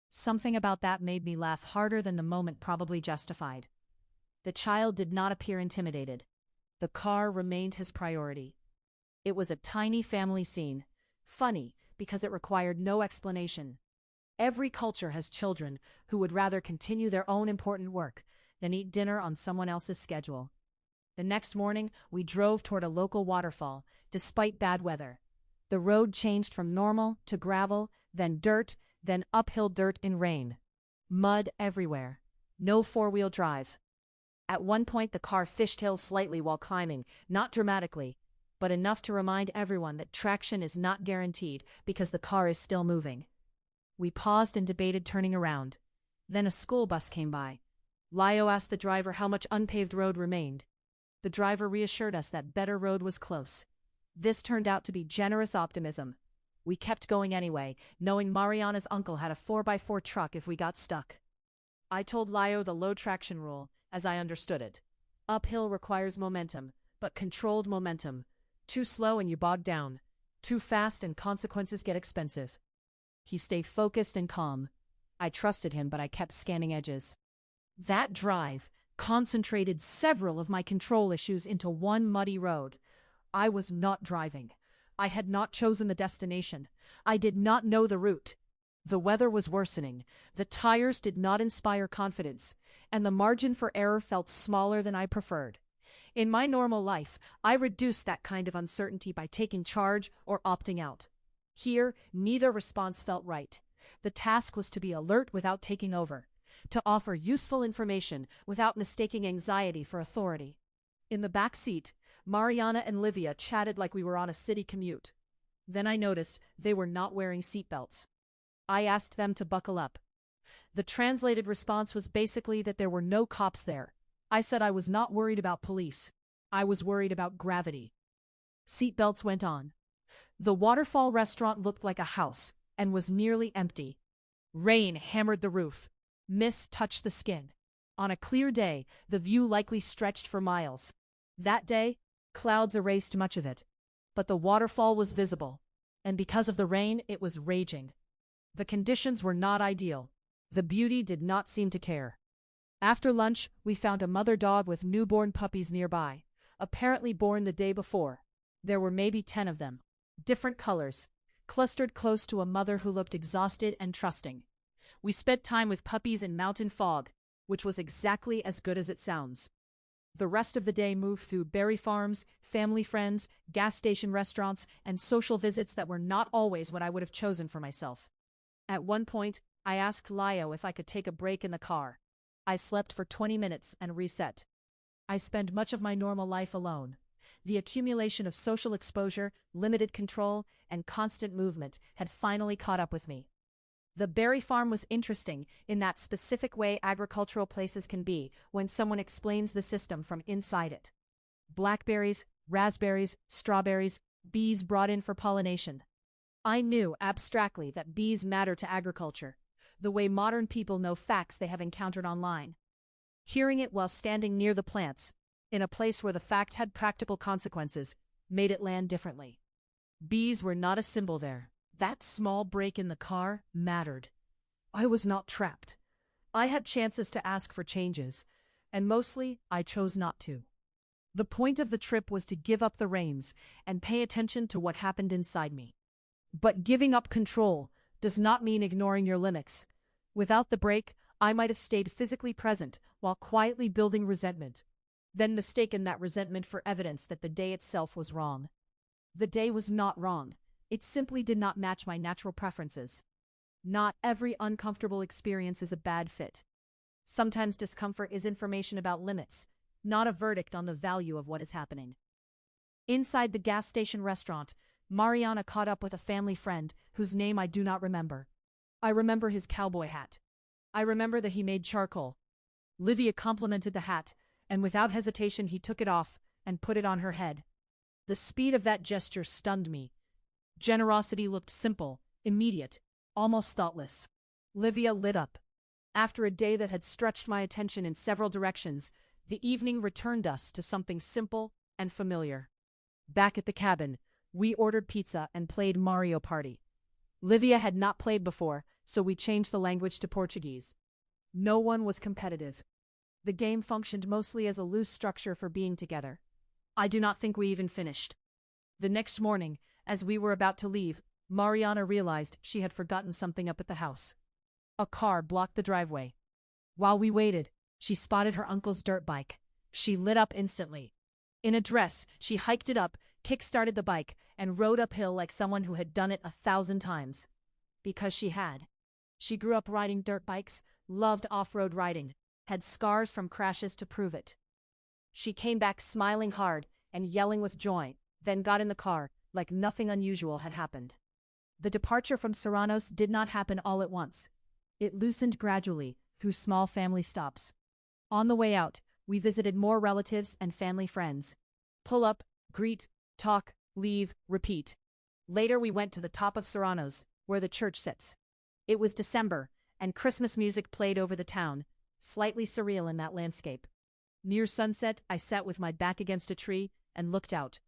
Something about that made me laugh harder than the moment probably justified. The child did not appear intimidated. The car remained his priority. It was a tiny family scene. Funny, because it required no explanation. Every culture has children who would rather continue their own important work than eat dinner on someone else's schedule. The next morning, we drove toward a local waterfall, despite bad weather. The road changed from normal to gravel, then dirt, then uphill dirt in rain. Mud everywhere. No four-wheel drive. At one point, the car fishtailed slightly while climbing, not dramatically, but enough to remind everyone that traction is not guaranteed because the car is still moving. We paused and debated turning around. Then a school bus came by. Lio asked the driver how much unpaved road remained. The driver reassured us that better road was close. This turned out to be generous optimism. We kept going anyway, knowing Mariana's uncle had a 4x4 truck if we got stuck. I told Lio the low traction rule, as I understood it. Uphill requires momentum, but controlled momentum. Too slow and you bog down. Too fast and consequences get expensive. He stayed focused and calm. I trusted him, but I kept scanning edges. That drive concentrated several of my control issues into one muddy road. I was not driving. I had not chosen the destination. I did not know the route. The weather was worsening. The tires did not inspire confidence, and the margin for error felt smaller than I preferred. In my normal life, I reduced that kind of uncertainty by taking charge or opting out. Here, neither response felt right. The task was to be alert without taking over, to offer useful information without mistaking anxiety for authority. In the back seat, Mariana and Livia chatted like we were on a city commute. Then I noticed they were not wearing seatbelts. I asked them to buckle up. The translated response was basically that there were no cops there. I said I was not worried about police. I was worried about gravity. Seatbelts went on. The waterfall restaurant looked like a house and was nearly empty. Rain hammered the roof. Mist touched the skin. On a clear day, the view likely stretched for miles. That day, clouds erased much of it. But the waterfall was visible, and because of the rain, it was raging. The conditions were not ideal. The beauty did not seem to care. After lunch, we found a mother dog with newborn puppies nearby, apparently born the day before. There were maybe 10 of them, different colors, clustered close to a mother who looked exhausted and trusting. We spent time with puppies in mountain fog, which was exactly as good as it sounds. The rest of the day moved through berry farms, family friends, gas station restaurants, and social visits that were not always what I would have chosen for myself. At one point, I asked Lio if I could take a break in the car. I slept for 20 minutes and reset. I spend much of my normal life alone. The accumulation of social exposure, limited control, and constant movement had finally caught up with me. The berry farm was interesting in that specific way agricultural places can be when someone explains the system from inside it. Blackberries, raspberries, strawberries, bees brought in for pollination. I knew abstractly that bees matter to agriculture, the way modern people know facts they have encountered online. Hearing it while standing near the plants, in a place where the fact had practical consequences, made it land differently. Bees were not a symbol there. That small break in the car mattered. I was not trapped. I had chances to ask for changes, and mostly I chose not to. The point of the trip was to give up the reins and pay attention to what happened inside me. But giving up control does not mean ignoring your limits. Without the break, I might have stayed physically present while quietly building resentment, then mistaken that resentment for evidence that the day itself was wrong. The day was not wrong. It simply did not match my natural preferences. Not every uncomfortable experience is a bad fit. Sometimes discomfort is information about limits, not a verdict on the value of what is happening. Inside the gas station restaurant, Mariana caught up with a family friend whose name I do not remember. I remember his cowboy hat. I remember that he made charcoal. Livia complimented the hat, and without hesitation he took it off and put it on her head. The speed of that gesture stunned me. Generosity looked simple, immediate, almost thoughtless. Livia lit up. After a day that had stretched my attention in several directions, the evening returned us to something simple and familiar. Back at the cabin, we ordered pizza and played Mario Party. Livia had not played before, so we changed the language to Portuguese. No one was competitive. The game functioned mostly as a loose structure for being together. I do not think we even finished. The next morning, as we were about to leave, Mariana realized she had forgotten something up at the house. A car blocked the driveway. While we waited, she spotted her uncle's dirt bike. She lit up instantly. In a dress, she hiked it up, kick-started the bike, and rode uphill like someone who had done it 1,000 times. Because she had. She grew up riding dirt bikes, loved off-road riding, had scars from crashes to prove it. She came back smiling hard and yelling with joy, then got in the car, like nothing unusual had happened. The departure from Serranos did not happen all at once. It loosened gradually, through small family stops. On the way out, we visited more relatives and family friends. Pull up, greet, talk, leave, repeat. Later we went to the top of Serranos, where the church sits. It was December, and Christmas music played over the town, slightly surreal in that landscape. Near sunset, I sat with my back against a tree and looked out.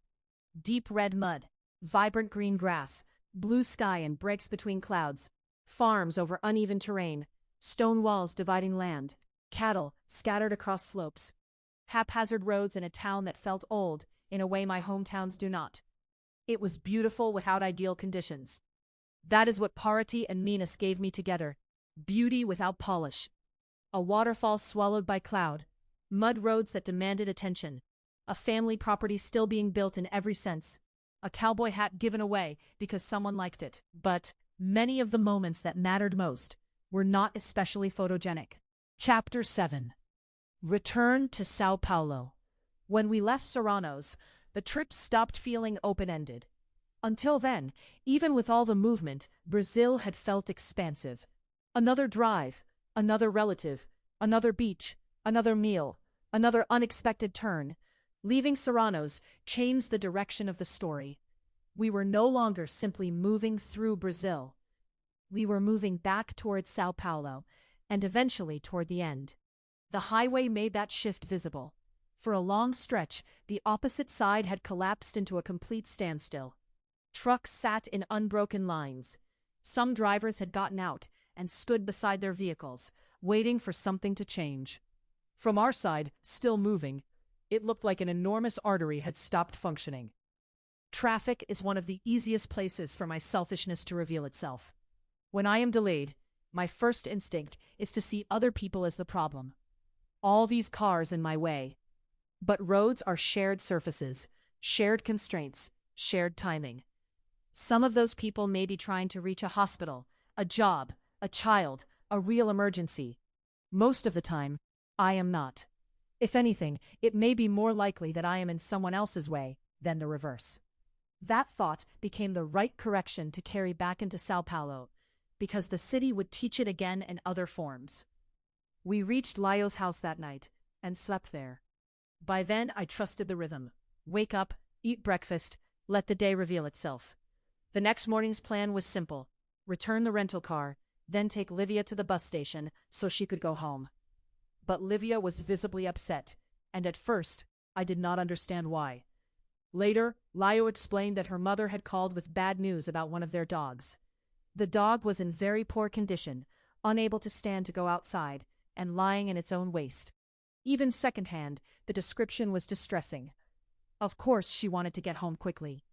Deep red mud, vibrant green grass, blue sky and breaks between clouds, farms over uneven terrain, stone walls dividing land, cattle scattered across slopes, haphazard roads in a town that felt old in a way my hometowns do not. It was beautiful without ideal conditions. That is what Parati and Minas gave me together, beauty without polish. A waterfall swallowed by cloud, mud roads that demanded attention, a family property still being built in every sense, a cowboy hat given away because someone liked it. But many of the moments that mattered most were not especially photogenic. Chapter 7. Return to Sao Paulo. When we left Serranos, the trip stopped feeling open-ended. Until then, even with all the movement, Brazil had felt expansive. Another drive, another relative, another beach, another meal, another unexpected turn. Leaving Serranos changed the direction of the story. We were no longer simply moving through Brazil. We were moving back towards Sao Paulo, and eventually toward the end. The highway made that shift visible. For a long stretch, the opposite side had collapsed into a complete standstill. Trucks sat in unbroken lines. Some drivers had gotten out and stood beside their vehicles, waiting for something to change. From our side, still moving, it looked like an enormous artery had stopped functioning. Traffic is one of the easiest places for my selfishness to reveal itself. When I am delayed, my first instinct is to see other people as the problem. All these cars in my way. But roads are shared surfaces, shared constraints, shared timing. Some of those people may be trying to reach a hospital, a job, a child, a real emergency. Most of the time, I am not. If anything, it may be more likely that I am in someone else's way than the reverse. That thought became the right correction to carry back into Sao Paulo, because the city would teach it again in other forms. We reached Lyo's house that night and slept there. By then, I trusted the rhythm. Wake up, eat breakfast, let the day reveal itself. The next morning's plan was simple. Return the rental car, then take Livia to the bus station so she could go home. But Livia was visibly upset, and at first, I did not understand why. Later, Lyo explained that her mother had called with bad news about one of their dogs. The dog was in very poor condition, unable to stand to go outside, and lying in its own waste. Even secondhand, the description was distressing. Of course, she wanted to get home quickly.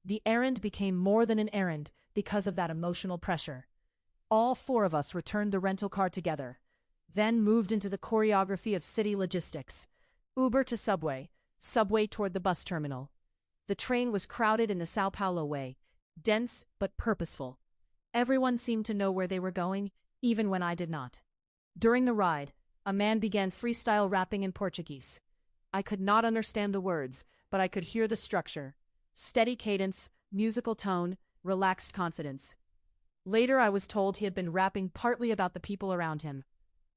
The errand became more than an errand because of that emotional pressure. All four of us returned the rental car together, then moved into the choreography of city logistics. Uber to subway, subway toward the bus terminal. The train was crowded in the Sao Paulo way, dense but purposeful. Everyone seemed to know where they were going, even when I did not. During the ride, a man began freestyle rapping in Portuguese. I could not understand the words, but I could hear the structure. Steady cadence, musical tone, relaxed confidence. Later I was told he had been rapping partly about the people around him,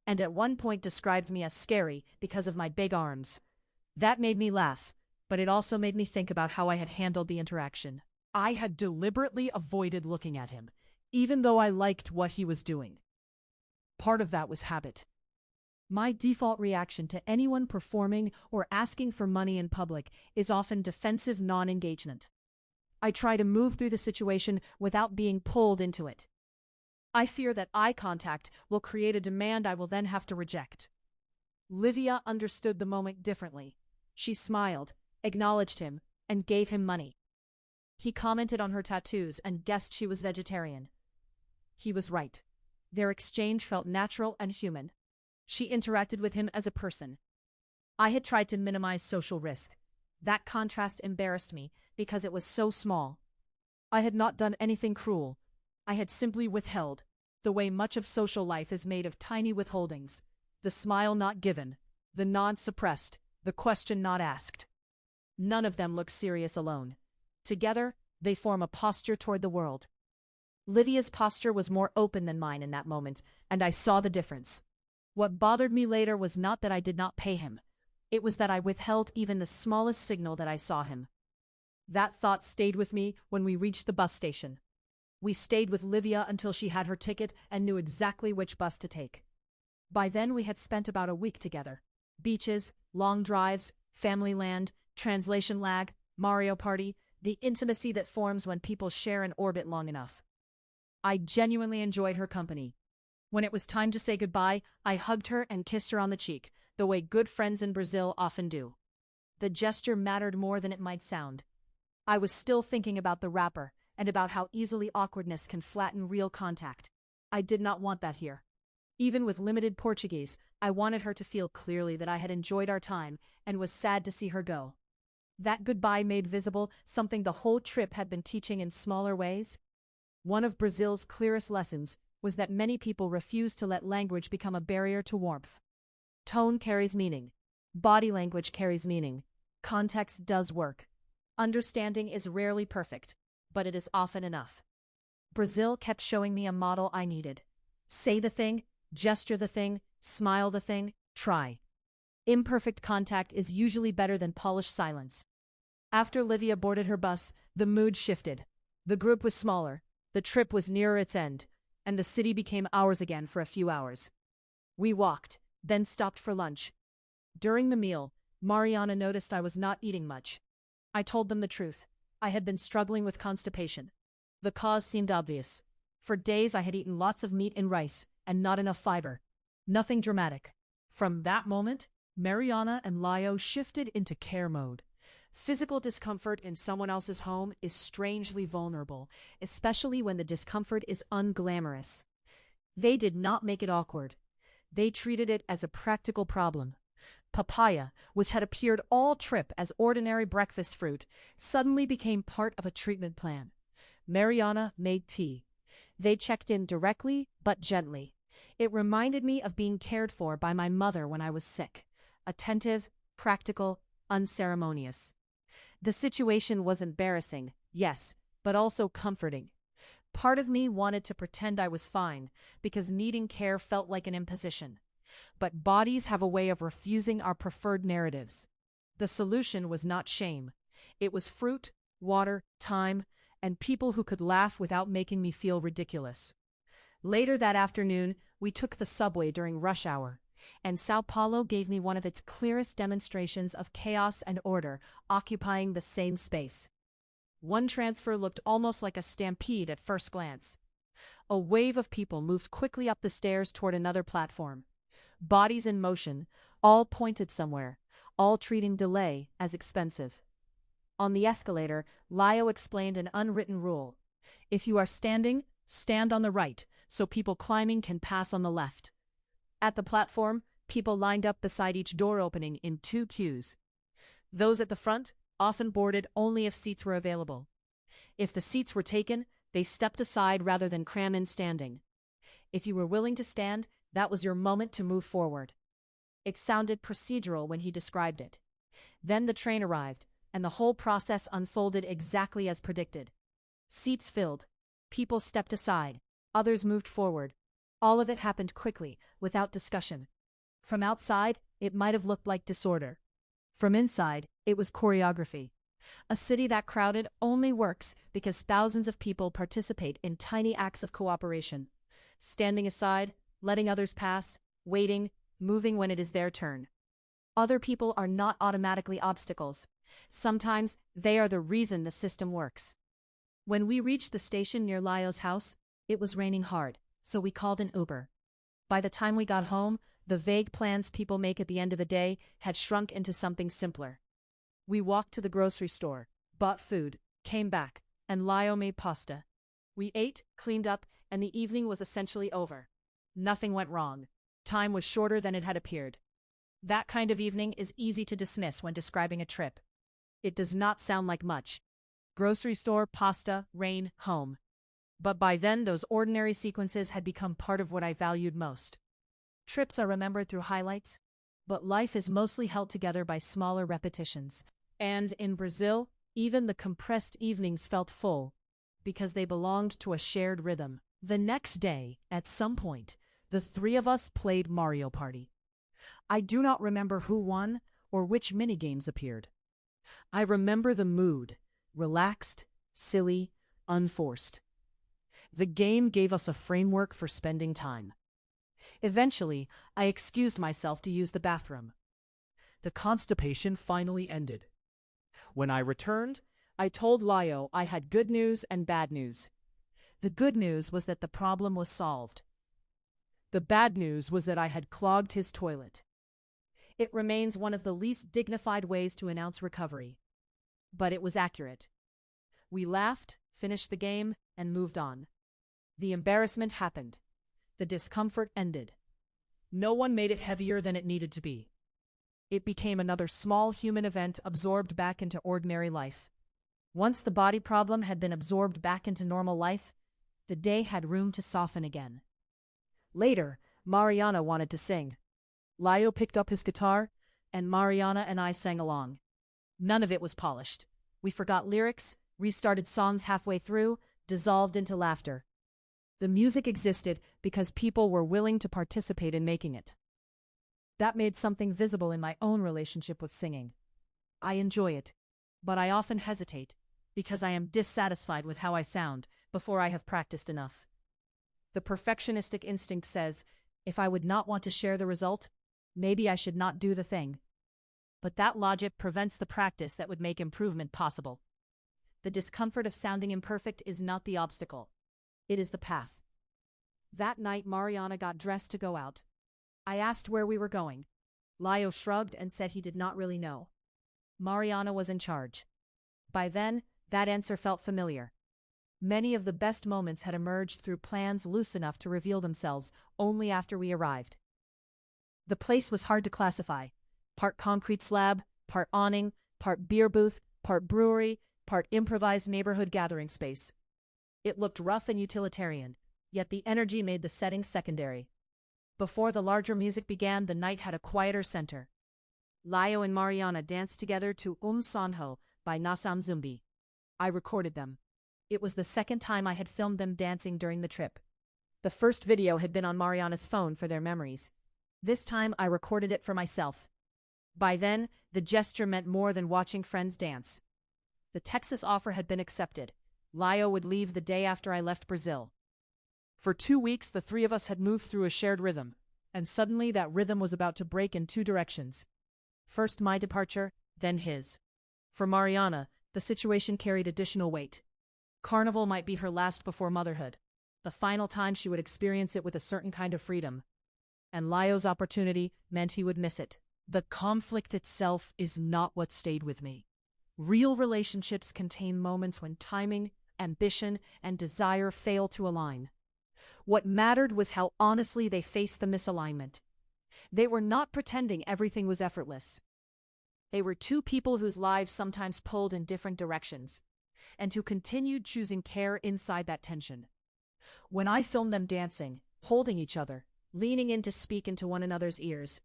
and at one point described me as scary because of my big arms. That made me laugh, but it also made me think about how I had handled the interaction. I had deliberately avoided looking at him, even though I liked what he was doing. Part of that was habit. My default reaction to anyone performing or asking for money in public is often defensive non-engagement. I try to move through the situation without being pulled into it. I fear that eye contact will create a demand I will then have to reject. Livia understood the moment differently. She smiled, acknowledged him, and gave him money. He commented on her tattoos and guessed she was vegetarian. He was right. Their exchange felt natural and human. She interacted with him as a person. I had tried to minimize social risk. That contrast embarrassed me because it was so small. I had not done anything cruel. I had simply withheld, the way much of social life is made of tiny withholdings. The smile not given, the nod suppressed, the question not asked. None of them look serious alone. Together, they form a posture toward the world. Lydia's posture was more open than mine in that moment, and I saw the difference. What bothered me later was not that I did not pay him. It was that I withheld even the smallest signal that I saw him. That thought stayed with me when we reached the bus station. We stayed with Livia until she had her ticket and knew exactly which bus to take. By then we had spent about a week together. Beaches, long drives, family land, translation lag, Mario Party, the intimacy that forms when people share an orbit long enough. I genuinely enjoyed her company. When it was time to say goodbye, I hugged her and kissed her on the cheek, the way good friends in Brazil often do. The gesture mattered more than it might sound. I was still thinking about the rapper and about how easily awkwardness can flatten real contact. I did not want that here. Even with limited Portuguese, I wanted her to feel clearly that I had enjoyed our time and was sad to see her go. That goodbye made visible something the whole trip had been teaching in smaller ways. One of Brazil's clearest lessons was that many people refuse to let language become a barrier to warmth. Tone carries meaning. Body language carries meaning. Context does work. Understanding is rarely perfect, but it is often enough. Brazil kept showing me a model I needed. Say the thing, gesture the thing, smile the thing, try. Imperfect contact is usually better than polished silence. After Livia boarded her bus, the mood shifted. The group was smaller, the trip was nearer its end, and the city became ours again for a few hours. We walked, then stopped for lunch. During the meal, Mariana noticed I was not eating much. I told them the truth. I had been struggling with constipation. The cause seemed obvious. For days I had eaten lots of meat and rice, and not enough fiber. Nothing dramatic. From that moment, Mariana and Lyo shifted into care mode. Physical discomfort in someone else's home is strangely vulnerable, especially when the discomfort is unglamorous. They did not make it awkward. They treated it as a practical problem. Papaya, which had appeared all trip as ordinary breakfast fruit, suddenly became part of a treatment plan. Mariana made tea. They checked in directly but gently. It reminded me of being cared for by my mother when I was sick. Attentive, practical, unceremonious. The situation was embarrassing, yes, but also comforting. Part of me wanted to pretend I was fine, because needing care felt like an imposition. But bodies have a way of refusing our preferred narratives. The solution was not shame. It was fruit, water, time, and people who could laugh without making me feel ridiculous. Later that afternoon, we took the subway during rush hour, and Sao Paulo gave me one of its clearest demonstrations of chaos and order occupying the same space. One transfer looked almost like a stampede at first glance. A wave of people moved quickly up the stairs toward another platform. Bodies in motion, all pointed somewhere, all treating delay as expensive. On the escalator, Lio explained an unwritten rule. If you are standing, stand on the right, so people climbing can pass on the left. At the platform, people lined up beside each door opening in 2 queues. Those at the front often boarded only if seats were available. If the seats were taken, they stepped aside rather than cram in standing. If you were willing to stand, that was your moment to move forward. It sounded procedural when he described it. Then the train arrived, and the whole process unfolded exactly as predicted. Seats filled. People stepped aside. Others moved forward. All of it happened quickly, without discussion. From outside, it might have looked like disorder. From inside, it was choreography. A city that crowded only works because thousands of people participate in tiny acts of cooperation. Standing aside, letting others pass, waiting, moving when it is their turn. Other people are not automatically obstacles. Sometimes they are the reason the system works. When we reached the station near Lio's house, it was raining hard, so we called an Uber. By the time we got home, the vague plans people make at the end of the day had shrunk into something simpler. We walked to the grocery store, bought food, came back, and Lio made pasta. We ate, cleaned up, and the evening was essentially over. Nothing went wrong. Time was shorter than it had appeared. That kind of evening is easy to dismiss when describing a trip. It does not sound like much. Grocery store, pasta, rain, home. But by then those ordinary sequences had become part of what I valued most. Trips are remembered through highlights, but life is mostly held together by smaller repetitions. And in Brazil, even the compressed evenings felt full, because they belonged to a shared rhythm. The next day, at some point, the 3 of us played Mario Party. I do not remember who won or which minigames appeared. I remember the mood, relaxed, silly, unforced. The game gave us a framework for spending time. Eventually, I excused myself to use the bathroom. The constipation finally ended. When I returned, I told Lio I had good news and bad news. The good news was that the problem was solved. The bad news was that I had clogged his toilet. It remains one of the least dignified ways to announce recovery. But it was accurate. We laughed, finished the game, and moved on. The embarrassment happened. The discomfort ended. No one made it heavier than it needed to be. It became another small human event absorbed back into ordinary life. Once the body problem had been absorbed back into normal life, the day had room to soften again. Later, Mariana wanted to sing. Lio picked up his guitar, and Mariana and I sang along. None of it was polished. We forgot lyrics, restarted songs halfway through, dissolved into laughter. The music existed because people were willing to participate in making it. That made something visible in my own relationship with singing. I enjoy it, but I often hesitate, because I am dissatisfied with how I sound before I have practiced enough. The perfectionistic instinct says, if I would not want to share the result, maybe I should not do the thing. But that logic prevents the practice that would make improvement possible. The discomfort of sounding imperfect is not the obstacle. It is the path. That night Mariana got dressed to go out. I asked where we were going. Lio shrugged and said he did not really know. Mariana was in charge. By then, that answer felt familiar. Many of the best moments had emerged through plans loose enough to reveal themselves only after we arrived. The place was hard to classify. Part concrete slab, part awning, part beer booth, part brewery, part improvised neighborhood gathering space. It looked rough and utilitarian, yet the energy made the setting secondary. Before the larger music began, the night had a quieter center. Lio and Mariana danced together to Sanho by Nasam Zumbi. I recorded them. It was the second time I had filmed them dancing during the trip. The first video had been on Mariana's phone for their memories. This time I recorded it for myself. By then, the gesture meant more than watching friends dance. The Texas offer had been accepted. Lio would leave the day after I left Brazil. For 2 weeks, the three of us had moved through a shared rhythm, and suddenly that rhythm was about to break in 2 directions. First my departure, then his. For Mariana, the situation carried additional weight. Carnival might be her last before motherhood, the final time she would experience it with a certain kind of freedom. And Lio's opportunity meant he would miss it. The conflict itself is not what stayed with me. Real relationships contain moments when timing, ambition, and desire fail to align. What mattered was how honestly they faced the misalignment. They were not pretending everything was effortless. They were 2 people whose lives sometimes pulled in different directions, and who continued choosing care inside that tension. When I filmed them dancing, holding each other, leaning in to speak into one another's ears,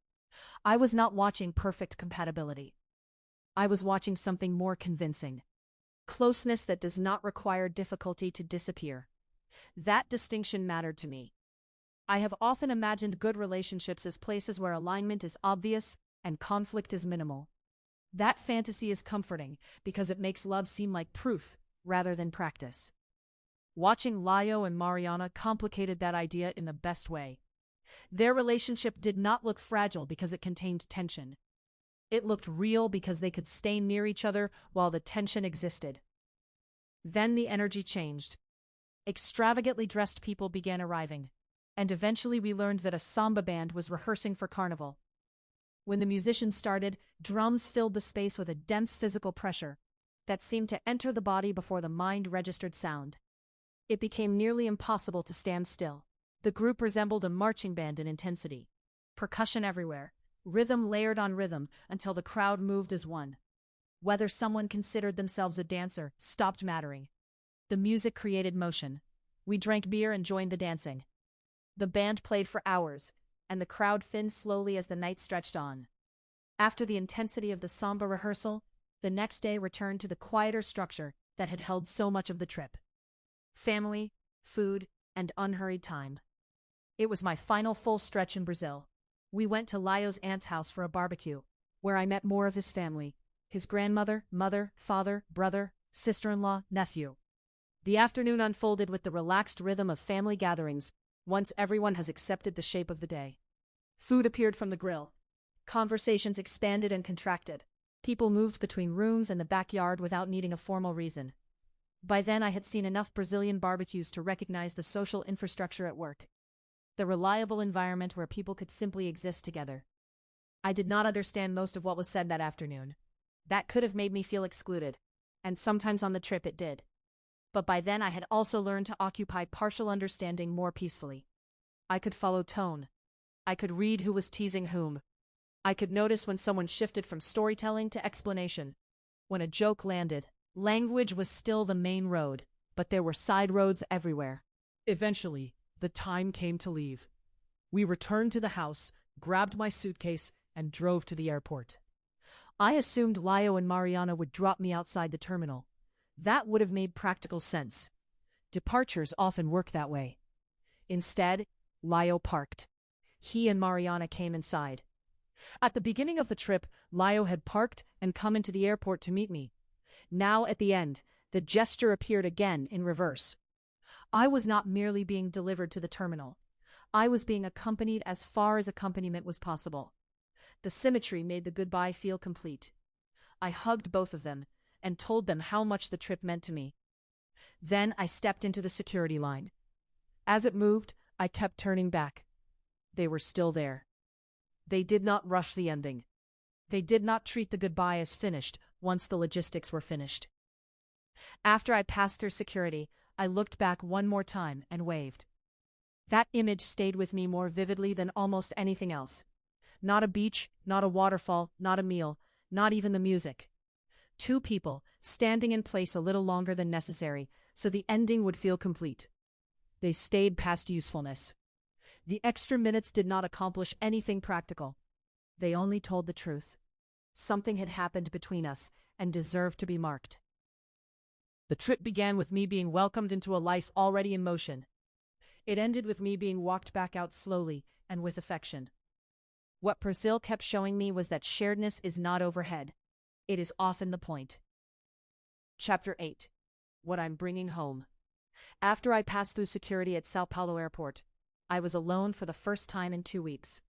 I was not watching perfect compatibility. I was watching something more convincing. Closeness that does not require difficulty to disappear. That distinction mattered to me. I have often imagined good relationships as places where alignment is obvious and conflict is minimal. That fantasy is comforting because it makes love seem like proof rather than practice. Watching Lio and Mariana complicated that idea in the best way. Their relationship did not look fragile because it contained tension. It looked real because they could stay near each other while the tension existed. Then the energy changed. Extravagantly dressed people began arriving, and eventually we learned that a samba band was rehearsing for Carnival. When the musicians started, drums filled the space with a dense physical pressure that seemed to enter the body before the mind registered sound. It became nearly impossible to stand still. The group resembled a marching band in intensity. Percussion everywhere, rhythm layered on rhythm until the crowd moved as one. Whether someone considered themselves a dancer stopped mattering. The music created motion. We drank beer and joined the dancing. The band played for hours, and the crowd thinned slowly as the night stretched on. After the intensity of the samba rehearsal, the next day returned to the quieter structure that had held so much of the trip. Family, food, and unhurried time. It was my final full stretch in Brazil. We went to Lio's aunt's house for a barbecue, where I met more of his family, his grandmother, mother, father, brother, sister-in-law, nephew. The afternoon unfolded with the relaxed rhythm of family gatherings, once everyone has accepted the shape of the day. Food appeared from the grill. Conversations expanded and contracted. People moved between rooms and the backyard without needing a formal reason. By then I had seen enough Brazilian barbecues to recognize the social infrastructure at work. The reliable environment where people could simply exist together. I did not understand most of what was said that afternoon. That could have made me feel excluded, and sometimes on the trip it did. But by then I had also learned to occupy partial understanding more peacefully. I could follow tone. I could read who was teasing whom. I could notice when someone shifted from storytelling to explanation. When a joke landed, language was still the main road, but there were side roads everywhere. Eventually, the time came to leave. We returned to the house, grabbed my suitcase, and drove to the airport. I assumed Lio and Mariana would drop me outside the terminal. That would have made practical sense. Departures often work that way. Instead, Lio parked. He and Mariana came inside. At the beginning of the trip, Lio had parked and come into the airport to meet me. Now, at the end, the gesture appeared again in reverse. I was not merely being delivered to the terminal. I was being accompanied as far as accompaniment was possible. The symmetry made the goodbye feel complete. I hugged both of them and told them how much the trip meant to me. Then I stepped into the security line. As it moved, I kept turning back. They were still there. They did not rush the ending. They did not treat the goodbye as finished once the logistics were finished. After I passed through security, I looked back one more time and waved. That image stayed with me more vividly than almost anything else. Not a beach, not a waterfall, not a meal, not even the music. 2 people, standing in place a little longer than necessary, so the ending would feel complete. They stayed past usefulness. The extra minutes did not accomplish anything practical. They only told the truth. Something had happened between us and deserved to be marked. The trip began with me being welcomed into a life already in motion. It ended with me being walked back out slowly and with affection. What Brazil kept showing me was that sharedness is not overhead. It is often the point. Chapter 8. What I'm bringing home. After I passed through security at Sao Paulo airport, I was alone for the first time in 2 weeks.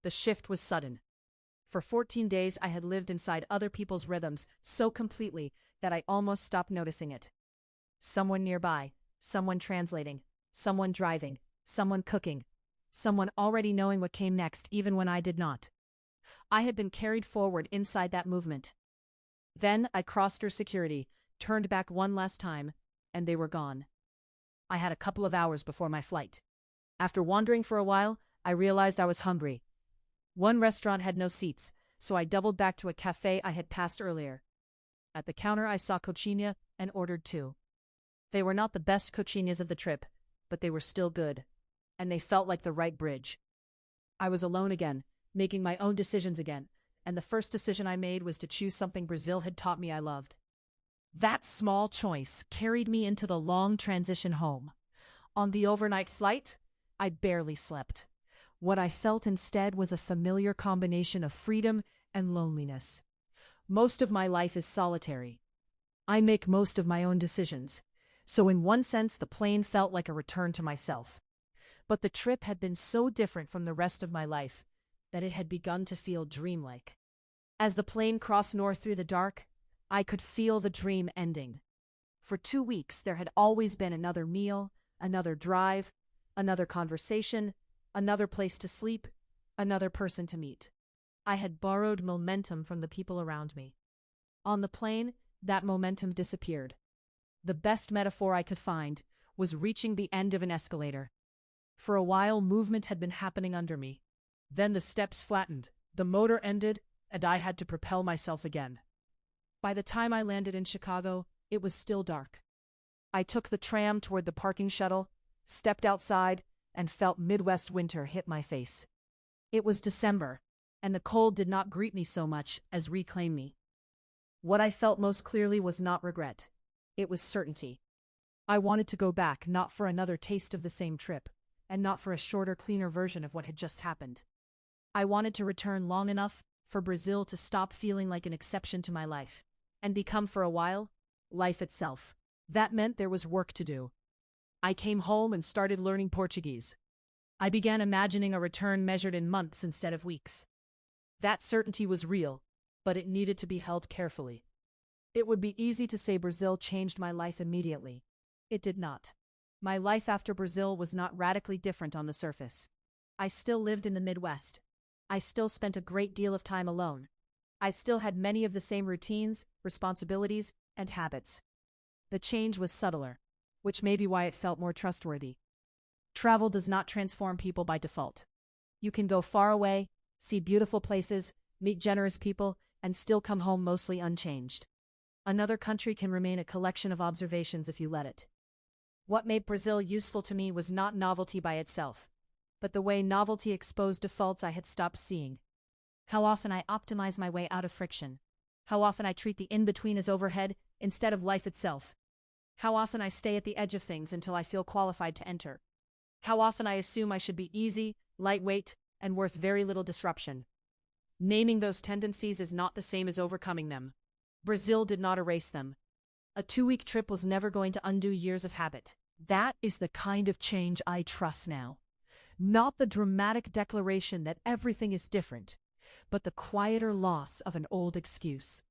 The shift was sudden. For 14 days I had lived inside other people's rhythms so completely that I almost stopped noticing it. Someone nearby, someone translating, someone driving, someone cooking, someone already knowing what came next even when I did not. I had been carried forward inside that movement. Then I crossed through security, turned back one last time, and they were gone. I had a couple of hours before my flight. After wandering for a while, I realized I was hungry. One restaurant had no seats, so I doubled back to a cafe I had passed earlier. At the counter I saw coxinha and ordered 2. They were not the best coxinhas of the trip, but they were still good, and they felt like the right bridge. I was alone again, making my own decisions again, and the first decision I made was to choose something Brazil had taught me I loved. That small choice carried me into the long transition home. On the overnight flight, I barely slept. What I felt instead was a familiar combination of freedom and loneliness. Most of my life is solitary. I make most of my own decisions, so in one sense the plane felt like a return to myself. But the trip had been so different from the rest of my life that it had begun to feel dreamlike. As the plane crossed north through the dark, I could feel the dream ending. For 2 weeks there had always been another meal, another drive, another conversation, another place to sleep, another person to meet. I had borrowed momentum from the people around me. On the plane, that momentum disappeared. The best metaphor I could find was reaching the end of an escalator. For a while, movement had been happening under me. Then the steps flattened, the motor ended, and I had to propel myself again. By the time I landed in Chicago, it was still dark. I took the tram toward the parking shuttle, stepped outside, and felt Midwest winter hit my face. It was December, and the cold did not greet me so much as reclaim me. What I felt most clearly was not regret. It was certainty. I wanted to go back not for another taste of the same trip, and not for a shorter, cleaner version of what had just happened. I wanted to return long enough for Brazil to stop feeling like an exception to my life, and become for a while, life itself. That meant there was work to do. I came home and started learning Portuguese. I began imagining a return measured in months instead of weeks. That certainty was real, but it needed to be held carefully. It would be easy to say Brazil changed my life immediately. It did not. My life after Brazil was not radically different on the surface. I still lived in the Midwest. I still spent a great deal of time alone. I still had many of the same routines, responsibilities, and habits. The change was subtler, which may be why it felt more trustworthy. Travel does not transform people by default. You can go far away, see beautiful places, meet generous people, and still come home mostly unchanged. Another country can remain a collection of observations if you let it. What made Brazil useful to me was not novelty by itself, but the way novelty exposed defaults I had stopped seeing. How often I optimize my way out of friction. How often I treat the in-between as overhead instead of life itself. How often I stay at the edge of things until I feel qualified to enter. How often I assume I should be easy, lightweight, and worth very little disruption. Naming those tendencies is not the same as overcoming them. Brazil did not erase them. A 2-week trip was never going to undo years of habit. That is the kind of change I trust now. Not the dramatic declaration that everything is different, but the quieter loss of an old excuse.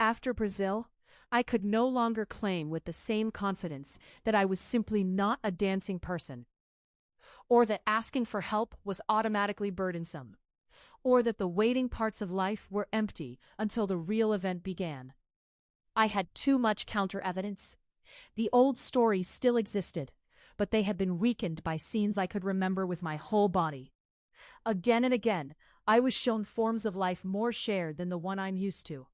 After Brazil, I could no longer claim with the same confidence that I was simply not a dancing person, or that asking for help was automatically burdensome, or that the waiting parts of life were empty until the real event began. I had too much counter-evidence. The old stories still existed, but they had been weakened by scenes I could remember with my whole body. Again and again, I was shown forms of life more shared than the one I'm used to.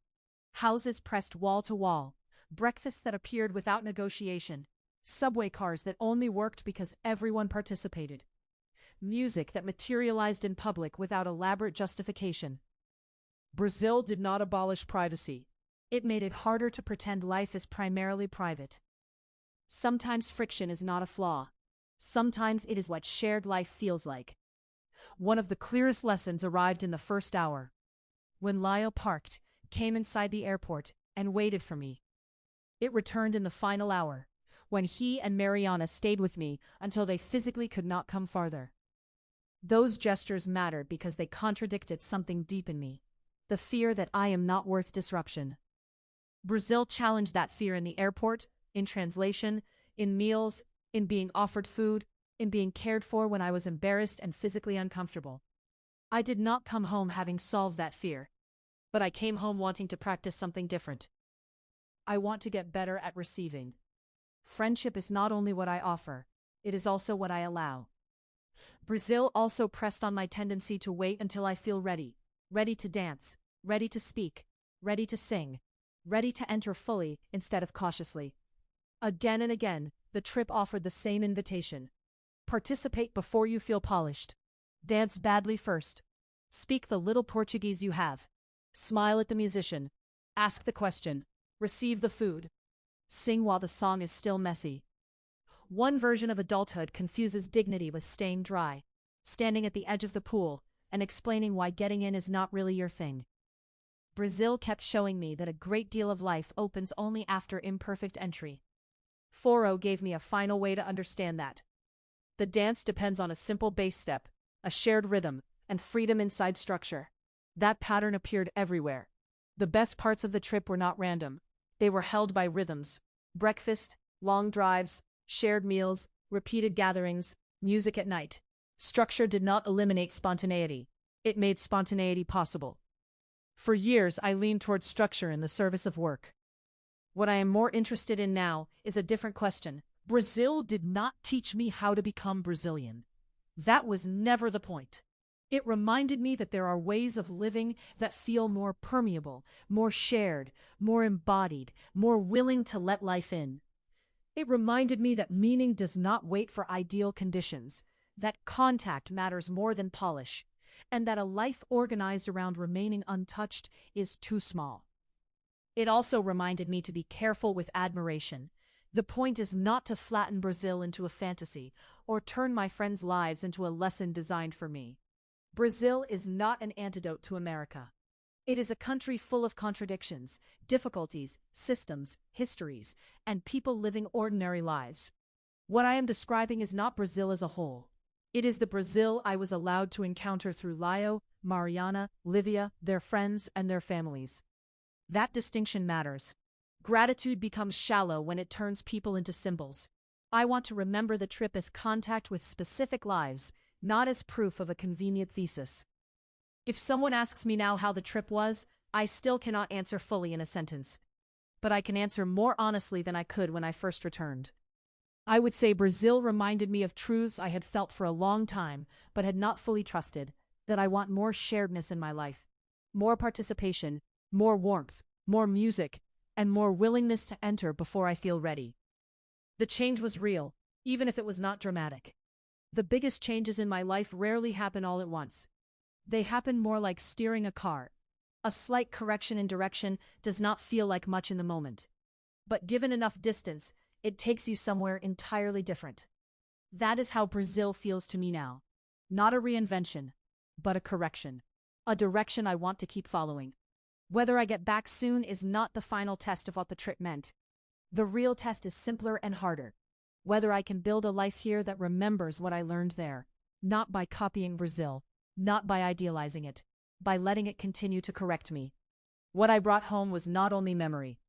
Houses pressed wall to wall, breakfasts that appeared without negotiation, subway cars that only worked because everyone participated, music that materialized in public without elaborate justification. Brazil did not abolish privacy. It made it harder to pretend life is primarily private. Sometimes friction is not a flaw. Sometimes it is what shared life feels like. One of the clearest lessons arrived in the first hour. When Lyle parked, came inside the airport, and waited for me. It returned in the final hour, when he and Mariana stayed with me until they physically could not come farther. Those gestures mattered because they contradicted something deep in me, the fear that I am not worth disruption. Brazil challenged that fear in the airport, in translation, in meals, in being offered food, in being cared for when I was embarrassed and physically uncomfortable. I did not come home having solved that fear, but I came home wanting to practice something different. I want to get better at receiving. Friendship is not only what I offer, it is also what I allow. Brazil also pressed on my tendency to wait until I feel ready, ready to dance, ready to speak, ready to sing, ready to enter fully instead of cautiously. Again and again, the trip offered the same invitation. Participate before you feel polished. Dance badly first. Speak the little Portuguese you have. Smile at the musician. Ask the question. Receive the food. Sing while the song is still messy. One version of adulthood confuses dignity with staying dry, standing at the edge of the pool, and explaining why getting in is not really your thing. Brazil kept showing me that a great deal of life opens only after imperfect entry. Foro gave me a final way to understand that. The dance depends on a simple bass step, a shared rhythm, and freedom inside structure. That pattern appeared everywhere. The best parts of the trip were not random. They were held by rhythms. Breakfast, long drives, shared meals, repeated gatherings, music at night. Structure did not eliminate spontaneity. It made spontaneity possible. For years, I leaned towards structure in the service of work. What I am more interested in now is a different question. Brazil did not teach me how to become Brazilian. That was never the point. It reminded me that there are ways of living that feel more permeable, more shared, more embodied, more willing to let life in. It reminded me that meaning does not wait for ideal conditions, that contact matters more than polish, and that a life organized around remaining untouched is too small. It also reminded me to be careful with admiration. The point is not to flatten Brazil into a fantasy or turn my friends' lives into a lesson designed for me. Brazil is not an antidote to America. It is a country full of contradictions, difficulties, systems, histories, and people living ordinary lives. What I am describing is not Brazil as a whole. It is the Brazil I was allowed to encounter through Lio, Mariana, Livia, their friends, and their families. That distinction matters. Gratitude becomes shallow when it turns people into symbols. I want to remember the trip as contact with specific lives, not as proof of a convenient thesis. If someone asks me now how the trip was, I still cannot answer fully in a sentence. But I can answer more honestly than I could when I first returned. I would say Brazil reminded me of truths I had felt for a long time, but had not fully trusted, that I want more sharedness in my life. More participation, more warmth, more music, and more willingness to enter before I feel ready. The change was real, even if it was not dramatic. The biggest changes in my life rarely happen all at once. They happen more like steering a car. A slight correction in direction does not feel like much in the moment. But given enough distance, it takes you somewhere entirely different. That is how Brazil feels to me now. Not a reinvention, but a correction. A direction I want to keep following. Whether I get back soon is not the final test of what the trip meant. The real test is simpler and harder. Whether I can build a life here that remembers what I learned there, not by copying Brazil, not by idealizing it, by letting it continue to correct me. What I brought home was not only memory,